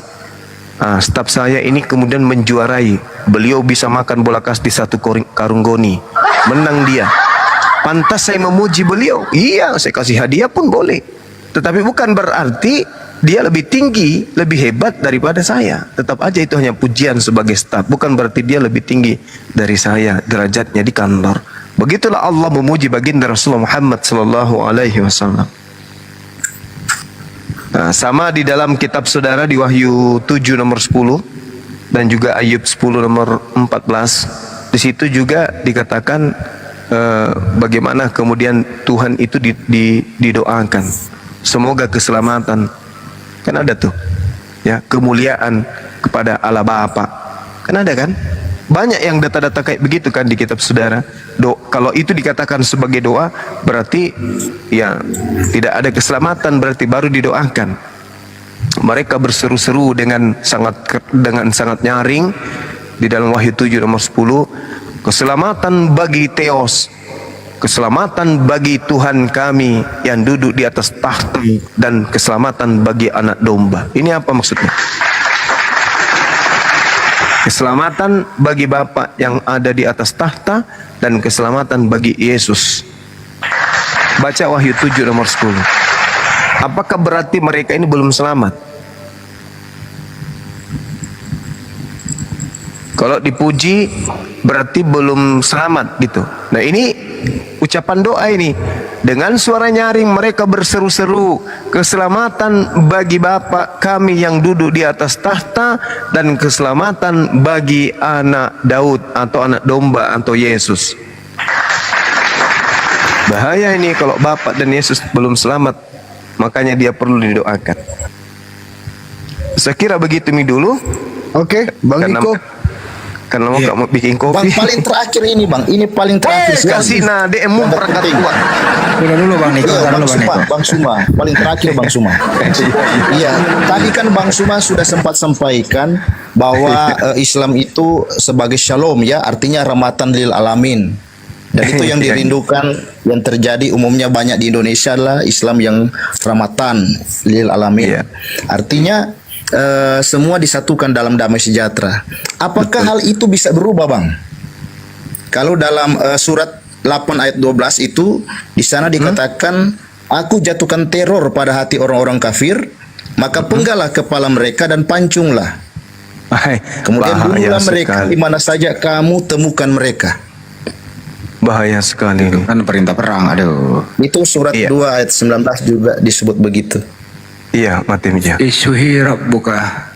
Staf saya ini kemudian menjuarai. Beliau bisa makan bola kasti 1 karung goni. Menang dia. Pantas saya memuji beliau? Iya, saya kasih hadiah pun boleh. Tetapi bukan berarti dia lebih tinggi, lebih hebat daripada saya. Tetap aja itu hanya pujian sebagai staf. Bukan berarti dia lebih tinggi dari saya derajatnya di kantor. Begitulah Allah memuji baginda Rasulullah Muhammad sallallahu alaihi wasallam. Nah, sama di dalam kitab saudara di Wahyu 7 nomor 10 dan juga Ayub 10 nomor 14. Di situ juga dikatakan bagaimana kemudian Tuhan itu didoakan. Semoga keselamatan. Kan ada tuh, ya, kemuliaan kepada Allah Bapa. Kan ada kan? Banyak yang data-data kayak begitu kan di kitab saudara. Kalau itu dikatakan sebagai doa, berarti ya tidak ada keselamatan, berarti baru didoakan. Mereka berseru-seru dengan sangat nyaring di dalam Wahyu 7 nomor 10, keselamatan bagi Theos, keselamatan bagi Tuhan kami yang duduk di atas tahta, dan keselamatan bagi anak domba. Ini apa maksudnya? Keselamatan bagi Bapa yang ada di atas tahta dan keselamatan bagi Yesus. Baca Wahyu 7 nomor 10. Apakah berarti mereka ini belum selamat? Kalau dipuji berarti belum selamat gitu. Nah, ini ucapan doa ini. Dengan suara nyaring mereka berseru-seru, keselamatan bagi Bapa kami yang duduk di atas tahta dan keselamatan bagi anak Daud atau anak domba atau Yesus. Bahaya ini kalau Bapa dan Yesus belum selamat, makanya dia perlu didoakan. Saya kira begitu dulu. Oke, Bang Niko. Karena mau kamu bikin Bang, kopi. paling terakhir ini Bang, ini paling terakhir Kasih DM-mu perangkat kuat. Udah dulu Bang Niko, Iya, dulu Bang Niko. Bang Suma, paling terakhir Bang Suma. Iya, tadi kan Bang Suma sudah sempat sampaikan bahwa Islam itu sebagai shalom, ya, artinya rahmatan lil alamin. Dan itu yang dirindukan, yang terjadi umumnya banyak di Indonesia adalah Islam yang rahmatan lil alamin. Artinya semua disatukan dalam damai sejahtera. Apakah hal itu bisa berubah, Bang? Kalau dalam surat 8 ayat 12 itu di sana dikatakan, aku jatuhkan teror pada hati orang-orang kafir, maka penggalah kepala mereka dan pancunglah. Kemudian bunuhlah mereka di mana saja kamu temukan mereka. Bahaya sekali Itu kan perintah perang, aduh. Itu surat 2 ayat 19 juga disebut begitu. Iya, mati meja. Isuhi rabbuka.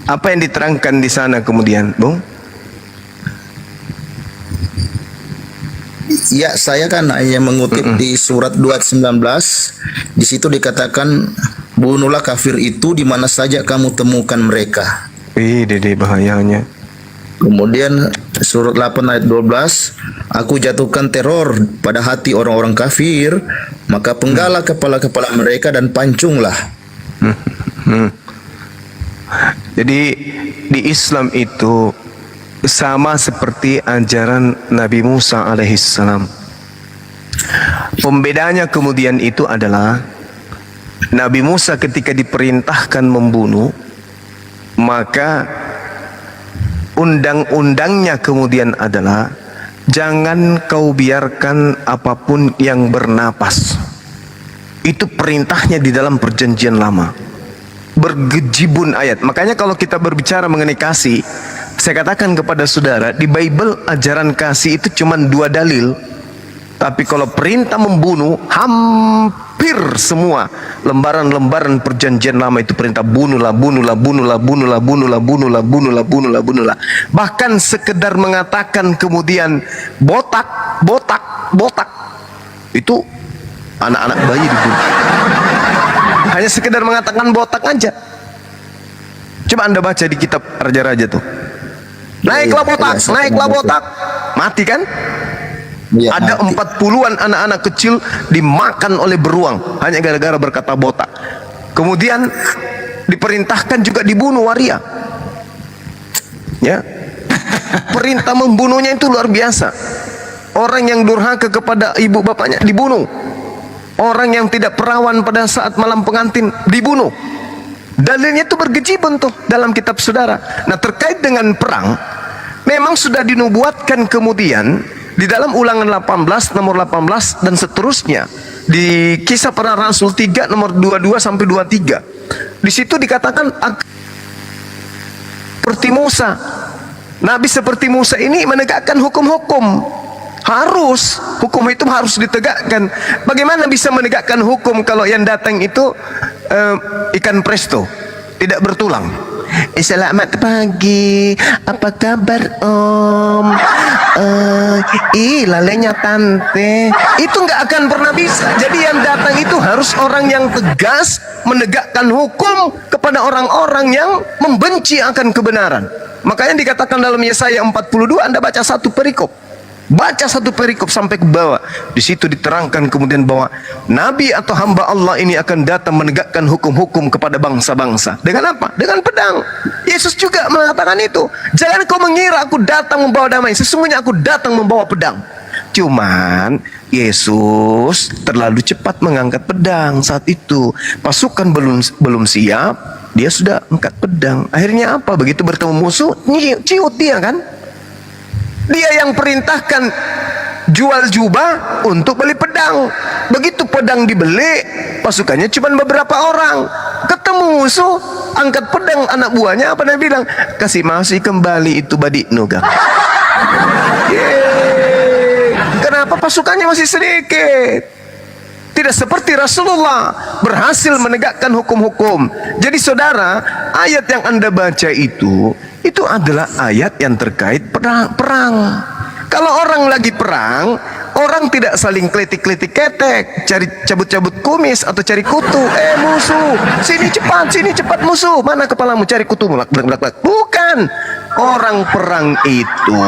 Apa yang diterangkan di sana kemudian, Bung? Ya, saya kan hanya mengutip di surat 2:19. Di situ dikatakan, bunuhlah kafir itu di mana saja kamu temukan mereka. Dede bahayanya. Kemudian surat 8 ayat 12, aku jatuhkan teror pada hati orang-orang kafir, maka penggalah kepala-kepala mereka dan pancunglah. Jadi di Islam itu sama seperti ajaran Nabi Musa alaihissalam. Pembedanya kemudian itu adalah Nabi Musa ketika diperintahkan membunuh, maka undang-undangnya kemudian adalah jangan kau biarkan apapun yang bernapas. Itu perintahnya di dalam perjanjian lama. Bergejibun ayat. Makanya kalau kita berbicara mengenai kasih, saya katakan kepada saudara, di Bible ajaran kasih itu cuma 2 dalil. Tapi kalau perintah membunuh, hampir semua lembaran-lembaran perjanjian lama itu perintah bunuhlah, bunuhlah, bunuhlah, bunuhlah, bunuhlah, bunuhlah, bunuhlah, bunuhlah, bunuhlah. Bahkan sekedar mengatakan kemudian botak, botak, botak, itu anak-anak bayi dibunuh. Hanya sekedar mengatakan botak aja. Coba Anda baca di kitab Raja-Raja tuh. Naiklah botak, naiklah botak. Mati kan? Ya, Ada 40-an anak-anak kecil dimakan oleh beruang hanya gara-gara berkata botak. Kemudian diperintahkan juga dibunuh waria. Ya. Perintah membunuhnya itu luar biasa. Orang yang durhaka kepada ibu bapaknya dibunuh. Orang yang tidak perawan pada saat malam pengantin dibunuh. Dalilnya itu bergejibun tuh dalam kitab saudara. Nah, terkait dengan perang, memang sudah dinubuatkan kemudian di dalam Ulangan 18 nomor 18 dan seterusnya, di Kisah Para Rasul 3 nomor 22 sampai 23. Di situ dikatakan seperti Musa. Nabi seperti Musa ini menegakkan hukum-hukum. Harus, hukum itu harus ditegakkan. Bagaimana bisa menegakkan hukum kalau yang datang itu ikan presto, tidak bertulang? Selamat pagi, apa kabar om? Lalenya tante. Itu nggak akan pernah bisa. Jadi yang datang itu harus orang yang tegas menegakkan hukum kepada orang-orang yang membenci akan kebenaran. Makanya dikatakan dalam Yesaya 42, Anda baca satu perikop. Baca satu perikop sampai ke bawah. Di situ diterangkan kemudian bahwa Nabi atau hamba Allah ini akan datang menegakkan hukum-hukum kepada bangsa-bangsa. Dengan apa? Dengan pedang. Yesus juga mengatakan itu. Jangan kau mengira aku datang membawa damai. Sesungguhnya aku datang membawa pedang. Cuman Yesus terlalu cepat mengangkat pedang saat itu. Pasukan belum siap, dia sudah angkat pedang. Akhirnya apa? Begitu bertemu musuh, ciut dia kan? Dia yang perintahkan jual jubah untuk beli pedang. Begitu pedang dibeli, pasukannya cuma beberapa orang. Ketemu musuh, angkat pedang anak buahnya, apa dia bilang? Kasih masih kembali itu badik nuga. Kenapa pasukannya masih sedikit? Tidak seperti Rasulullah berhasil menegakkan hukum-hukum. Jadi saudara, ayat yang Anda baca itu adalah ayat yang terkait perang. Kalau orang lagi perang, orang tidak saling kletik-kletik ketek, cari cabut-cabut kumis atau cari kutu. Musuh, sini cepat musuh. Mana kepalamu, cari kutumu. Bukan. Orang perang itu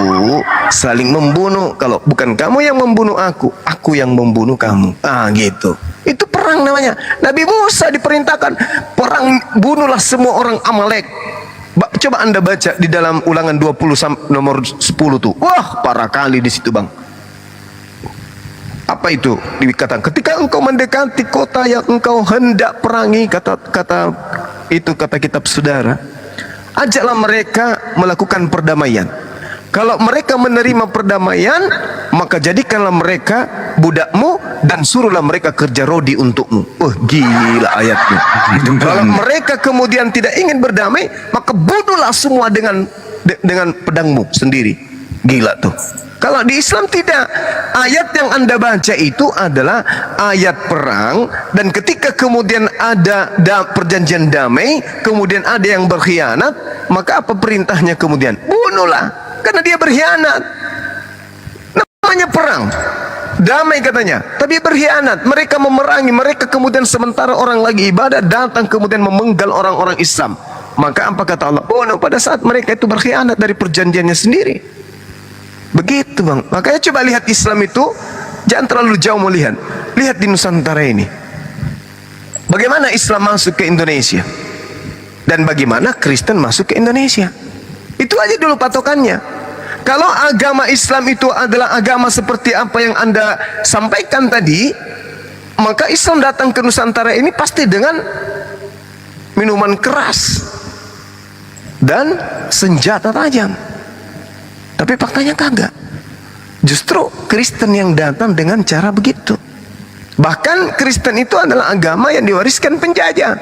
saling membunuh. Kalau bukan kamu yang membunuh aku yang membunuh kamu. Gitu. Itu perang namanya. Nabi Musa diperintahkan perang, bunuhlah semua orang Amalek. Coba Anda baca di dalam Ulangan 20 nomor 10 tuh. Wah, parah kali di situ, Bang. Apa itu? Dikatakan ketika engkau mendekati kota yang engkau hendak perangi, kata kitab saudara, ajaklah mereka melakukan perdamaian. Kalau mereka menerima perdamaian, maka jadikanlah mereka budakmu dan suruhlah mereka kerja rodi untukmu. Gila ayatnya. Kalau mereka kemudian tidak ingin berdamai, maka bunuhlah semua dengan pedangmu sendiri. Gila tuh. Kalau di Islam tidak. Ayat yang Anda baca itu adalah ayat perang, dan ketika kemudian ada perjanjian damai, kemudian ada yang berkhianat, maka apa perintahnya kemudian? Bunuhlah, karena dia berkhianat. Namanya perang. Damai katanya, tapi berkhianat. Mereka memerangi, mereka kemudian sementara orang lagi ibadah datang kemudian memenggal orang-orang Islam. Maka apa kata Allah? Bunuh pada saat mereka itu berkhianat dari perjanjiannya sendiri. Begitu bang. Makanya coba lihat Islam itu, jangan terlalu jauh melihat. Lihat di Nusantara ini, bagaimana Islam masuk ke Indonesia dan bagaimana Kristen masuk ke Indonesia. Itu aja dulu patokannya. Kalau agama Islam itu adalah agama seperti apa yang Anda sampaikan tadi, maka Islam datang ke Nusantara ini pasti dengan minuman keras dan senjata tajam. Tapi faktanya kagak. Justru Kristen yang datang dengan cara begitu. Bahkan Kristen itu adalah agama yang diwariskan penjajah.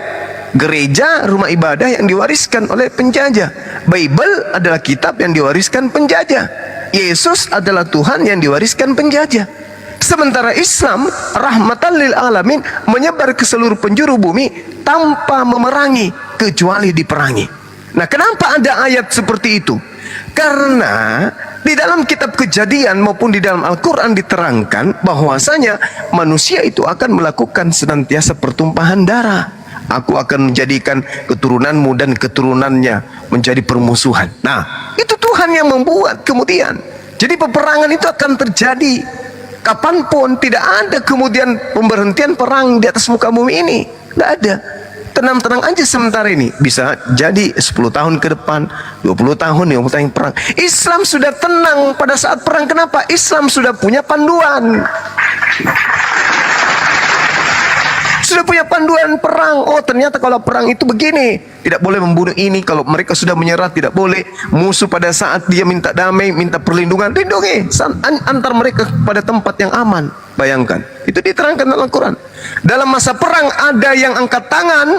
Gereja, rumah ibadah yang diwariskan oleh penjajah. Bible adalah kitab yang diwariskan penjajah. Yesus adalah Tuhan yang diwariskan penjajah. Sementara Islam rahmatan lil alamin, menyebar ke seluruh penjuru bumi tanpa memerangi kecuali diperangi. Nah, kenapa ada ayat seperti itu? Karena di dalam kitab Kejadian maupun di dalam Al-Quran diterangkan bahwasanya manusia itu akan melakukan senantiasa pertumpahan darah. Aku akan menjadikan keturunanmu dan keturunannya menjadi permusuhan. Nah, itu Tuhan yang membuat kemudian. Jadi peperangan itu akan terjadi kapanpun. Tidak ada kemudian pemberhentian perang di atas muka bumi ini. Tidak ada. Tenang-tenang aja sementara ini. Bisa jadi 10 tahun ke depan, 20 tahun, 50 tahun perang. Islam sudah tenang pada saat perang. Kenapa? Islam sudah punya panduan. Sudah punya panduan perang. Oh, ternyata kalau perang itu begini. Tidak boleh membunuh ini. Kalau mereka sudah menyerah, tidak boleh. Musuh pada saat dia minta damai, minta perlindungan, lindungi. Antar mereka pada tempat yang aman. Bayangkan. Itu diterangkan dalam Al-Quran. Dalam masa perang ada yang angkat tangan,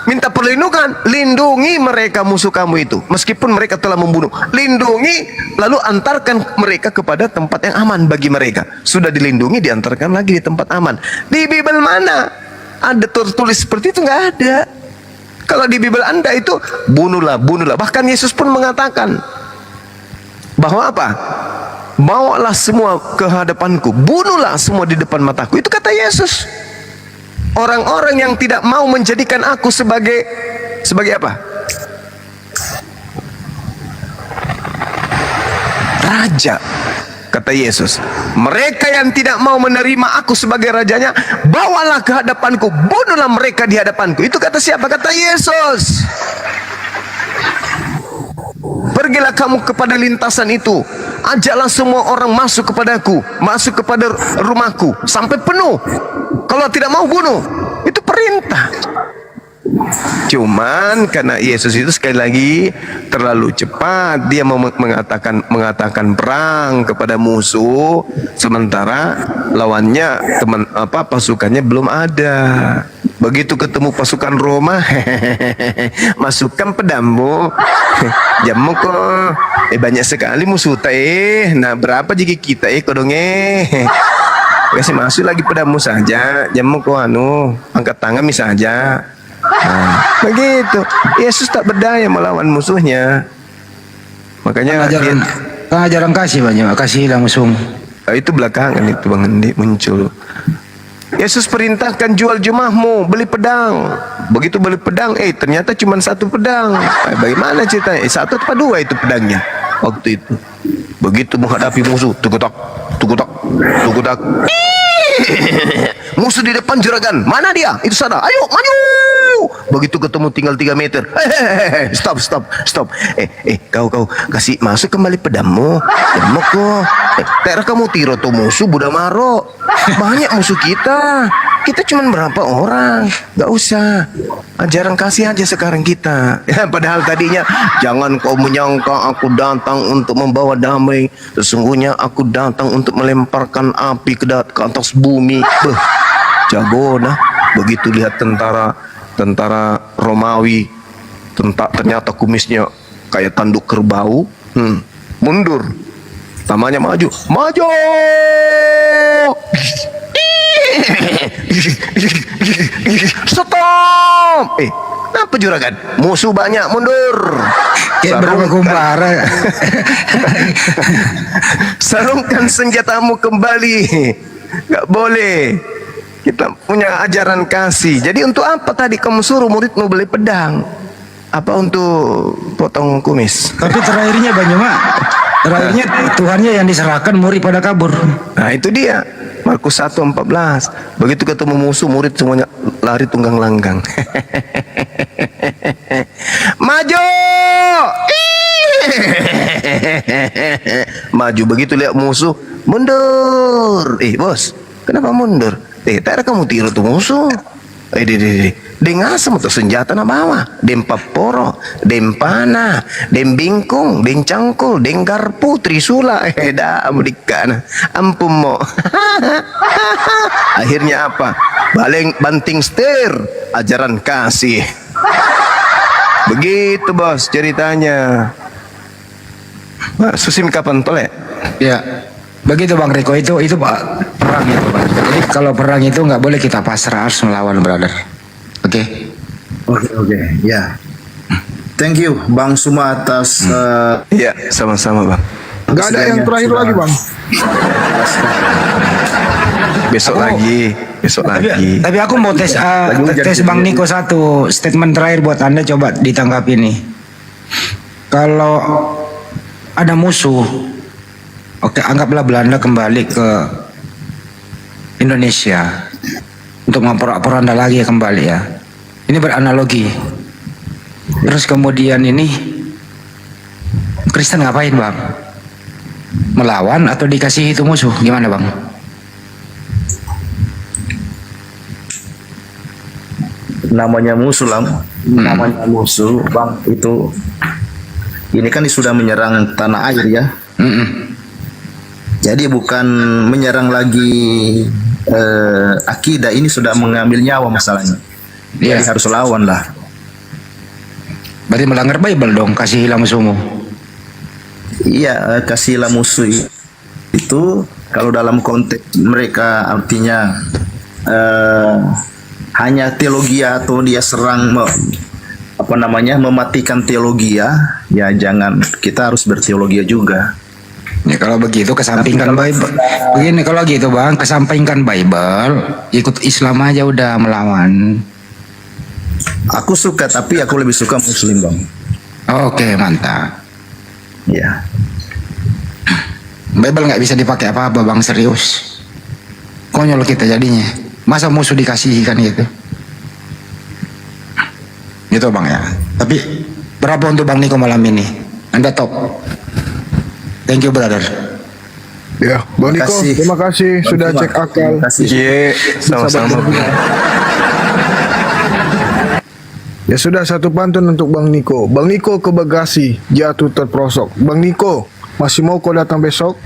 minta perlindungan. Lindungi mereka musuh kamu itu. Meskipun mereka telah membunuh. Lindungi, lalu antarkan mereka kepada tempat yang aman bagi mereka. Sudah dilindungi, diantarkan lagi di tempat aman. Di Bible mana ada tertulis seperti itu? Nggak ada. Kalau di Bible Anda itu bunuhlah, bunuhlah. Bahkan Yesus pun mengatakan bahwa apa? Bawalah semua ke hadapanku, bunuhlah semua di depan mataku. Itu kata Yesus. Orang-orang yang tidak mau menjadikan aku sebagai apa? Raja. Kata Yesus, mereka yang tidak mau menerima aku sebagai rajanya, bawalah ke hadapanku, bunuhlah mereka di hadapanku. Itu kata siapa? Kata Yesus. Pergilah kamu kepada lintasan itu, ajaklah semua orang masuk kepadaku, masuk kepada rumahku sampai penuh. Kalau tidak mau, bunuh. Itu perintah. Cuman karena Yesus itu sekali lagi terlalu cepat, dia mengatakan perang kepada musuh, sementara lawannya pasukannya belum ada. Begitu ketemu pasukan Roma, masukkan pedangmu, jamu kok, banyak sekali musuh nah berapa jika kita kodongnya, kasih masuk lagi pedangmu saja, jamu kok angkat tangan misalnya. Nah, begitu. Yesus tak berdaya melawan musuhnya. Makanya ajaran kasih banyak, kasih langsung. Itu belakangan itu Bang Andi muncul. Yesus perintahkan jual jumahmu, beli pedang. Begitu beli pedang, ternyata cuma satu pedang. Bagaimana ceritanya? Satu atau dua itu pedangnya waktu itu. Begitu menghadapi musuh, tukutak, tukutak, tukutak. Musuh di depan juragan, mana dia? Itu sana, ayo maju. Begitu ketemu tinggal 3 meter, stop. Kau kasih masuk kembali pedangmu. Jamu kok, tera kamu tiro tuh musuh budak maro. Banyak musuh kita cuma berapa orang? Gak usah, ajaran kasih aja sekarang kita. Padahal tadinya, jangan kau menyangka aku datang untuk membawa damai. Sesungguhnya aku datang untuk melemparkan api ke atas bumi. Jago nah. Begitu lihat tentara Romawi, ternyata kumisnya kayak tanduk kerbau, mundur. Namanya maju. Maju. Stop. Kenapa juragan? Musuh banyak, mundur. Kayak berapa kumbara. Sarungkan senjatamu kembali. Gak boleh. Kita punya ajaran kasih. Jadi untuk apa tadi kamu suruh muridmu beli pedang? Apa untuk potong kumis? Tapi terakhirnya Banyuma, terakhirnya Tuhannya yang diserahkan, murid pada kabur. Nah itu dia. Markus 1:14. Begitu ketemu musuh, murid semuanya lari tunggang langgang. Maju. Maju, begitu lihat musuh, mundur. Bos, kenapa mundur? Tak ada kamu tiru tuh musuh. Deng asam atau senjata na bawa, dem paporo, dem pana, dem bingkung, dem cangkul, dem garpu, trisula, dah mudikan, ampun mo. Akhirnya apa? Banting setir, ajaran kasih. Begitu bos ceritanya. Susim kapan tolek? Ya, begitu Bang Riko, itu perang itu Bang. Jadi kalau perang itu nggak boleh kita pasrah, harus melawan, brother. Oke. Ya. Thank you Bang Suma atas Iya, sama-sama Bang. Nggak ada yang terakhir lagi bang. Besok lagi. Tapi aku mau tes Bang Niko satu statement terakhir buat Anda, coba ditanggapi nih. Kalau ada musuh, oke, anggaplah Belanda kembali ke Indonesia untuk memporak-poranda lagi ya, kembali ya. Ini beranalogi. Terus kemudian ini Kristen ngapain Bang? Melawan atau dikasih itu musuh? Gimana Bang? namanya musuh namanya musuh Bang, itu ini kan sudah menyerang tanah air ya. Jadi bukan menyerang lagi akidah, ini sudah mengambil nyawa masalahnya. Jadi harus lawan lah. Berarti melanggar Bible dong, kasih hilang musuhmu. Iya, kasihlah musuh itu kalau dalam konteks mereka artinya hanya teologi atau dia serang mematikan teologi ya jangan, kita harus berteologi juga. Ya kalau begitu kesampingkan Bible. Begini kalau gitu Bang, kesampingkan Bible, ikut Islam aja udah melawan. Aku suka, tapi aku lebih suka Muslim Bang. Oke, mantap. Ya. Bible nggak bisa dipakai apa-apa Bang, serius. Konyol kita jadinya. Masa musuh dikasih kan gitu. Gitu Bang ya. Tapi berapa untuk Bang Niko malam ini? Anda top. Thank you brother. Ya, Bang Niko, terima kasih sudah cek akal. Iya, sama-sama. Ya sudah, satu pantun untuk Bang Niko. Bang Niko ke Bekasi, jatuh terprosok. Bang Niko, masih mau kau datang besok?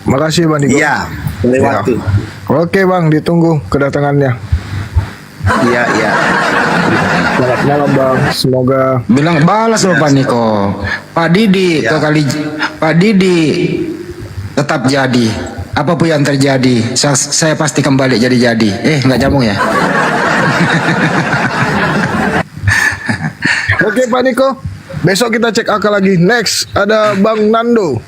Makasih Bang Niko. Iya, lewati. Oke Bang, ditunggu kedatangannya. Iya. Selamat malam Bang, semoga Bilang balas loh Pak Niko. Pak Didi Pak Didi tetap jadi. Apapun yang terjadi, saya pasti kembali jadi. Nggak nyambung ya? Oke Pak Niko, besok kita cek akal lagi. Next ada Bang Nando.